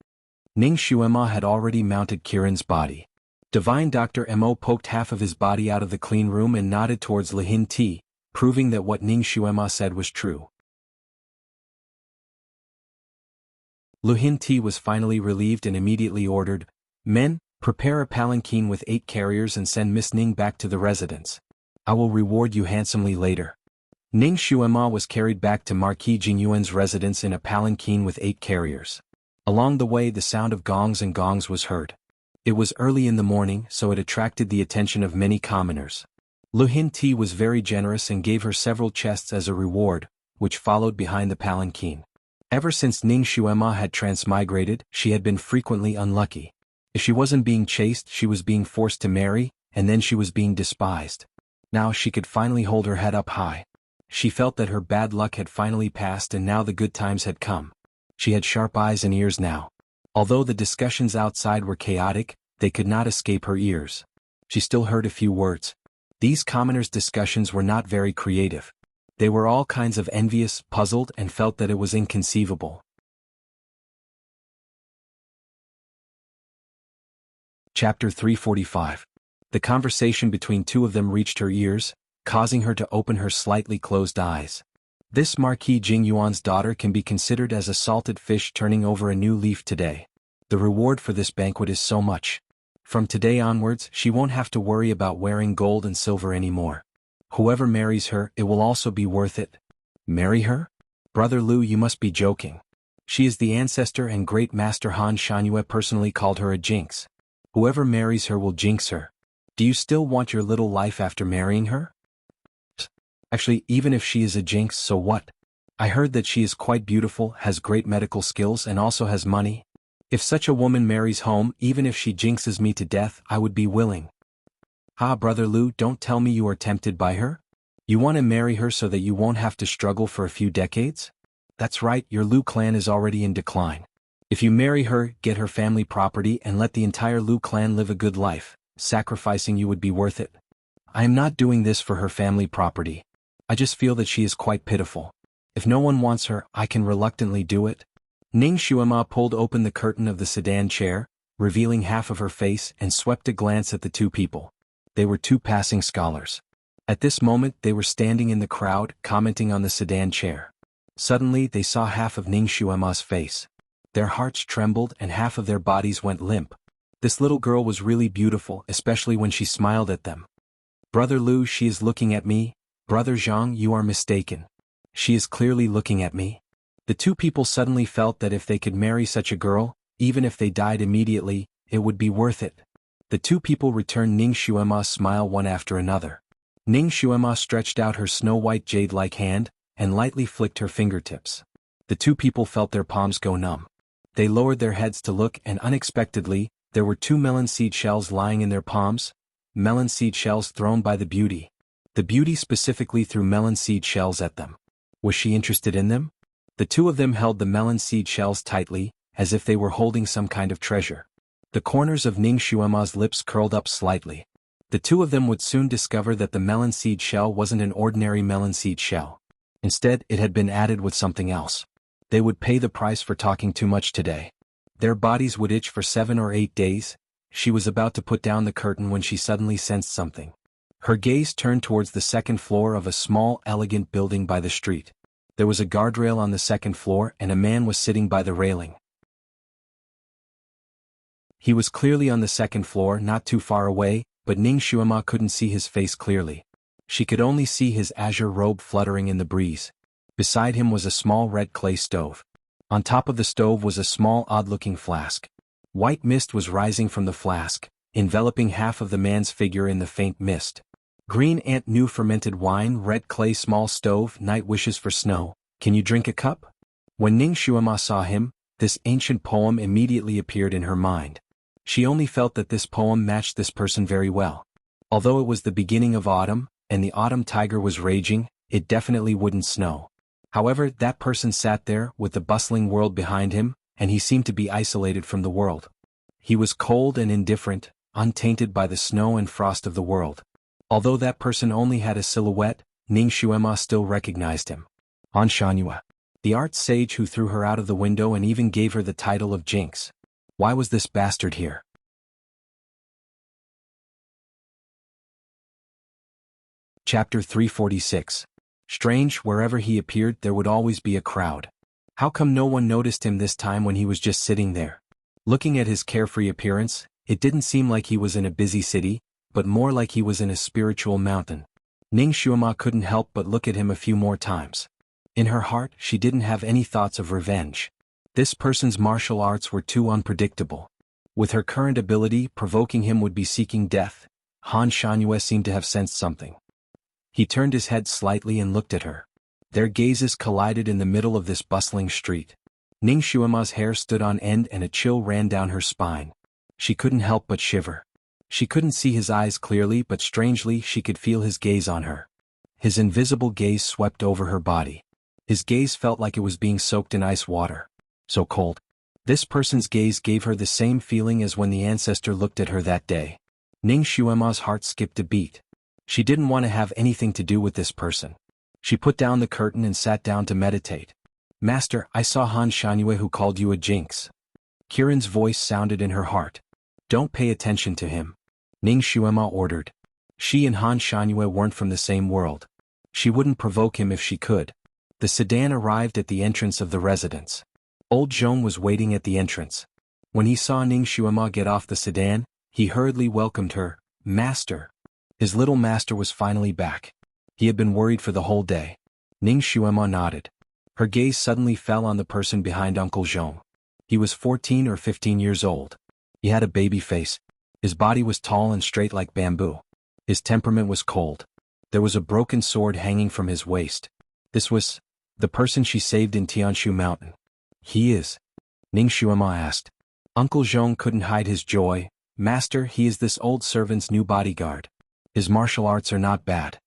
Ning Xuema had already mounted Kirin's body. Divine Dr. Emo poked half of his body out of the clean room and nodded towards Lu Hinti, proving that what Ning Xuema said was true. Lu Hinti was finally relieved and immediately ordered, Men, prepare a palanquin with 8 carriers and send Miss Ning back to the residence. I will reward you handsomely later. Ning Xuema was carried back to Marquis Jingyuan's residence in a palanquin with 8 carriers. Along the way, the sound of gongs was heard. It was early in the morning, so it attracted the attention of many commoners. Lu Hinti was very generous and gave her several chests as a reward, which followed behind the palanquin. Ever since Ning Xuema had transmigrated, she had been frequently unlucky. If she wasn't being chased, she was being forced to marry, and then she was being despised. Now she could finally hold her head up high. She felt that her bad luck had finally passed and now the good times had come. She had sharp eyes and ears now. Although the discussions outside were chaotic, they could not escape her ears. She still heard a few words. These commoners' discussions were not very creative. They were all kinds of envious, puzzled, and felt that it was inconceivable. Chapter 345. The conversation between two of them reached her ears, causing her to open her slightly closed eyes. This Marquis Jingyuan's daughter can be considered as a salted fish turning over a new leaf today. The reward for this banquet is so much. From today onwards, she won't have to worry about wearing gold and silver anymore. Whoever marries her, it will also be worth it. Marry her? Brother Lu, you must be joking. She is the ancestor and great master Han Shangyue personally called her a jinx. Whoever marries her will jinx her. Do you still want your little life after marrying her? Actually, even if she is a jinx, so what? I heard that she is quite beautiful, has great medical skills and also has money. If such a woman marries home, even if she jinxes me to death, I would be willing. Brother Lu, don't tell me you are tempted by her? You want to marry her so that you won't have to struggle for a few decades? That's right, your Lu clan is already in decline. If you marry her, get her family property and let the entire Lu clan live a good life, sacrificing you would be worth it. I am not doing this for her family property. I just feel that she is quite pitiful. If no one wants her, I can reluctantly do it. Ning Xuema pulled open the curtain of the sedan chair, revealing half of her face and swept a glance at the two people. They were two passing scholars. At this moment they were standing in the crowd, commenting on the sedan chair. Suddenly they saw half of Ning Xuema's face. Their hearts trembled and half of their bodies went limp. This little girl was really beautiful, especially when she smiled at them. Brother Lu, she is looking at me. Brother Zhang, you are mistaken. She is clearly looking at me. The two people suddenly felt that if they could marry such a girl, even if they died immediately, it would be worth it. The two people returned Ning Xuema's smile one after another. Ning Xuema stretched out her snow-white jade-like hand, and lightly flicked her fingertips. The two people felt their palms go numb. They lowered their heads to look and unexpectedly, there were 2 melon seed shells lying in their palms, melon seed shells thrown by the beauty. The beauty specifically threw melon seed shells at them. Was she interested in them? The two of them held the melon seed shells tightly, as if they were holding some kind of treasure. The corners of Ning Xuema's lips curled up slightly. The two of them would soon discover that the melon seed shell wasn't an ordinary melon seed shell. Instead, it had been added with something else. They would pay the price for talking too much today. Their bodies would itch for 7 or 8 days. She was about to put down the curtain when she suddenly sensed something. Her gaze turned towards the second floor of a small, elegant building by the street. There was a guardrail on the second floor and a man was sitting by the railing. He was clearly on the second floor, not too far away, but Ning Xuema couldn't see his face clearly. She could only see his azure robe fluttering in the breeze. Beside him was a small red clay stove. On top of the stove was a small odd-looking flask. White mist was rising from the flask, enveloping half of the man's figure in the faint mist. Green ant new fermented wine, red clay small stove, night wishes for snow. Can you drink a cup? When Ning Xuema saw him, this ancient poem immediately appeared in her mind. She only felt that this poem matched this person very well. Although it was the beginning of autumn, and the autumn tiger was raging, it definitely wouldn't snow. However, that person sat there, with the bustling world behind him, and he seemed to be isolated from the world. He was cold and indifferent, untainted by the snow and frost of the world. Although that person only had a silhouette, Ning Xuema still recognized him. Han Shanhua, the art sage who threw her out of the window and even gave her the title of Jinx. Why was this bastard here? Chapter 346. Strange, wherever he appeared there would always be a crowd. How come no one noticed him this time when he was just sitting there? Looking at his carefree appearance, it didn't seem like he was in a busy city, but more like he was in a spiritual mountain. Ning Xuema couldn't help but look at him a few more times. In her heart, she didn't have any thoughts of revenge. This person's martial arts were too unpredictable. With her current ability, provoking him would be seeking death. Han Shanhua seemed to have sensed something. He turned his head slightly and looked at her. Their gazes collided in the middle of this bustling street. Ning Xuema's hair stood on end and a chill ran down her spine. She couldn't help but shiver. She couldn't see his eyes clearly, but strangely she could feel his gaze on her. His invisible gaze swept over her body. His gaze felt like it was being soaked in ice water. So cold. This person's gaze gave her the same feeling as when the ancestor looked at her that day. Ning Xuema's heart skipped a beat. She didn't want to have anything to do with this person. She put down the curtain and sat down to meditate. Master, I saw Han Shanhua who called you a jinx. Kirin's voice sounded in her heart. Don't pay attention to him. Ning Xuema ordered. She and Han Shanhua weren't from the same world. She wouldn't provoke him if she could. The sedan arrived at the entrance of the residence. Old Zhong was waiting at the entrance. When he saw Ning Xuema get off the sedan, he hurriedly welcomed her. Master. His little master was finally back. He had been worried for the whole day. Ning Xuema nodded. Her gaze suddenly fell on the person behind Uncle Zhong. He was 14 or 15 years old. He had a baby face. His body was tall and straight like bamboo. His temperament was cold. There was a broken sword hanging from his waist. This was the person she saved in Tianshu Mountain. He is? Ning Xuema asked. Uncle Zhong couldn't hide his joy. Master, he is this old servant's new bodyguard. His martial arts are not bad.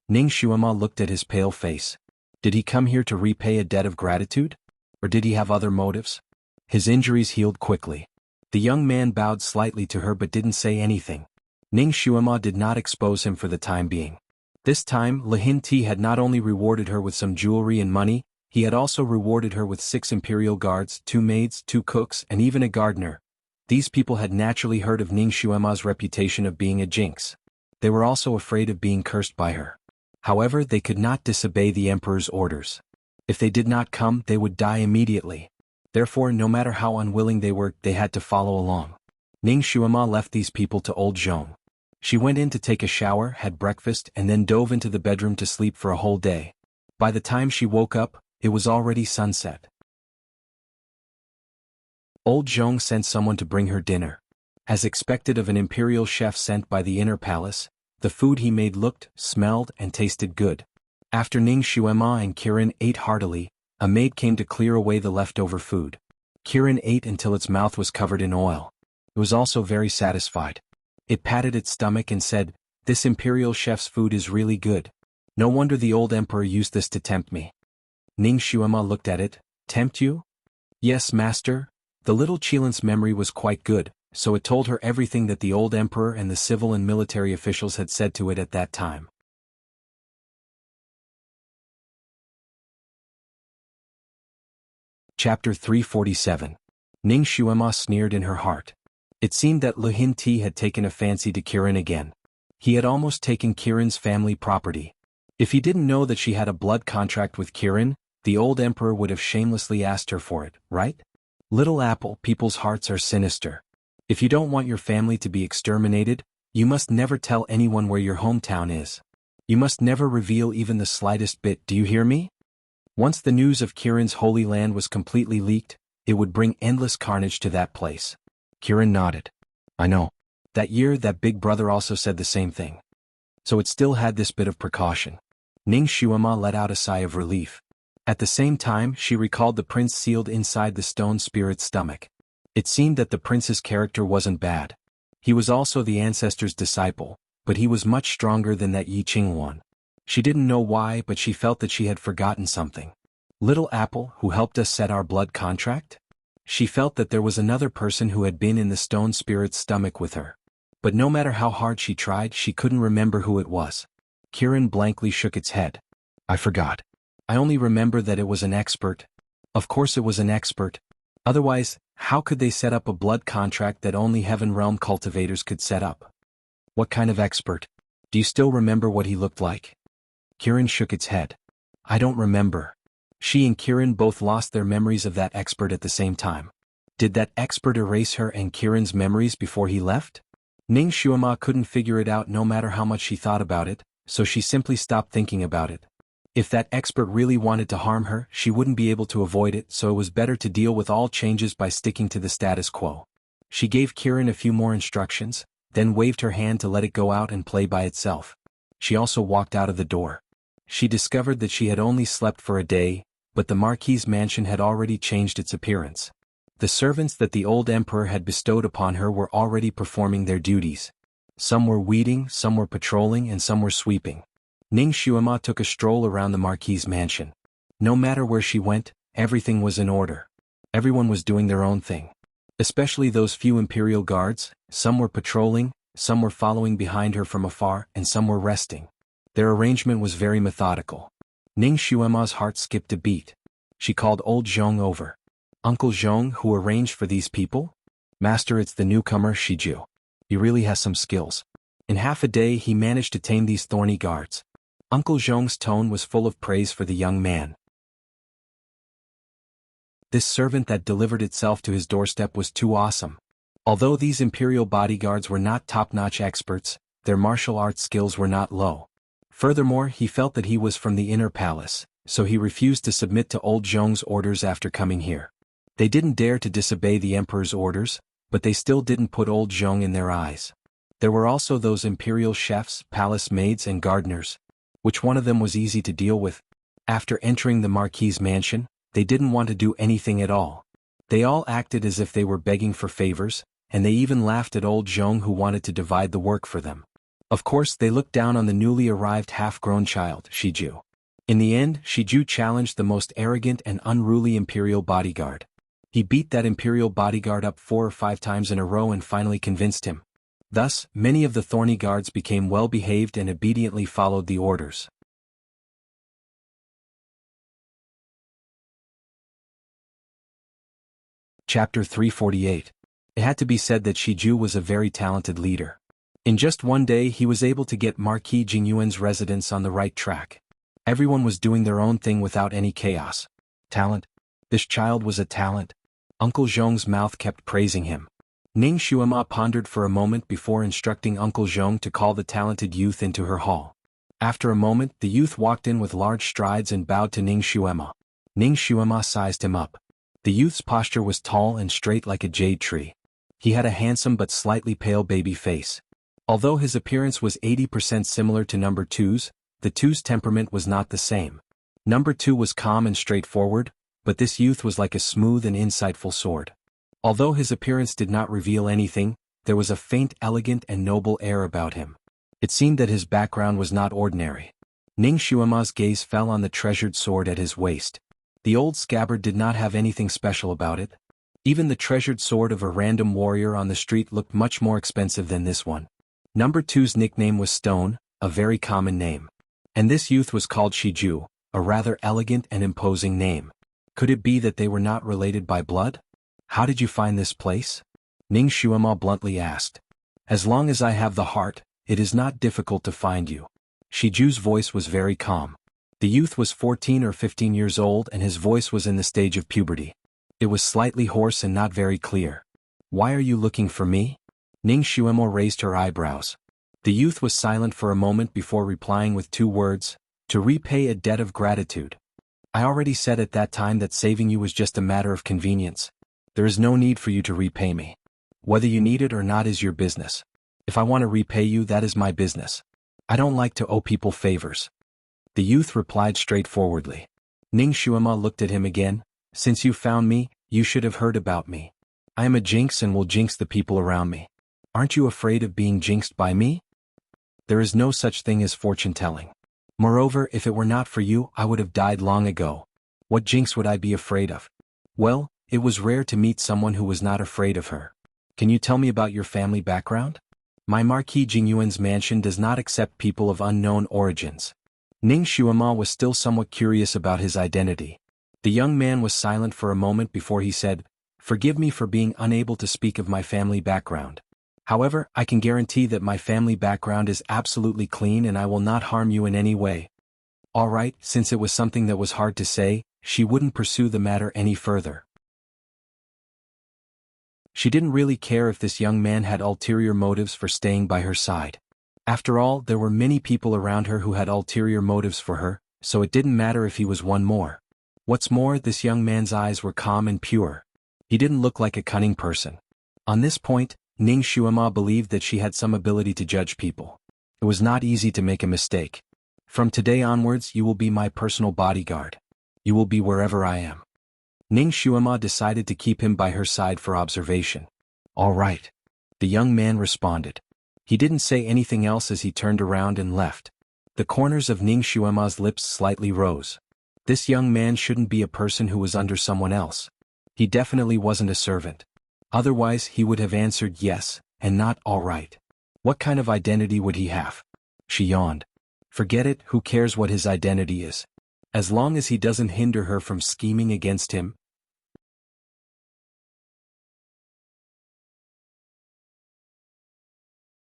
Ning Xuema looked at his pale face. Did he come here to repay a debt of gratitude? Or did he have other motives? His injuries healed quickly. The young man bowed slightly to her but didn't say anything. Ning Xuema did not expose him for the time being. This time, Lihin Ti had not only rewarded her with some jewelry and money, he had also rewarded her with 6 imperial guards, 2 maids, 2 cooks, and even a gardener. These people had naturally heard of Ning Xuema's reputation of being a jinx. They were also afraid of being cursed by her. However, they could not disobey the emperor's orders. If they did not come, they would die immediately. Therefore, no matter how unwilling they were, they had to follow along. Ning Xuema left these people to old Zhong. She went in to take a shower, had breakfast, and then dove into the bedroom to sleep for a whole day. By the time she woke up, it was already sunset. Old Zhong sent someone to bring her dinner. As expected of an imperial chef sent by the inner palace, the food he made looked, smelled, and tasted good. After Ning Xuema and Kirin ate heartily, a maid came to clear away the leftover food. Kirin ate until its mouth was covered in oil. It was also very satisfied. It patted its stomach and said, "This imperial chef's food is really good. No wonder the old emperor used this to tempt me." Ning Xuema looked at it. Tempt you? Yes, master. The little Qilin's memory was quite good, so it told her everything that the old emperor and the civil and military officials had said to it at that time. Chapter 347. Ning Xuema sneered in her heart. It seemed that Lihin Ti had taken a fancy to Kirin again. He had almost taken Kirin's family property. If he didn't know that she had a blood contract with Kirin, the old emperor would have shamelessly asked her for it, right? Little apple, people's hearts are sinister. If you don't want your family to be exterminated, you must never tell anyone where your hometown is. You must never reveal even the slightest bit, do you hear me? Once the news of Kirin's holy land was completely leaked, it would bring endless carnage to that place. Kirin nodded. I know. That year that big brother also said the same thing. So it still had this bit of precaution. Ning Xuema let out a sigh of relief. At the same time, she recalled the prince sealed inside the stone spirit's stomach. It seemed that the prince's character wasn't bad. He was also the ancestor's disciple, but he was much stronger than that Yi Qing one. She didn't know why, but she felt that she had forgotten something. Little Apple, who helped us set our blood contract? She felt that there was another person who had been in the stone spirit's stomach with her. But no matter how hard she tried, she couldn't remember who it was. Kirin blankly shook its head. I forgot. I only remember that it was an expert. Of course it was an expert. Otherwise, how could they set up a blood contract that only Heaven Realm cultivators could set up? What kind of expert? Do you still remember what he looked like? Kirin shook its head. I don't remember. She and Kirin both lost their memories of that expert at the same time. Did that expert erase her and Kirin's memories before he left? Ning Xuema couldn't figure it out no matter how much she thought about it, so she simply stopped thinking about it. If that expert really wanted to harm her, she wouldn't be able to avoid it, so it was better to deal with all changes by sticking to the status quo. She gave Kirin a few more instructions, then waved her hand to let it go out and play by itself. She also walked out of the door. She discovered that she had only slept for a day, but the Marquis's mansion had already changed its appearance. The servants that the old emperor had bestowed upon her were already performing their duties. Some were weeding, some were patrolling, and some were sweeping. Ning Xuema took a stroll around the Marquis's mansion. No matter where she went, everything was in order. Everyone was doing their own thing. Especially those few imperial guards, some were patrolling, some were following behind her from afar, and some were resting. Their arrangement was very methodical. Ning Xuema's heart skipped a beat. She called old Zhong over. Uncle Zhong, who arranged for these people? Master, it's the newcomer Shiju. He really has some skills. In half a day he managed to tame these thorny guards. Uncle Zhong's tone was full of praise for the young man. This servant that delivered itself to his doorstep was too awesome. Although these imperial bodyguards were not top-notch experts, their martial arts skills were not low. Furthermore, he felt that he was from the inner palace, so he refused to submit to old Zhong's orders after coming here. They didn't dare to disobey the emperor's orders, but they still didn't put old Zhong in their eyes. There were also those imperial chefs, palace maids, and gardeners. Which one of them was easy to deal with? After entering the Marquis's mansion, they didn't want to do anything at all. They all acted as if they were begging for favors, and they even laughed at old Zhong who wanted to divide the work for them. Of course, they looked down on the newly arrived half-grown child, Shiju. In the end, Shiju challenged the most arrogant and unruly imperial bodyguard. He beat that imperial bodyguard up 4 or 5 times in a row and finally convinced him. Thus, many of the thorny guards became well-behaved and obediently followed the orders. Chapter 348. It had to be said that Shiju was a very talented leader. In just one day he was able to get Marquis Jingyuan's residence on the right track. Everyone was doing their own thing without any chaos. Talent? This child was a talent. Uncle Zhong's mouth kept praising him. Ning Xuema pondered for a moment before instructing Uncle Zhong to call the talented youth into her hall. After a moment, the youth walked in with large strides and bowed to Ning Xuema. Ning Xuema sized him up. The youth's posture was tall and straight like a jade tree. He had a handsome but slightly pale baby face. Although his appearance was 80% similar to number 2's, the 2's temperament was not the same. Number 2 was calm and straightforward, but this youth was like a smooth and insightful sword. Although his appearance did not reveal anything, there was a faint, elegant and noble air about him. It seemed that his background was not ordinary. Ning Xuema's gaze fell on the treasured sword at his waist. The old scabbard did not have anything special about it. Even the treasured sword of a random warrior on the street looked much more expensive than this one. Number 2's nickname was Stone, a very common name. And this youth was called Shiju, a rather elegant and imposing name. Could it be that they were not related by blood? How did you find this place? Ning Xuema bluntly asked. As long as I have the heart, it is not difficult to find you. Shiju's voice was very calm. The youth was 14 or 15 years old and his voice was in the stage of puberty. It was slightly hoarse and not very clear. Why are you looking for me? Ning Xuemo raised her eyebrows. The youth was silent for a moment before replying with 2 words, to repay a debt of gratitude. I already said at that time that saving you was just a matter of convenience. There is no need for you to repay me. Whether you need it or not is your business. If I want to repay you, that is my business. I don't like to owe people favors. The youth replied straightforwardly. Ning Xuema looked at him again. Since you found me, you should have heard about me. I am a jinx and will jinx the people around me. Aren't you afraid of being jinxed by me? There is no such thing as fortune-telling. Moreover, if it were not for you, I would have died long ago. What jinx would I be afraid of? Well, it was rare to meet someone who was not afraid of her. Can you tell me about your family background? My Marquis Jingyuan's mansion does not accept people of unknown origins. Ning Xuema was still somewhat curious about his identity. The young man was silent for a moment before he said, "Forgive me for being unable to speak of my family background. However, I can guarantee that my family background is absolutely clean and I will not harm you in any way." Alright, since it was something that was hard to say, she wouldn't pursue the matter any further. She didn't really care if this young man had ulterior motives for staying by her side. After all, there were many people around her who had ulterior motives for her, so it didn't matter if he was one more. What's more, this young man's eyes were calm and pure. He didn't look like a cunning person. On this point, Ning Xuema believed that she had some ability to judge people. It was not easy to make a mistake. From today onwards, you will be my personal bodyguard. You will be wherever I am. Ning Xuema decided to keep him by her side for observation. All right. The young man responded. He didn't say anything else as he turned around and left. The corners of Ning Xuema's lips slightly rose. This young man shouldn't be a person who was under someone else. He definitely wasn't a servant. Otherwise he would have answered yes, and not all right. What kind of identity would he have? She yawned. Forget it, who cares what his identity is? As long as he doesn't hinder her from scheming against him.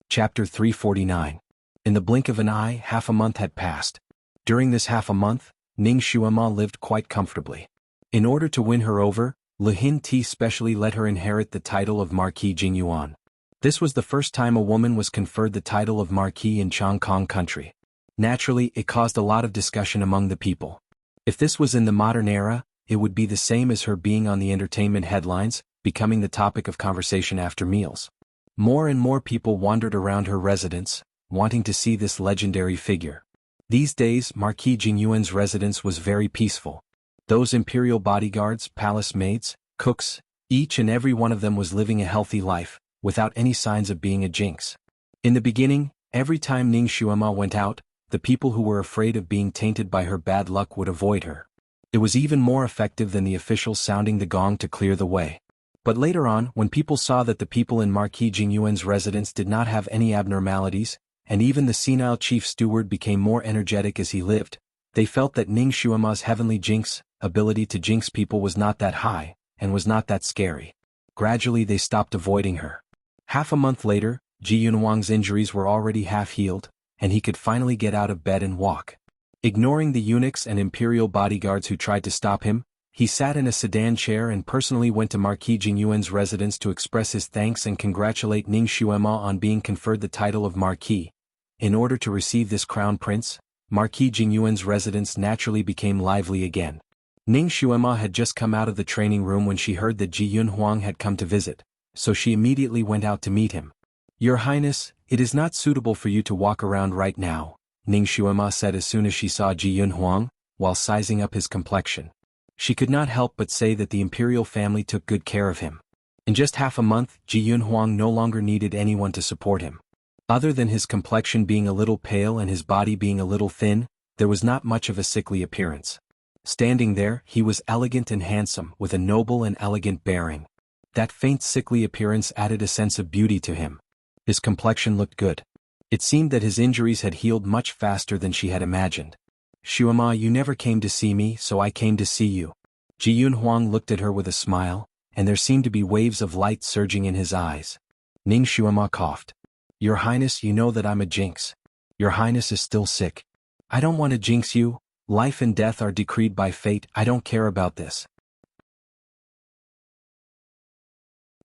Chapter 349. In the blink of an eye, half a month had passed. During this half a month, Ning Xuema lived quite comfortably. In order to win her over, Lihin Ti specially let her inherit the title of Marquis Jingyuan. This was the first time a woman was conferred the title of Marquis in Chongkong country. Naturally, it caused a lot of discussion among the people. If this was in the modern era, it would be the same as her being on the entertainment headlines, becoming the topic of conversation after meals. More and more people wandered around her residence, wanting to see this legendary figure. These days, Marquis Jingyuan's residence was very peaceful. Those imperial bodyguards, palace maids, cooks, each and every one of them was living a healthy life, without any signs of being a jinx. In the beginning, every time Ning Xuema went out, the people who were afraid of being tainted by her bad luck would avoid her. It was even more effective than the officials sounding the gong to clear the way. But later on, when people saw that the people in Marquis Jingyuan's residence did not have any abnormalities, and even the senile chief steward became more energetic as he lived, they felt that Ning Xuema's heavenly jinx ability to jinx people was not that high, and was not that scary. Gradually they stopped avoiding her. Half a month later, Ji Yunhuang's injuries were already half healed, and he could finally get out of bed and walk. Ignoring the eunuchs and imperial bodyguards who tried to stop him, he sat in a sedan chair and personally went to Marquis Jingyuan's residence to express his thanks and congratulate Ning Xuema on being conferred the title of Marquis. In order to receive this crown prince, Marquis Jingyuan's residence naturally became lively again. Ning Xuema had just come out of the training room when she heard that Ji Yunhuang had come to visit, so she immediately went out to meet him. "Your Highness, it is not suitable for you to walk around right now," Ning Xuema said as soon as she saw Ji Yunhuang, while sizing up his complexion. She could not help but say that the imperial family took good care of him. In just half a month, Ji Yunhuang no longer needed anyone to support him. Other than his complexion being a little pale and his body being a little thin, there was not much of a sickly appearance. Standing there, he was elegant and handsome, with a noble and elegant bearing. That faint sickly appearance added a sense of beauty to him. His complexion looked good. It seemed that his injuries had healed much faster than she had imagined. "Xuema, you never came to see me, so I came to see you." Ji Yunhuang looked at her with a smile, and there seemed to be waves of light surging in his eyes. Ning Xuema coughed. "Your Highness, you know that I'm a jinx. Your Highness is still sick. I don't want to jinx you. Life and death are decreed by fate, I don't care about this."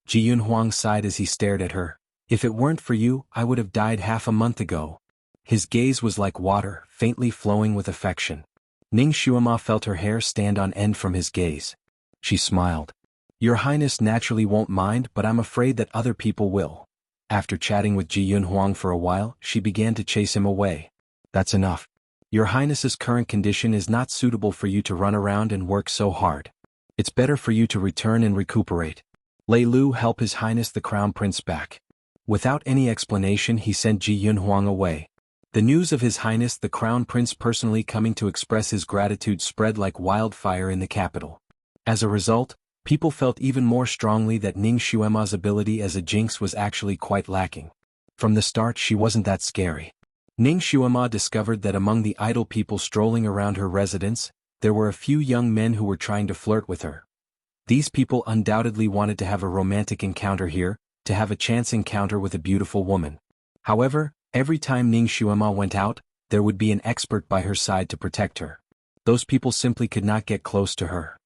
Ji Yunhuang sighed as he stared at her. If it weren't for you, I would have died half a month ago. His gaze was like water, faintly flowing with affection. Ning Xuema felt her hair stand on end from his gaze. She smiled. Your Highness naturally won't mind, but I'm afraid that other people will. After chatting with Ji Yunhuang for a while, she began to chase him away. That's enough. Your Highness's current condition is not suitable for you to run around and work so hard. It's better for you to return and recuperate. Lei Lu, help His Highness the Crown Prince back. Without any explanation, he sent Ji Yunhuang away. The news of His Highness the Crown Prince personally coming to express his gratitude spread like wildfire in the capital. As a result, people felt even more strongly that Ning Xuema's ability as a jinx was actually quite lacking. From the start, she wasn't that scary. Ning Xuema discovered that among the idle people strolling around her residence, there were a few young men who were trying to flirt with her. These people undoubtedly wanted to have a romantic encounter here, to have a chance encounter with a beautiful woman. However, every time Ning Xuema went out, there would be an expert by her side to protect her. Those people simply could not get close to her.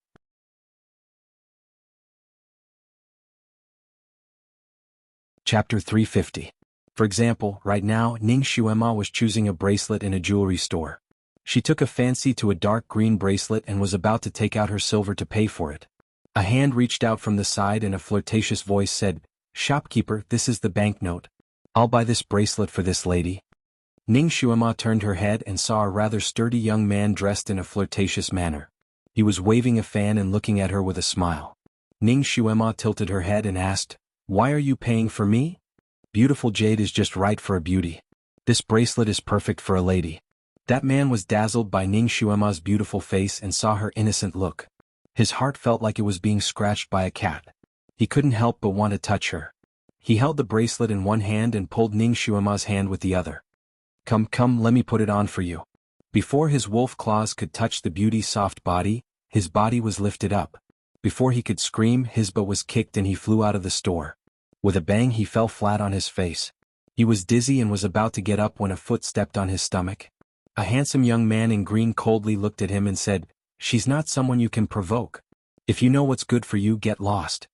Chapter 350. For example, right now, Ning Xuema was choosing a bracelet in a jewelry store. She took a fancy to a dark green bracelet and was about to take out her silver to pay for it. A hand reached out from the side and a flirtatious voice said, "Shopkeeper, this is the banknote. I'll buy this bracelet for this lady." Ning Xuema turned her head and saw a rather sturdy young man dressed in a flirtatious manner. He was waving a fan and looking at her with a smile. Ning Xuema tilted her head and asked, "Why are you paying for me? Beautiful jade is just right for a beauty. This bracelet is perfect for a lady." That man was dazzled by Ning Xuema's beautiful face and saw her innocent look. His heart felt like it was being scratched by a cat. He couldn't help but want to touch her. He held the bracelet in one hand and pulled Ning Xuema's hand with the other. Come, let me put it on for you." Before his wolf claws could touch the beauty's soft body, his body was lifted up. Before he could scream, his butt was kicked and he flew out of the store. With a bang, he fell flat on his face. He was dizzy and was about to get up when a foot stepped on his stomach. A handsome young man in green coldly looked at him and said, "She's not someone you can provoke. If you know what's good for you, get lost."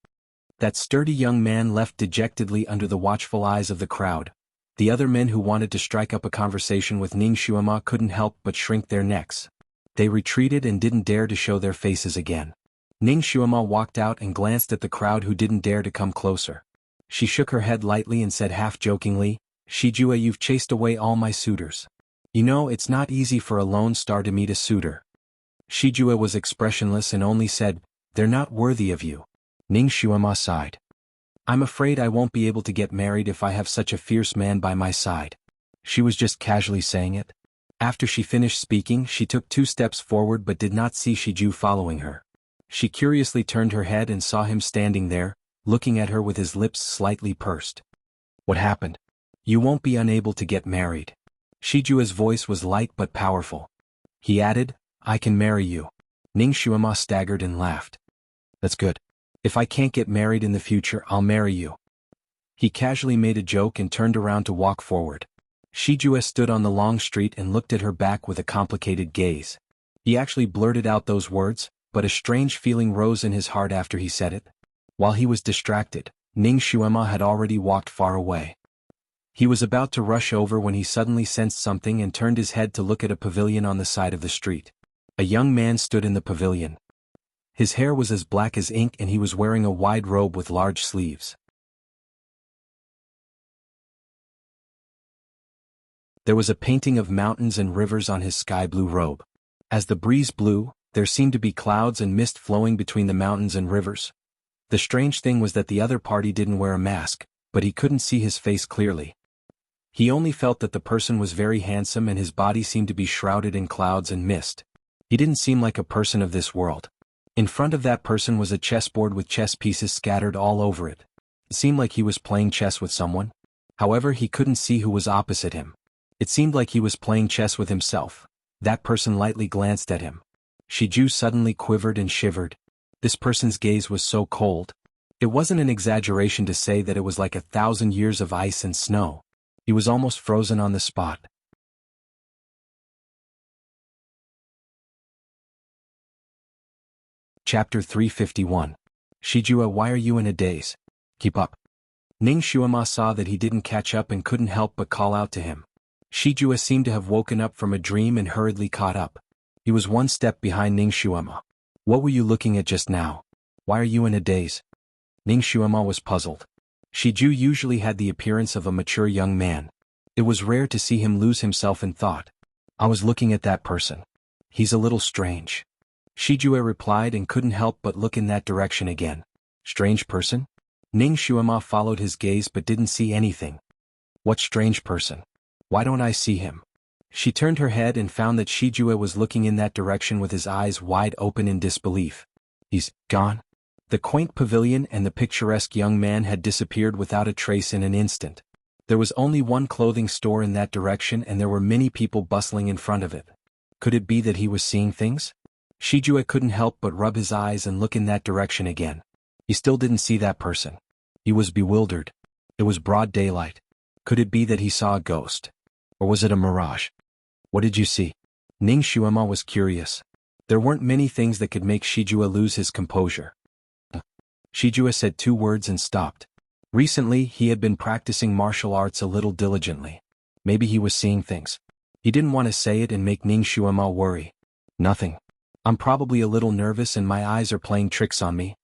That sturdy young man left dejectedly under the watchful eyes of the crowd. The other men who wanted to strike up a conversation with Ning Xuema couldn't help but shrink their necks. They retreated and didn't dare to show their faces again. Ning Xuema walked out and glanced at the crowd who didn't dare to come closer. She shook her head lightly and said half-jokingly, "Shijue, you've chased away all my suitors. You know, it's not easy for a lone star to meet a suitor." Shijue was expressionless and only said, "They're not worthy of you." Ning Xuema sighed. "I'm afraid I won't be able to get married if I have such a fierce man by my side." She was just casually saying it. After she finished speaking, she took 2 steps forward but did not see Shiju following her. She curiously turned her head and saw him standing there, looking at her with his lips slightly pursed. "What happened? You won't be unable to get married." Shijua's voice was light but powerful. He added, "I can marry you." Ning Xuema staggered and laughed. "That's good. If I can't get married in the future, I'll marry you." He casually made a joke and turned around to walk forward. Shijue stood on the long street and looked at her back with a complicated gaze. He actually blurted out those words, but a strange feeling rose in his heart after he said it. While he was distracted, Ning Xuema had already walked far away. He was about to rush over when he suddenly sensed something and turned his head to look at a pavilion on the side of the street. A young man stood in the pavilion. His hair was as black as ink and he was wearing a wide robe with large sleeves. There was a painting of mountains and rivers on his sky-blue robe. As the breeze blew, there seemed to be clouds and mist flowing between the mountains and rivers. The strange thing was that the other party didn't wear a mask, but he couldn't see his face clearly. He only felt that the person was very handsome and his body seemed to be shrouded in clouds and mist. He didn't seem like a person of this world. In front of that person was a chessboard with chess pieces scattered all over it. It seemed like he was playing chess with someone. However, he couldn't see who was opposite him. It seemed like he was playing chess with himself. That person lightly glanced at him. Shiju suddenly quivered and shivered. This person's gaze was so cold. It wasn't an exaggeration to say that it was like 1,000 years of ice and snow. He was almost frozen on the spot. Chapter 351. Shijue, why are you in a daze? Keep up. Ning Xuema saw that he didn't catch up and couldn't help but call out to him. Shijue seemed to have woken up from a dream and hurriedly caught up. He was one step behind Ning Xuema. What were you looking at just now? Why are you in a daze? Ning Xuema was puzzled. Shiju usually had the appearance of a mature young man. It was rare to see him lose himself in thought. I was looking at that person. He's a little strange. Shijue replied and couldn't help but look in that direction again. Strange person? Ning Xuema followed his gaze but didn't see anything. What strange person? Why don't I see him? She turned her head and found that Shijue was looking in that direction with his eyes wide open in disbelief. He's gone? The quaint pavilion and the picturesque young man had disappeared without a trace in an instant. There was only one clothing store in that direction and there were many people bustling in front of it. Could it be that he was seeing things? Shijue couldn't help but rub his eyes and look in that direction again. He still didn't see that person. He was bewildered. It was broad daylight. Could it be that he saw a ghost? Or was it a mirage? What did you see? Ning Xuema was curious. There weren't many things that could make Shijue lose his composure. Shijue said 2 words and stopped. Recently, he had been practicing martial arts a little diligently. Maybe he was seeing things. He didn't want to say it and make Ning Xuema worry. Nothing. I'm probably a little nervous and my eyes are playing tricks on me.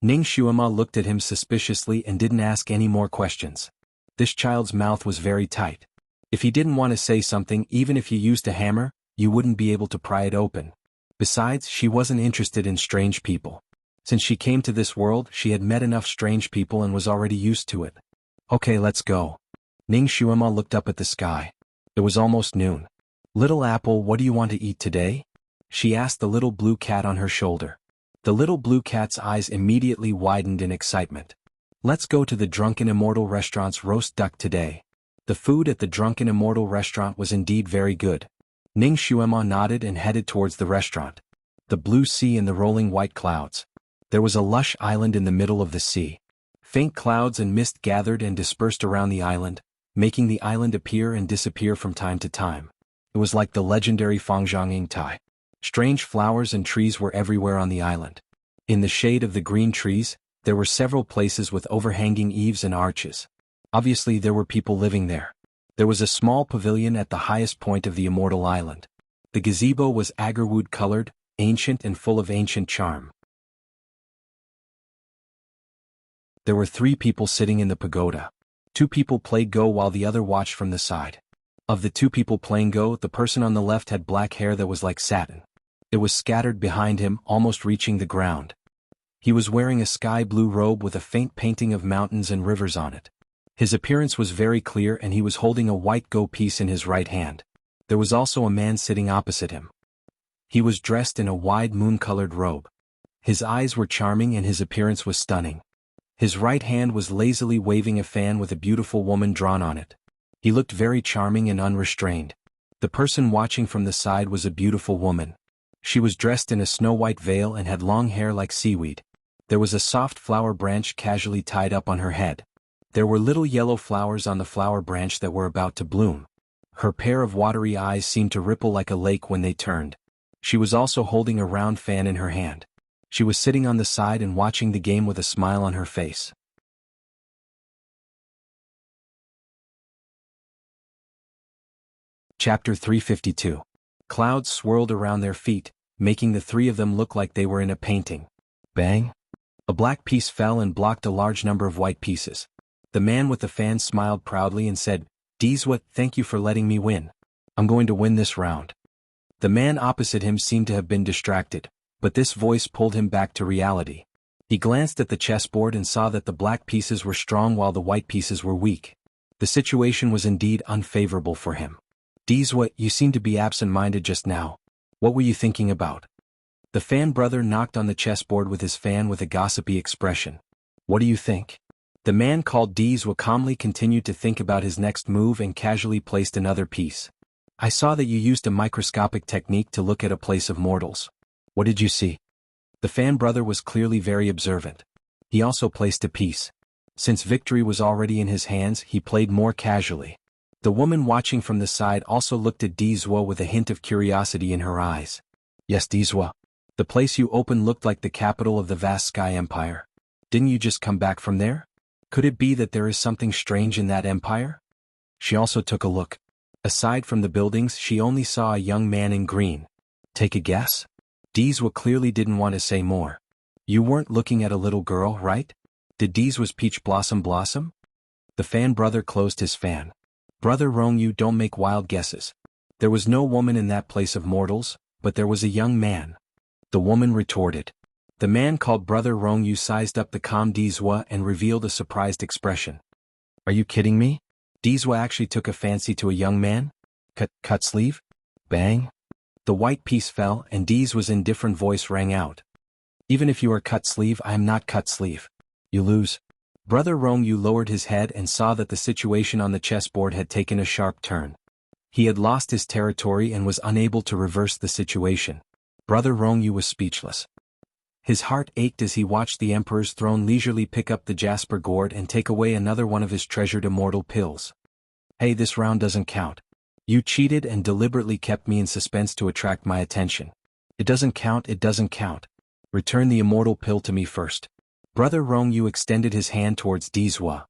Ning Xuema looked at him suspiciously and didn't ask any more questions. This child's mouth was very tight. If he didn't want to say something, even if you used a hammer, you wouldn't be able to pry it open. Besides, she wasn't interested in strange people. Since she came to this world, she had met enough strange people and was already used to it. Okay, let's go. Ning Xuema looked up at the sky. It was almost noon. Little Apple, what do you want to eat today? She asked the little blue cat on her shoulder. The little blue cat's eyes immediately widened in excitement. Let's go to the Drunken Immortal restaurant's roast duck today. The food at the Drunken Immortal restaurant was indeed very good. Ning Xuema nodded and headed towards the restaurant. The blue sea and the rolling white clouds. There was a lush island in the middle of the sea. Faint clouds and mist gathered and dispersed around the island, making the island appear and disappear from time to time. It was like the legendary Fangjiang Tai. Strange flowers and trees were everywhere on the island. In the shade of the green trees, there were several places with overhanging eaves and arches. Obviously there were people living there. There was a small pavilion at the highest point of the Immortal Island. The gazebo was agarwood colored, ancient and full of ancient charm. There were 3 people sitting in the pagoda. 2 people played Go while the other watched from the side. Of the 2 people playing Go, the person on the left had black hair that was like satin. It was scattered behind him, almost reaching the ground. He was wearing a sky blue robe with a faint painting of mountains and rivers on it. His appearance was very clear and he was holding a white Go piece in his right hand. There was also a man sitting opposite him. He was dressed in a wide moon-colored robe. His eyes were charming and his appearance was stunning. His right hand was lazily waving a fan with a beautiful woman drawn on it. He looked very charming and unrestrained. The person watching from the side was a beautiful woman. She was dressed in a snow-white veil and had long hair like seaweed. There was a soft flower branch casually tied up on her head. There were little yellow flowers on the flower branch that were about to bloom. Her pair of watery eyes seemed to ripple like a lake when they turned. She was also holding a round fan in her hand. She was sitting on the side and watching the game with a smile on her face. Chapter 352. Clouds swirled around their feet, making the 3 of them look like they were in a painting. Bang! A black piece fell and blocked a large number of white pieces. The man with the fan smiled proudly and said, "Dizwa, thank you for letting me win. I'm going to win this round." The man opposite him seemed to have been distracted, but this voice pulled him back to reality. He glanced at the chessboard and saw that the black pieces were strong while the white pieces were weak. The situation was indeed unfavorable for him. "Dizwa, you seem to be absent-minded just now. What were you thinking about?" The fan brother knocked on the chessboard with his fan with a gossipy expression. "What do you think?" The man called Dizwa calmly continued to think about his next move and casually placed another piece. "I saw that you used a microscopic technique to look at a place of mortals. What did you see?" The fan brother was clearly very observant. He also placed a piece. Since victory was already in his hands, he played more casually. The woman watching from the side also looked at Dizwa with a hint of curiosity in her eyes. "Yes, Dizwa. The place you opened looked like the capital of the vast Sky Empire. Didn't you just come back from there?" Could it be that there is something strange in that empire? She also took a look. Aside from the buildings, she only saw a young man in green. Take a guess? Dizwa clearly didn't want to say more. You weren't looking at a little girl, right? Did Dizwa's peach blossom? The fan brother closed his fan. Brother Rongyu, don't make wild guesses. There was no woman in that place of mortals, but there was a young man. The woman retorted. The man called Brother Rongyu sized up the calm Dizwa and revealed a surprised expression. Are you kidding me? Dizwa actually took a fancy to a young man? Cut sleeve? Bang. The white piece fell and Dizwa's indifferent voice rang out. Even if you are cut sleeve, I am not cut sleeve. You lose. Brother Rongyu lowered his head and saw that the situation on the chessboard had taken a sharp turn. He had lost his territory and was unable to reverse the situation. Brother Rongyu was speechless. His heart ached as he watched the Emperor's throne leisurely pick up the jasper gourd and take away another one of his treasured immortal pills. Hey, this round doesn't count. You cheated and deliberately kept me in suspense to attract my attention. It doesn't count. Return the immortal pill to me first. Brother Rongyu extended his hand towards Dizwa.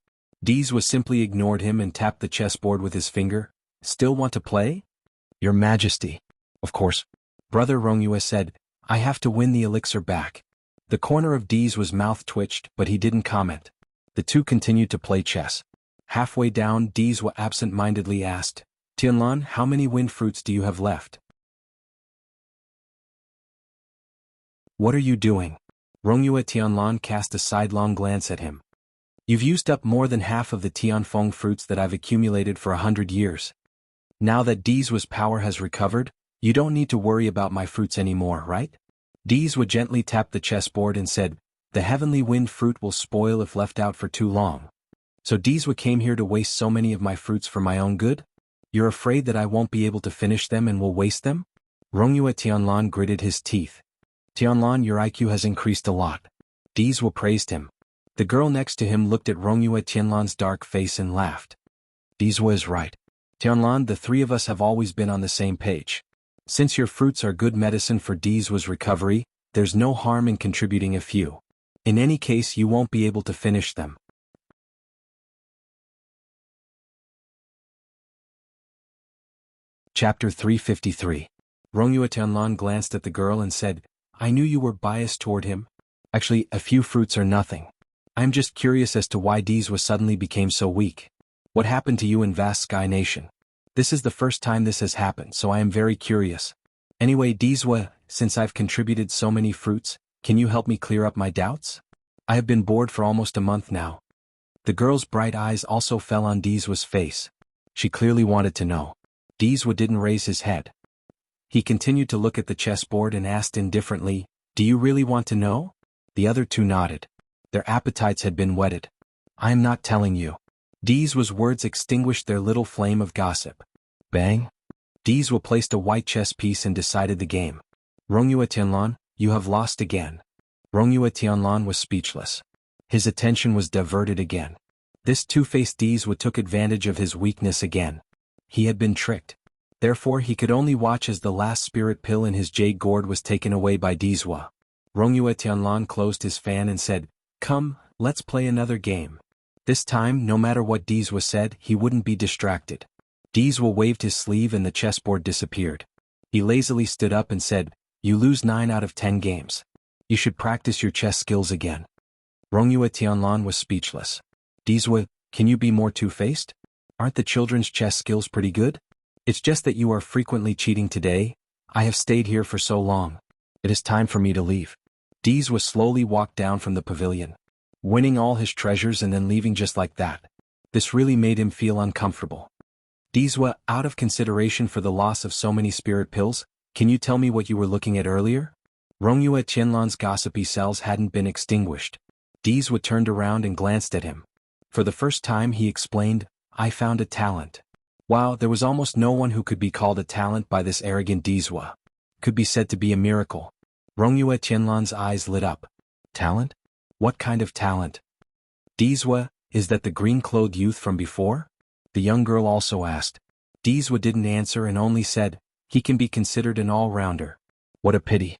Dizwa simply ignored him and tapped the chessboard with his finger. Still want to play? Your Majesty. Of course. Brother Rongyu said, I have to win the elixir back. The corner of Dizwa's mouth twitched, but he didn't comment. The two continued to play chess. Halfway down, Dizwa absent-mindedly asked, Tianlan, how many wind fruits do you have left? What are you doing? Rongyu Tianlan cast a sidelong glance at him. You've used up more than half of the Tianfeng fruits that I've accumulated for 100 years. Now that Dizwa's power has recovered, you don't need to worry about my fruits anymore, right? Dizwa gently tapped the chessboard and said, the heavenly wind fruit will spoil if left out for too long. So Dizwa came here to waste so many of my fruits for my own good? You're afraid that I won't be able to finish them and will waste them? Rongyu Tianlan gritted his teeth. Tianlan, your IQ has increased a lot. Dizwa praised him. The girl next to him looked at Rongyu Tianlan's dark face and laughed. Dizwa is right. Tianlan, the three of us have always been on the same page. Since your fruits are good medicine for Dizwa's recovery, there's no harm in contributing a few. In any case, you won't be able to finish them. Chapter 353. Rongyu Tianlan glanced at the girl and said, I knew you were biased toward him. Actually, a few fruits are nothing. I'm just curious as to why Dizwa suddenly became so weak. What happened to you in Vast Sky Nation? This is the first time this has happened, so I am very curious. Anyway, Dizwa, since I've contributed so many fruits, can you help me clear up my doubts? I have been bored for almost a month now. The girl's bright eyes also fell on Dizwa's face. She clearly wanted to know. Dizwa didn't raise his head. He continued to look at the chessboard and asked indifferently, do you really want to know? The other two nodded. Their appetites had been whetted. I am not telling you. Dizwa's words extinguished their little flame of gossip. Bang. Dizwa placed a white chess piece and decided the game. Rongyu Tianlan, you have lost again. Rongyu Tianlan was speechless. His attention was diverted again. This two-faced Dizwa took advantage of his weakness again. He had been tricked. Therefore he could only watch as the last spirit pill in his jade gourd was taken away by Dizwa. Rongyu Tianlan closed his fan and said, Come, let's play another game. This time, no matter what Dizwa said, he wouldn't be distracted. Dizwa waved his sleeve and the chessboard disappeared. He lazily stood up and said, You lose 9 out of 10 games. You should practice your chess skills again. Rongyu Tianlan was speechless. Dizwa, can you be more two-faced? Aren't the children's chess skills pretty good? It's just that you are frequently cheating today. I have stayed here for so long. It is time for me to leave. Dizwa slowly walked down from the pavilion, winning all his treasures and then leaving just like that. This really made him feel uncomfortable. Dizwa, out of consideration for the loss of so many spirit pills, can you tell me what you were looking at earlier? Rongyu Tianlan's gossipy cells hadn't been extinguished. Dizwa turned around and glanced at him. For the first time he explained, I found a talent. Wow, there was almost no one who could be called a talent by this arrogant Dizwa. Could be said to be a miracle. Rongyu Tianlan's eyes lit up. Talent? What kind of talent? Dizwa, is that the green-clothed youth from before? The young girl also asked. Dizwa didn't answer and only said, he can be considered an all-rounder. What a pity.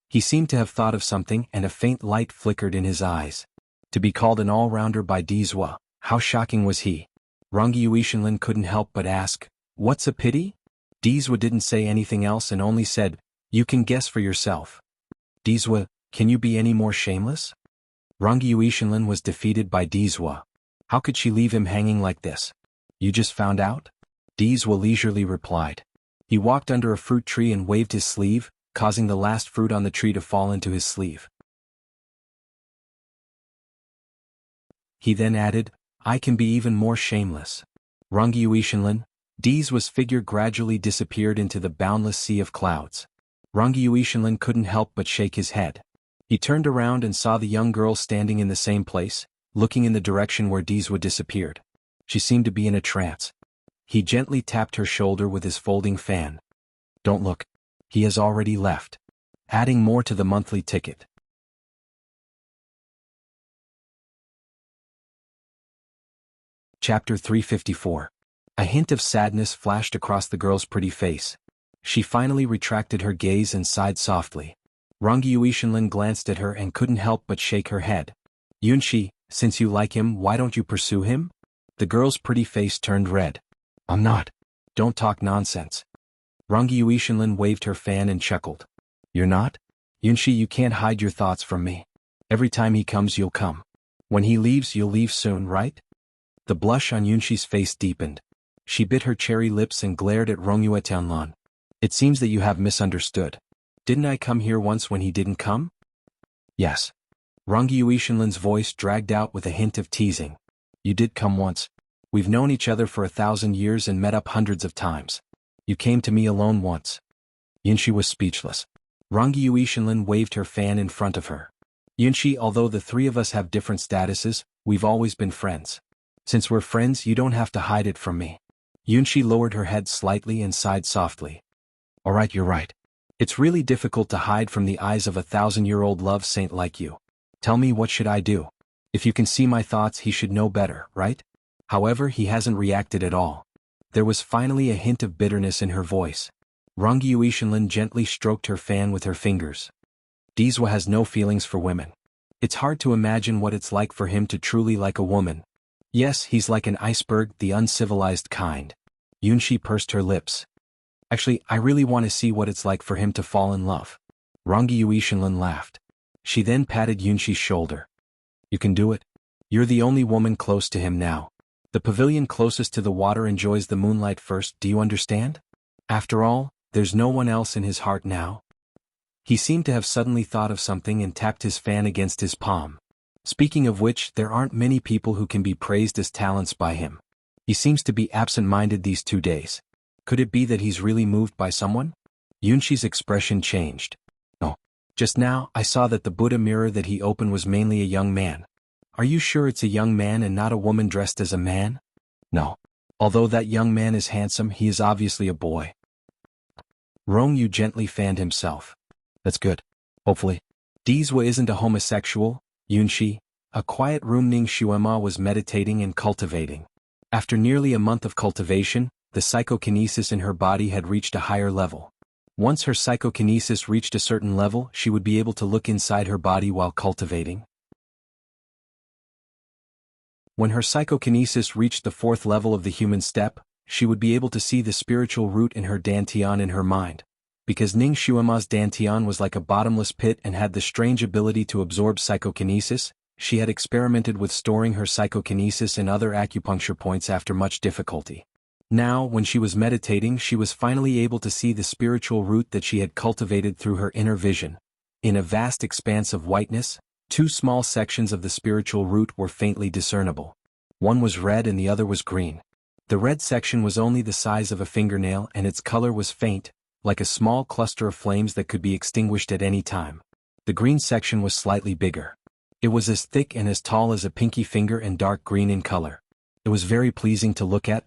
He seemed to have thought of something and a faint light flickered in his eyes. To be called an all-rounder by Dizwa, how shocking was he? Rangi Yuishinlin couldn't help but ask, "What's a pity?" Dizwa didn't say anything else and only said, "You can guess for yourself." Dizwa, can you be any more shameless? Rangi Yuishinlin was defeated by Dizwa. How could she leave him hanging like this? You just found out? Dizwa leisurely replied. He walked under a fruit tree and waved his sleeve, causing the last fruit on the tree to fall into his sleeve. He then added, "I can be even more shameless." Rangi Yuishinlin, Dizwa's figure gradually disappeared into the boundless sea of clouds. Rangi Yuishinlin couldn't help but shake his head. He turned around and saw the young girl standing in the same place, looking in the direction where Dizwa disappeared. She seemed to be in a trance. He gently tapped her shoulder with his folding fan. "Don't look. He has already left." Adding more to the monthly ticket. Chapter 354. A hint of sadness flashed across the girl's pretty face. She finally retracted her gaze and sighed softly. Rangi Yuishinlin glanced at her and couldn't help but shake her head. "Yunshi, since you like him, why don't you pursue him?" The girl's pretty face turned red. "I'm not." "Don't talk nonsense." Rangi Yuishinlin waved her fan and chuckled. "You're not? Yunshi, you can't hide your thoughts from me. Every time he comes you'll come. When he leaves you'll leave soon, right?" The blush on Yunshi's face deepened. She bit her cherry lips and glared at Rongyue Tianlan. "It seems that you have misunderstood. Didn't I come here once when he didn't come?" "Yes." Rangi Yuishinlin's voice dragged out with a hint of teasing. "You did come once. We've known each other for 1,000 years and met up hundreds of times. You came to me alone once." Yunshi was speechless. Rangi Yuishinlin waved her fan in front of her. "Yunshi, although the three of us have different statuses, we've always been friends. Since we're friends, you don't have to hide it from me." Yunshi lowered her head slightly and sighed softly. "Alright, you're right. It's really difficult to hide from the eyes of a 1,000-year-old love saint like you. Tell me, what should I do? If you can see my thoughts, he should know better, right?" However, he hasn't reacted at all. There was finally a hint of bitterness in her voice. Rangi Yuishinlin gently stroked her fan with her fingers. Dizwa has no feelings for women. It's hard to imagine what it's like for him to truly like a woman. Yes, he's like an iceberg, the uncivilized kind. Yunshi pursed her lips. "Actually, I really want to see what it's like for him to fall in love." Rangi Yuishinlin laughed. She then patted Yunshi's shoulder. "You can do it. You're the only woman close to him now. The pavilion closest to the water enjoys the moonlight first, do you understand? After all, there's no one else in his heart now." He seemed to have suddenly thought of something and tapped his fan against his palm. "Speaking of which, there aren't many people who can be praised as talents by him. He seems to be absent-minded these 2 days. Could it be that he's really moved by someone?" Yunshi's expression changed. "No. Just now, I saw that the Buddha mirror that he opened was mainly a young man. Are you sure it's a young man and not a woman dressed as a man?" "No. Although that young man is handsome, he is obviously a boy." Rongyu gently fanned himself. "That's good. Hopefully. Dizwa isn't a homosexual, Yunshi." A quiet room Ning Shuema was meditating and cultivating. After nearly a month of cultivation, the psychokinesis in her body had reached a higher level. Once her psychokinesis reached a certain level, she would be able to look inside her body while cultivating. When her psychokinesis reached the 4th level of the human step, she would be able to see the spiritual root in her dantian in her mind. Because Ning Shuema's dantian was like a bottomless pit and had the strange ability to absorb psychokinesis, she had experimented with storing her psychokinesis in other acupuncture points after much difficulty. Now, when she was meditating, she was finally able to see the spiritual root that she had cultivated through her inner vision. In a vast expanse of whiteness, 2 small sections of the spiritual root were faintly discernible. One was red and the other was green. The red section was only the size of a fingernail and its color was faint, like a small cluster of flames that could be extinguished at any time. The green section was slightly bigger. It was as thick and as tall as a pinky finger and dark green in color. It was very pleasing to look at.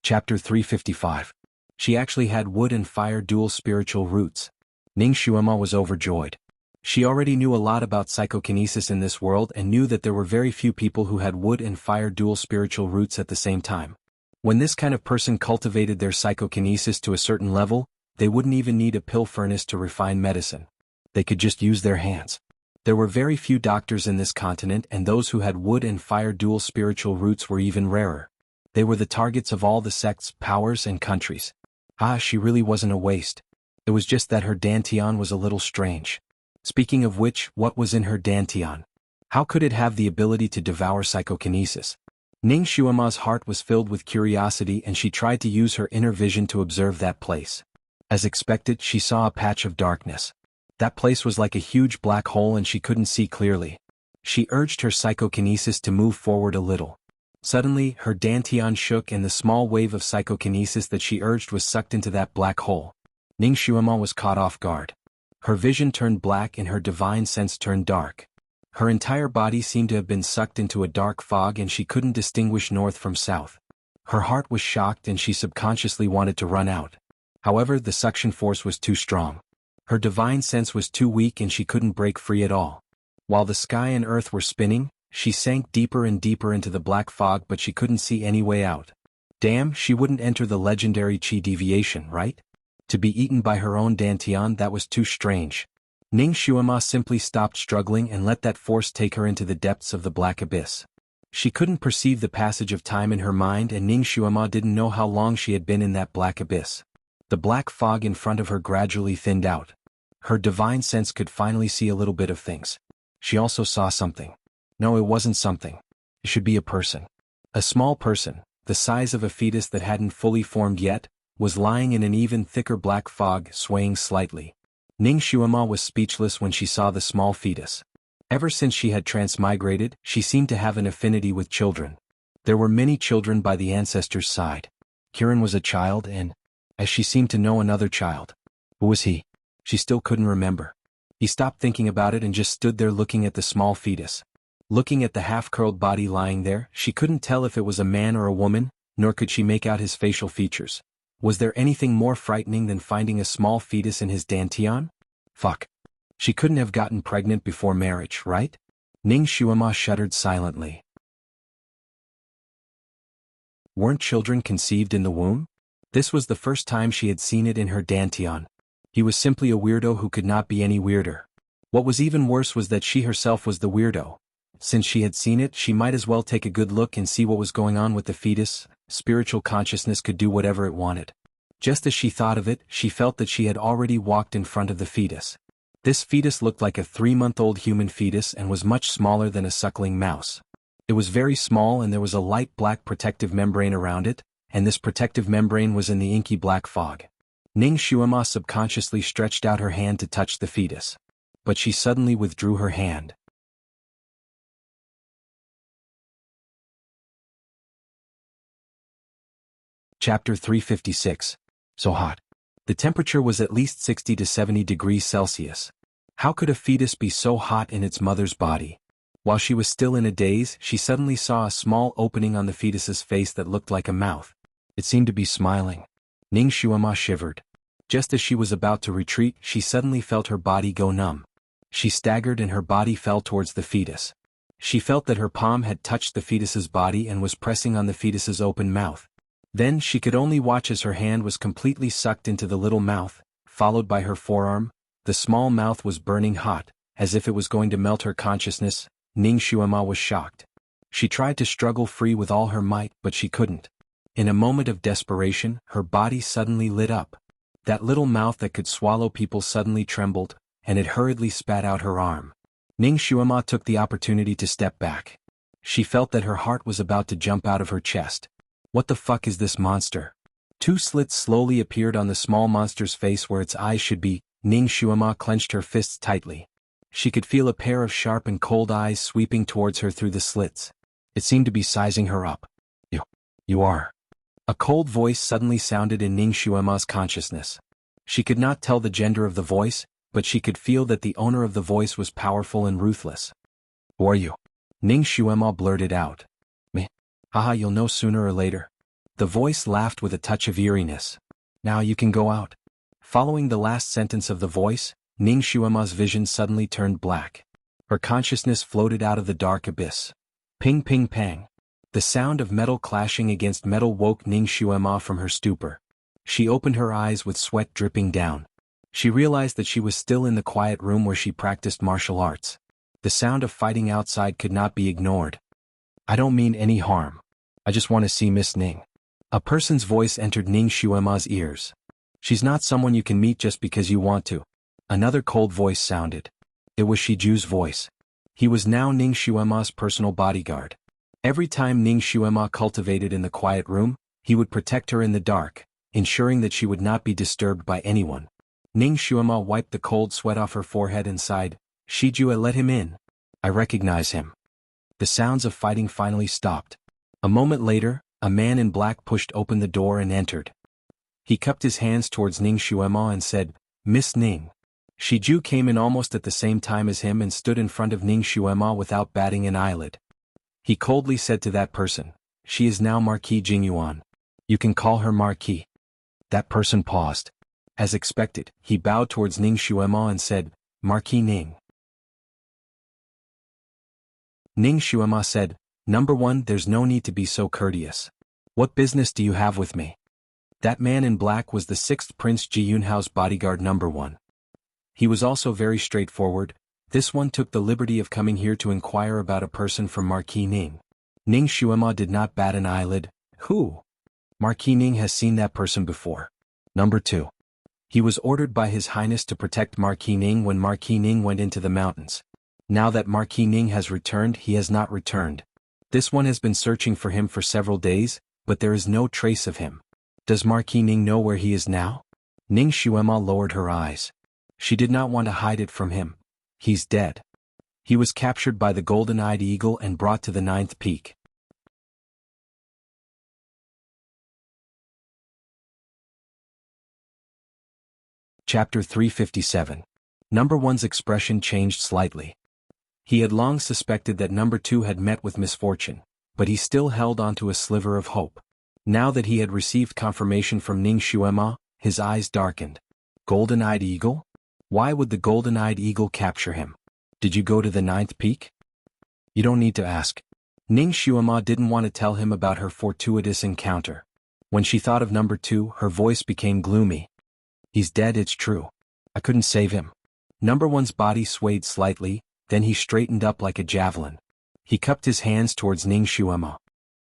Chapter 355. She actually had wood and fire dual spiritual roots. Ning Shuema was overjoyed. She already knew a lot about psychokinesis in this world and knew that there were very few people who had wood and fire dual spiritual roots at the same time. When this kind of person cultivated their psychokinesis to a certain level, they wouldn't even need a pill furnace to refine medicine. They could just use their hands. There were very few doctors in this continent, and those who had wood and fire dual spiritual roots were even rarer. They were the targets of all the sects, powers, and countries. She really wasn't a waste. It was just that her dantian was a little strange. Speaking of which, what was in her dantian? How could it have the ability to devour psychokinesis? Ning Xuema's heart was filled with curiosity, and she tried to use her inner vision to observe that place. As expected, she saw a patch of darkness. That place was like a huge black hole and she couldn't see clearly. She urged her psychokinesis to move forward a little. Suddenly, her dantian shook and the small wave of psychokinesis that she urged was sucked into that black hole. Ning Xuema was caught off guard. Her vision turned black and her divine sense turned dark. Her entire body seemed to have been sucked into a dark fog and she couldn't distinguish north from south. Her heart was shocked and she subconsciously wanted to run out. However, the suction force was too strong. Her divine sense was too weak and she couldn't break free at all. While the sky and earth were spinning, she sank deeper and deeper into the black fog, but she couldn't see any way out. Damn, she wouldn't enter the legendary Qi deviation, right? To be eaten by her own dantian, that was too strange. Ning Xuema simply stopped struggling and let that force take her into the depths of the black abyss. She couldn't perceive the passage of time in her mind, and Ning Xuema didn't know how long she had been in that black abyss. The black fog in front of her gradually thinned out. Her divine sense could finally see a little bit of things. She also saw something. No, it wasn't something. It should be a person. A small person, the size of a fetus that hadn't fully formed yet, was lying in an even thicker black fog, swaying slightly. Ning Xuema was speechless when she saw the small fetus. Ever since she had transmigrated, she seemed to have an affinity with children. There were many children by the ancestors' side. Kirin was a child and, as she seemed to know, another child. Who was he? She still couldn't remember. He stopped thinking about it and just stood there looking at the small fetus. Looking at the half-curled body lying there, she couldn't tell if it was a man or a woman, nor could she make out his facial features. Was there anything more frightening than finding a small fetus in his dantian? Fuck. She couldn't have gotten pregnant before marriage, right? Ning Xuema shuddered silently. Weren't children conceived in the womb? This was the first time she had seen it in her dantian. He was simply a weirdo who could not be any weirder. What was even worse was that she herself was the weirdo. Since she had seen it, she might as well take a good look and see what was going on with the fetus. Spiritual consciousness could do whatever it wanted. Just as she thought of it, she felt that she had already walked in front of the fetus. This fetus looked like a 3-month-old human fetus and was much smaller than a suckling mouse. It was very small and there was a light black protective membrane around it, and this protective membrane was in the inky black fog. Ning Xuema subconsciously stretched out her hand to touch the fetus. But she suddenly withdrew her hand. Chapter 356. So hot. The temperature was at least 60 to 70 degrees Celsius. How could a fetus be so hot in its mother's body? While she was still in a daze, she suddenly saw a small opening on the fetus's face that looked like a mouth. It seemed to be smiling. Ning Xuema shivered. Just as she was about to retreat, she suddenly felt her body go numb. She staggered and her body fell towards the fetus. She felt that her palm had touched the fetus's body and was pressing on the fetus's open mouth. Then she could only watch as her hand was completely sucked into the little mouth, followed by her forearm. The small mouth was burning hot, as if it was going to melt her consciousness. Ning Xuema was shocked. She tried to struggle free with all her might, but she couldn't. In a moment of desperation, her body suddenly lit up. That little mouth that could swallow people suddenly trembled, and it hurriedly spat out her arm. Ning Xuema took the opportunity to step back. She felt that her heart was about to jump out of her chest. What the fuck is this monster? 2 slits slowly appeared on the small monster's face where its eyes should be. Ning Xuema clenched her fists tightly. She could feel a pair of sharp and cold eyes sweeping towards her through the slits. It seemed to be sizing her up. You are. A cold voice suddenly sounded in Ning Xuema's consciousness. She could not tell the gender of the voice, but she could feel that the owner of the voice was powerful and ruthless. Who are you? Ning Xuema blurted out. Me. Haha, you'll know sooner or later. The voice laughed with a touch of eeriness. Now you can go out. Following the last sentence of the voice, Ning Xuema's vision suddenly turned black. Her consciousness floated out of the dark abyss. Ping ping pang. The sound of metal clashing against metal woke Ning Xuema from her stupor. She opened her eyes with sweat dripping down. She realized that she was still in the quiet room where she practiced martial arts. The sound of fighting outside could not be ignored. I don't mean any harm. I just want to see Miss Ning. A person's voice entered Ning Xuema's ears. She's not someone you can meet just because you want to. Another cold voice sounded. It was Shiju's voice. He was now Ning Xuema's personal bodyguard. Every time Ning Xuema cultivated in the quiet room, he would protect her in the dark, ensuring that she would not be disturbed by anyone. Ning Xuema wiped the cold sweat off her forehead and sighed. Shiju, let him in. I recognize him. The sounds of fighting finally stopped. A moment later, a man in black pushed open the door and entered. He cupped his hands towards Ning Xuema and said, Miss Ning. Shiju came in almost at the same time as him and stood in front of Ning Xuema without batting an eyelid. He coldly said to that person, She is now Marquis Jingyuan. You can call her Marquis. That person paused. As expected, he bowed towards Ning Xuema and said, Marquis Ning. Ning Xuema said, Number 1, there's no need to be so courteous. What business do you have with me? That man in black was the 6th Prince Ji Yunhao's bodyguard number 1. He was also very straightforward. This one took the liberty of coming here to inquire about a person from Marquis Ning. Ning Xuema did not bat an eyelid. Who? Marquis Ning has seen that person before. Number 2. He was ordered by His Highness to protect Marquis Ning when Marquis Ning went into the mountains. Now that Marquis Ning has returned, he has not returned. This one has been searching for him for several days, but there is no trace of him. Does Marquis Ning know where he is now? Ning Xuema lowered her eyes. She did not want to hide it from him. He's dead. He was captured by the golden-eyed eagle and brought to the 9th peak. Chapter 357. Number 1's expression changed slightly. He had long suspected that Number 2 had met with misfortune, but he still held on to a sliver of hope. Now that he had received confirmation from Ning Xuema, his eyes darkened. Golden-eyed eagle? Why would the golden-eyed eagle capture him? Did you go to the 9th peak? You don't need to ask. Ning Xuema didn't want to tell him about her fortuitous encounter. When she thought of Number 2, her voice became gloomy. He's dead, it's true. I couldn't save him. Number 1's body swayed slightly, then he straightened up like a javelin. He cupped his hands towards Ning Xuema.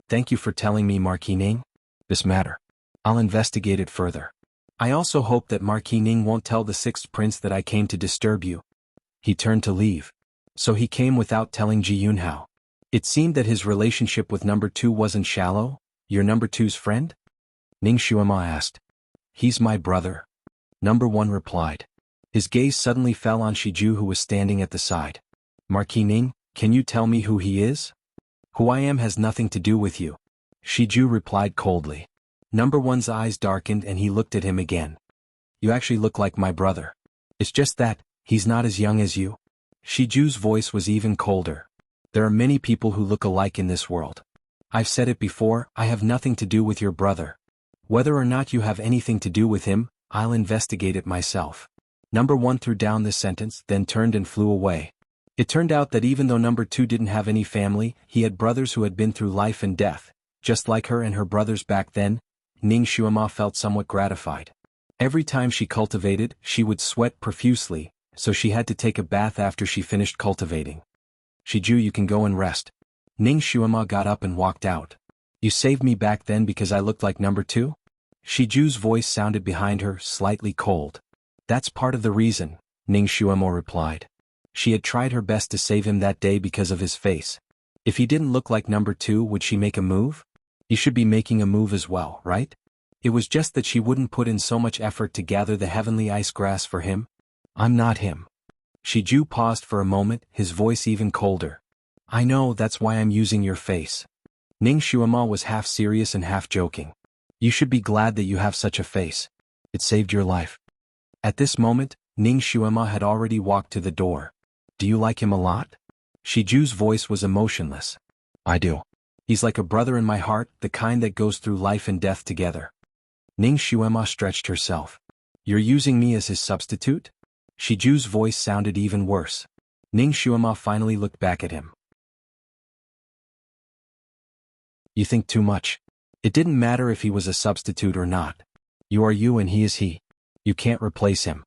Thank you for telling me, Marquis Ning. This matter. I'll investigate it further. I also hope that Marquis Ning won't tell the 6th prince that I came to disturb you. He turned to leave. So he came without telling Ji Yunhao. It seemed that his relationship with Number 2 wasn't shallow. You're Number 2's friend? Ning Xuema asked. He's my brother. Number 1 replied. His gaze suddenly fell on Shiju, who was standing at the side. Marquis Ning, can you tell me who he is? Who I am has nothing to do with you. Shiju replied coldly. Number 1's eyes darkened and he looked at him again. You actually look like my brother. It's just that, he's not as young as you. Shiju's voice was even colder. There are many people who look alike in this world. I've said it before, I have nothing to do with your brother. Whether or not you have anything to do with him, I'll investigate it myself. Number 1 threw down this sentence, then turned and flew away. It turned out that even though Number 2 didn't have any family, he had brothers who had been through life and death. Just like her and her brothers back then, Ning Xuema felt somewhat gratified. Every time she cultivated, she would sweat profusely, so she had to take a bath after she finished cultivating. Shiju, you can go and rest. Ning Xuema got up and walked out. You saved me back then because I looked like Number 2? Shiju's voice sounded behind her, slightly cold. That's part of the reason, Ning Xuema replied. She had tried her best to save him that day because of his face. If he didn't look like Number 2, would she make a move? You should be making a move as well, right? It was just that she wouldn't put in so much effort to gather the heavenly ice grass for him. I'm not him. Shiju paused for a moment, his voice even colder. I know, that's why I'm using your face. Ning Xuema was half serious and half joking. You should be glad that you have such a face. It saved your life. At this moment, Ning Xuema had already walked to the door. Do you like him a lot? Shiju's voice was emotionless. I do. He's like a brother in my heart, the kind that goes through life and death together. Ning Xuema stretched herself. You're using me as his substitute? Shiju's voice sounded even worse. Ning Xuema finally looked back at him. You think too much. It didn't matter if he was a substitute or not. You are you and he is he. You can't replace him.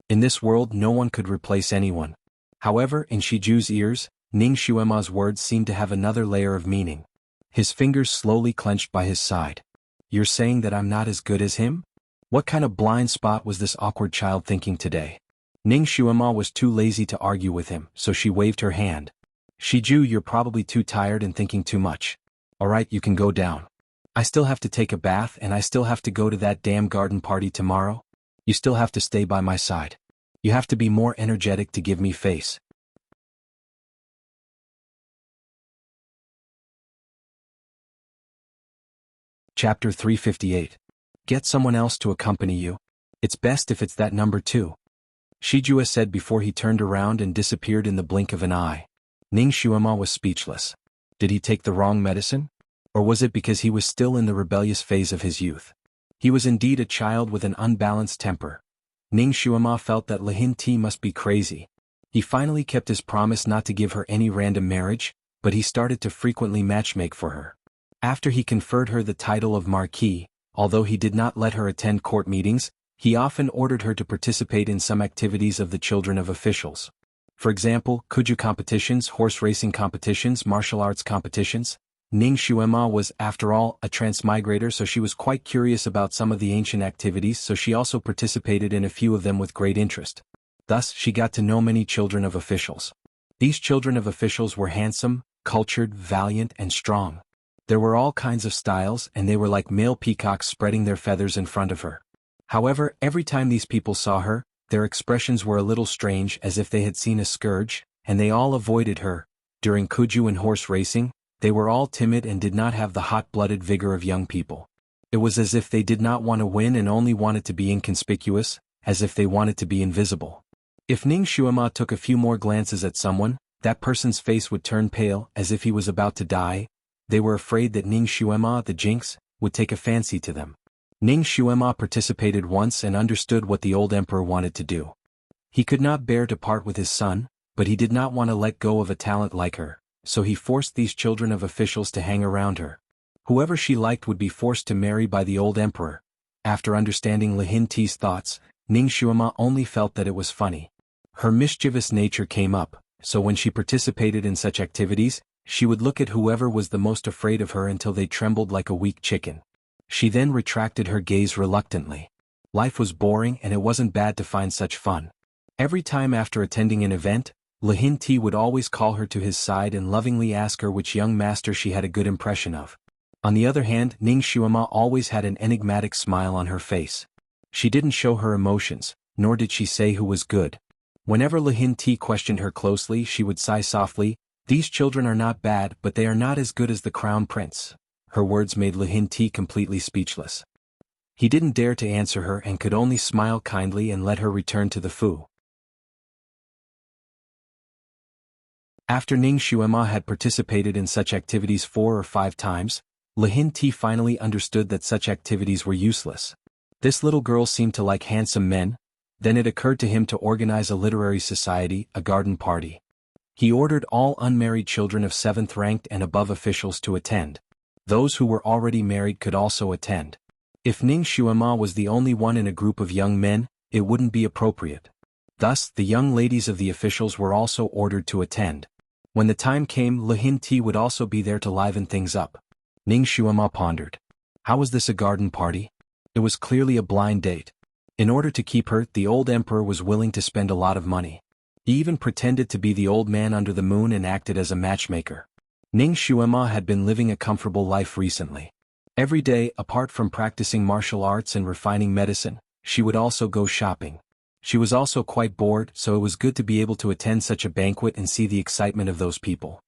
In this world no one could replace anyone. However, in Shiju's ears, Ning Xuema's words seemed to have another layer of meaning. His fingers slowly clenched by his side. You're saying that I'm not as good as him? What kind of blind spot was this awkward child thinking today? Ning Xuema was too lazy to argue with him, so she waved her hand. Shiju, you're probably too tired and thinking too much. Alright, you can go down. I still have to take a bath and I still have to go to that damn garden party tomorrow. You still have to stay by my side. You have to be more energetic to give me face. Chapter 358. Get someone else to accompany you. It's best if it's that number 2. Shiju said before he turned around and disappeared in the blink of an eye. Ning Xuema was speechless. Did he take the wrong medicine? Or was it because he was still in the rebellious phase of his youth? He was indeed a child with an unbalanced temper. Ning Xuema felt that Lihin Ti must be crazy. He finally kept his promise not to give her any random marriage, but he started to frequently matchmake for her. After he conferred her the title of Marquis, although he did not let her attend court meetings, he often ordered her to participate in some activities of the children of officials. For example, Kuju competitions, horse racing competitions, martial arts competitions. Ning Xuema was, after all, a transmigrator, so she was quite curious about some of the ancient activities, so she also participated in a few of them with great interest. Thus, she got to know many children of officials. These children of officials were handsome, cultured, valiant, and strong. There were all kinds of styles, and they were like male peacocks spreading their feathers in front of her. However, every time these people saw her, their expressions were a little strange, as if they had seen a scourge, and they all avoided her. During Kuju and horse racing, they were all timid and did not have the hot-blooded vigor of young people. It was as if they did not want to win and only wanted to be inconspicuous, as if they wanted to be invisible. If Ning Xuema took a few more glances at someone, that person's face would turn pale, as if he was about to die. They were afraid that Ning Xuema, the jinx, would take a fancy to them. Ning Xuema participated once and understood what the old emperor wanted to do. He could not bear to part with his son, but he did not want to let go of a talent like her, so he forced these children of officials to hang around her. Whoever she liked would be forced to marry by the old emperor. After understanding Lihin Ti's thoughts, Ning Xuema only felt that it was funny. Her mischievous nature came up, so when she participated in such activities, she would look at whoever was the most afraid of her until they trembled like a weak chicken. She then retracted her gaze reluctantly. Life was boring and it wasn't bad to find such fun. Every time after attending an event, Lihin Ti would always call her to his side and lovingly ask her which young master she had a good impression of. On the other hand, Ning Xuema always had an enigmatic smile on her face. She didn't show her emotions, nor did she say who was good. Whenever Lihin Ti questioned her closely, she would sigh softly, "These children are not bad, but they are not as good as the crown prince." Her words made Lihin Ti completely speechless. He didn't dare to answer her and could only smile kindly and let her return to the fu. After Ning Xuema had participated in such activities 4 or 5 times, Lihin Ti finally understood that such activities were useless. This little girl seemed to like handsome men. Then it occurred to him to organize a literary society, a garden party. He ordered all unmarried children of 7th ranked and above officials to attend. Those who were already married could also attend. If Ning Xuema was the only one in a group of young men, it wouldn't be appropriate. Thus, the young ladies of the officials were also ordered to attend. When the time came, Lihin Ti would also be there to liven things up. Ning Xuema pondered. How was this a garden party? It was clearly a blind date. In order to keep her, the old emperor was willing to spend a lot of money. He even pretended to be the old man under the moon and acted as a matchmaker. Ning Xuema had been living a comfortable life recently. Every day, apart from practicing martial arts and refining medicine, she would also go shopping. She was also quite bored, so it was good to be able to attend such a banquet and see the excitement of those people.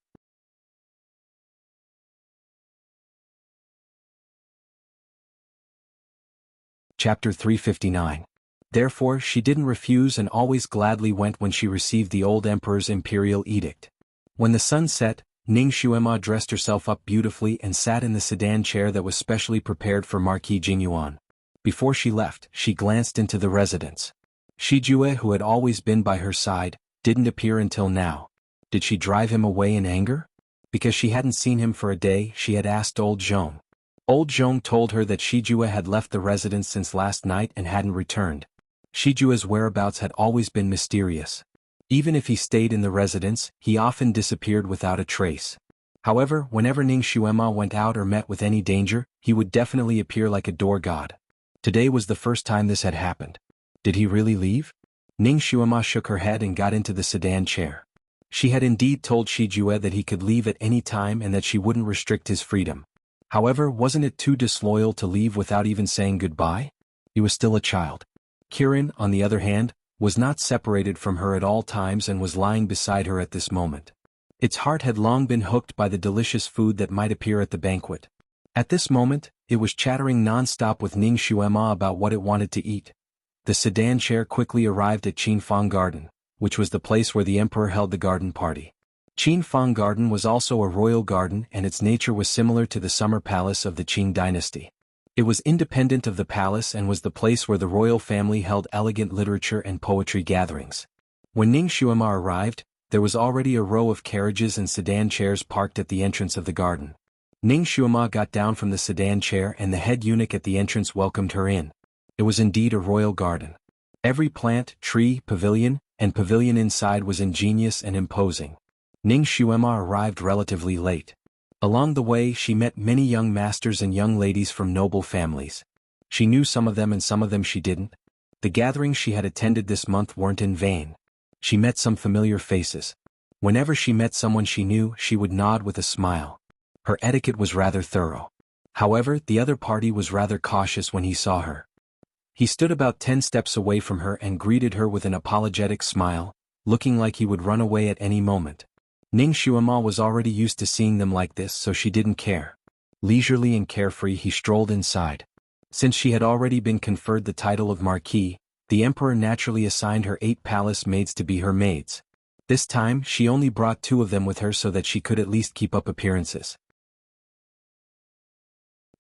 Chapter 359. Therefore, she didn't refuse and always gladly went when she received the old emperor's imperial edict. When the sun set, Ning Xuema dressed herself up beautifully and sat in the sedan chair that was specially prepared for Marquis Jingyuan. Before she left, she glanced into the residence. Shijue, who had always been by her side, didn't appear until now. Did she drive him away in anger? Because she hadn't seen him for a day, she had asked old Zhong. Old Zhong told her that Shijue had left the residence since last night and hadn't returned. Shijue's whereabouts had always been mysterious. Even if he stayed in the residence, he often disappeared without a trace. However, whenever Ning Xuema went out or met with any danger, he would definitely appear like a door god. Today was the first time this had happened. Did he really leave? Ning Xuema shook her head and got into the sedan chair. She had indeed told Shijue that he could leave at any time and that she wouldn't restrict his freedom. However, wasn't it too disloyal to leave without even saying goodbye? He was still a child. Kirin, on the other hand, was not separated from her at all times and was lying beside her at this moment. Its heart had long been hooked by the delicious food that might appear at the banquet. At this moment, it was chattering non-stop with Ning Xuema about what it wanted to eat. The sedan chair quickly arrived at Qinfang Garden, which was the place where the emperor held the garden party. Qinfang Garden was also a royal garden and its nature was similar to the summer palace of the Qing dynasty. It was independent of the palace and was the place where the royal family held elegant literature and poetry gatherings. When Ning Xuema arrived, there was already a row of carriages and sedan chairs parked at the entrance of the garden. Ning Xuema got down from the sedan chair and the head eunuch at the entrance welcomed her in. It was indeed a royal garden. Every plant, tree, pavilion, and pavilion inside was ingenious and imposing. Ning Xuema arrived relatively late. Along the way she met many young masters and young ladies from noble families. She knew some of them and some of them she didn't. The gatherings she had attended this month weren't in vain. She met some familiar faces. Whenever she met someone she knew, she would nod with a smile. Her etiquette was rather thorough. However, the other party was rather cautious when he saw her. He stood about 10 steps away from her and greeted her with an apologetic smile, looking like he would run away at any moment. Ning Xuema was already used to seeing them like this, so she didn't care. Leisurely and carefree he strolled inside. Since she had already been conferred the title of Marquis, the emperor naturally assigned her 8 palace maids to be her maids. This time she only brought 2 of them with her so that she could at least keep up appearances.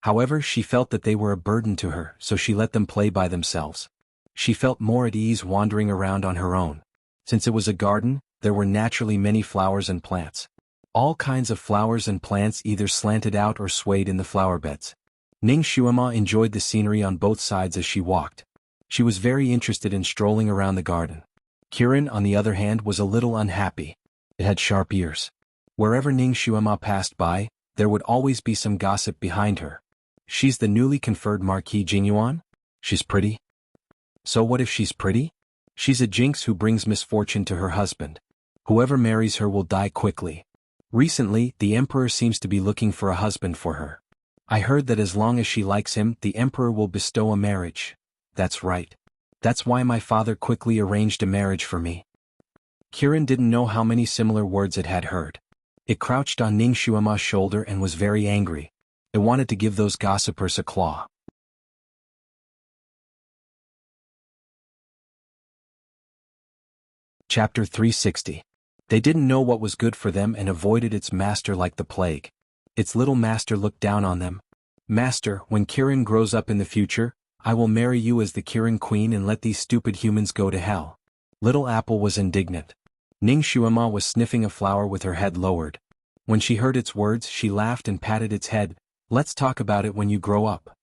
However, she felt that they were a burden to her, so she let them play by themselves. She felt more at ease wandering around on her own. Since it was a garden, there were naturally many flowers and plants. All kinds of flowers and plants either slanted out or swayed in the flower beds. Ning Xuema enjoyed the scenery on both sides as she walked. She was very interested in strolling around the garden. Kirin, on the other hand, was a little unhappy. It had sharp ears. Wherever Ning Xuema passed by, there would always be some gossip behind her. She's the newly conferred Marquis Jingyuan? She's pretty? So what if she's pretty? She's a jinx who brings misfortune to her husband. Whoever marries her will die quickly. Recently, the emperor seems to be looking for a husband for her. I heard that as long as she likes him, the emperor will bestow a marriage. That's right. That's why my father quickly arranged a marriage for me. Kirin didn't know how many similar words it had heard. It crouched on Ning Xuema's shoulder and was very angry. It wanted to give those gossipers a claw. Chapter 360. They didn't know what was good for them and avoided its master like the plague. Its little master looked down on them. Master, when Kirin grows up in the future, I will marry you as the Kirin queen and let these stupid humans go to hell. Little Apple was indignant. Ning Xuema was sniffing a flower with her head lowered. When she heard its words, she laughed and patted its head. Let's talk about it when you grow up.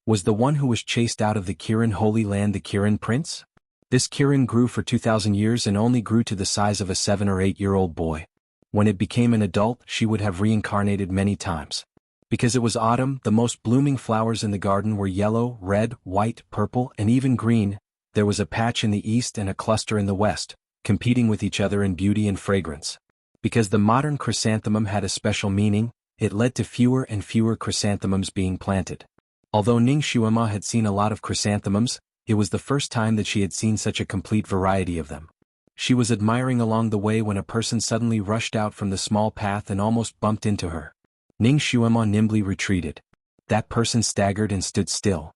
Was the one who was chased out of the Kirin Holy Land the Kirin prince? This Kirin grew for 2,000 years and only grew to the size of a 7 or 8-year-old boy. When it became an adult, she would have reincarnated many times. Because it was autumn, the most blooming flowers in the garden were yellow, red, white, purple, and even green. There was a patch in the east and a cluster in the west, competing with each other in beauty and fragrance. Because the modern chrysanthemum had a special meaning, it led to fewer and fewer chrysanthemums being planted. Although Ning Xuema had seen a lot of chrysanthemums, it was the first time that she had seen such a complete variety of them. She was admiring along the way when a person suddenly rushed out from the small path and almost bumped into her. Ning Xuema nimbly retreated. That person staggered and stood still.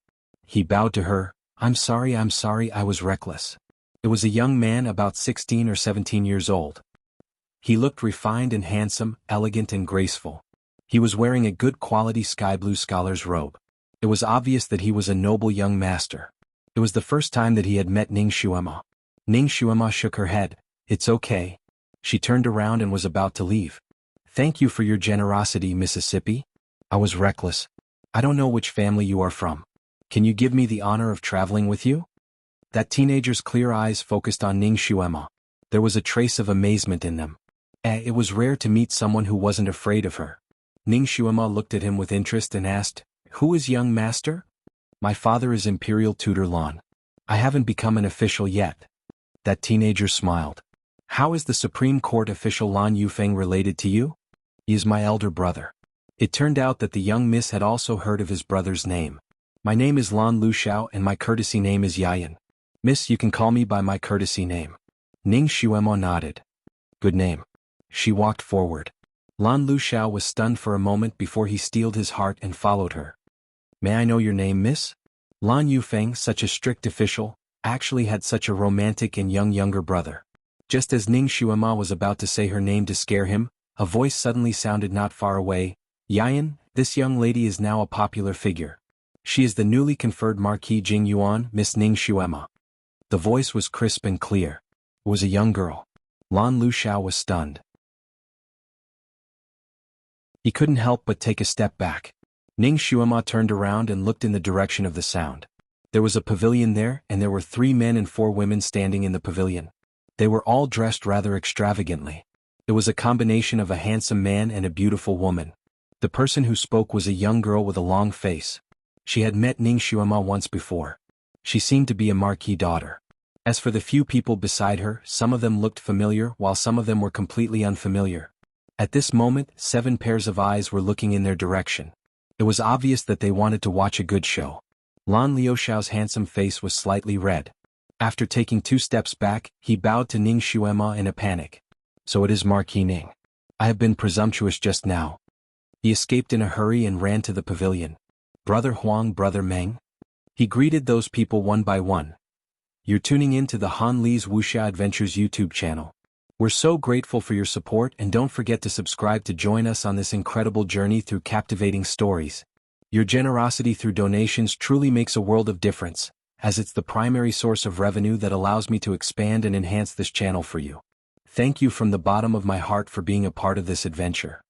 He bowed to her. I'm sorry, I was reckless. It was a young man about 16 or 17 years old. He looked refined and handsome, elegant and graceful. He was wearing a good quality sky blue scholar's robe. It was obvious that he was a noble young master. It was the first time that he had met Ning Xuema. Ning Xuema shook her head. It's okay. She turned around and was about to leave. Thank you for your generosity, Mississippi. I was reckless. I don't know which family you are from. Can you give me the honor of traveling with you? That teenager's clear eyes focused on Ning Xuema. There was a trace of amazement in them. It was rare to meet someone who wasn't afraid of her. Ning Xuema looked at him with interest and asked, "Who is young master?" "My father is Imperial Tutor Lan. I haven't become an official yet." That teenager smiled. "How is the Supreme Court official Lan Yufeng related to you?" "He is my elder brother." It turned out that the young miss had also heard of his brother's name. "My name is Lan Luxiao and my courtesy name is Yayan. Miss, you can call me by my courtesy name." Ning Xuema nodded. "Good name." She walked forward. Lan Luxiao was stunned for a moment before he steeled his heart and followed her. "May I know your name, miss?" Lan Yufeng, such a strict official, actually had such a romantic and young younger brother. Just as Ning Xuema was about to say her name to scare him, a voice suddenly sounded not far away. "Yayan, this young lady is now a popular figure. She is the newly conferred Marquis Jing Yuan, Miss Ning Xuema." The voice was crisp and clear. It was a young girl. Lan Luxiao was stunned. He couldn't help but take a step back. Ning Xuema turned around and looked in the direction of the sound. There was a pavilion there, and there were 3 men and 4 women standing in the pavilion. They were all dressed rather extravagantly. It was a combination of a handsome man and a beautiful woman. The person who spoke was a young girl with a long face. She had met Ning Xuema once before. She seemed to be a marquis daughter. As for the few people beside her, some of them looked familiar while some of them were completely unfamiliar. At this moment, 7 pairs of eyes were looking in their direction. It was obvious that they wanted to watch a good show. Lan Liuxiao's handsome face was slightly red. After taking 2 steps back, he bowed to Ning Xuema in a panic. "So it is Marquis Ning. I have been presumptuous just now." He escaped in a hurry and ran to the pavilion. "Brother Huang, Brother Meng?" He greeted those people one by one. "You're tuning in to the Han Li's Wuxia Adventures YouTube channel. We're so grateful for your support, and don't forget to subscribe to join us on this incredible journey through captivating stories. Your generosity through donations truly makes a world of difference, as it's the primary source of revenue that allows me to expand and enhance this channel for you. Thank you from the bottom of my heart for being a part of this adventure."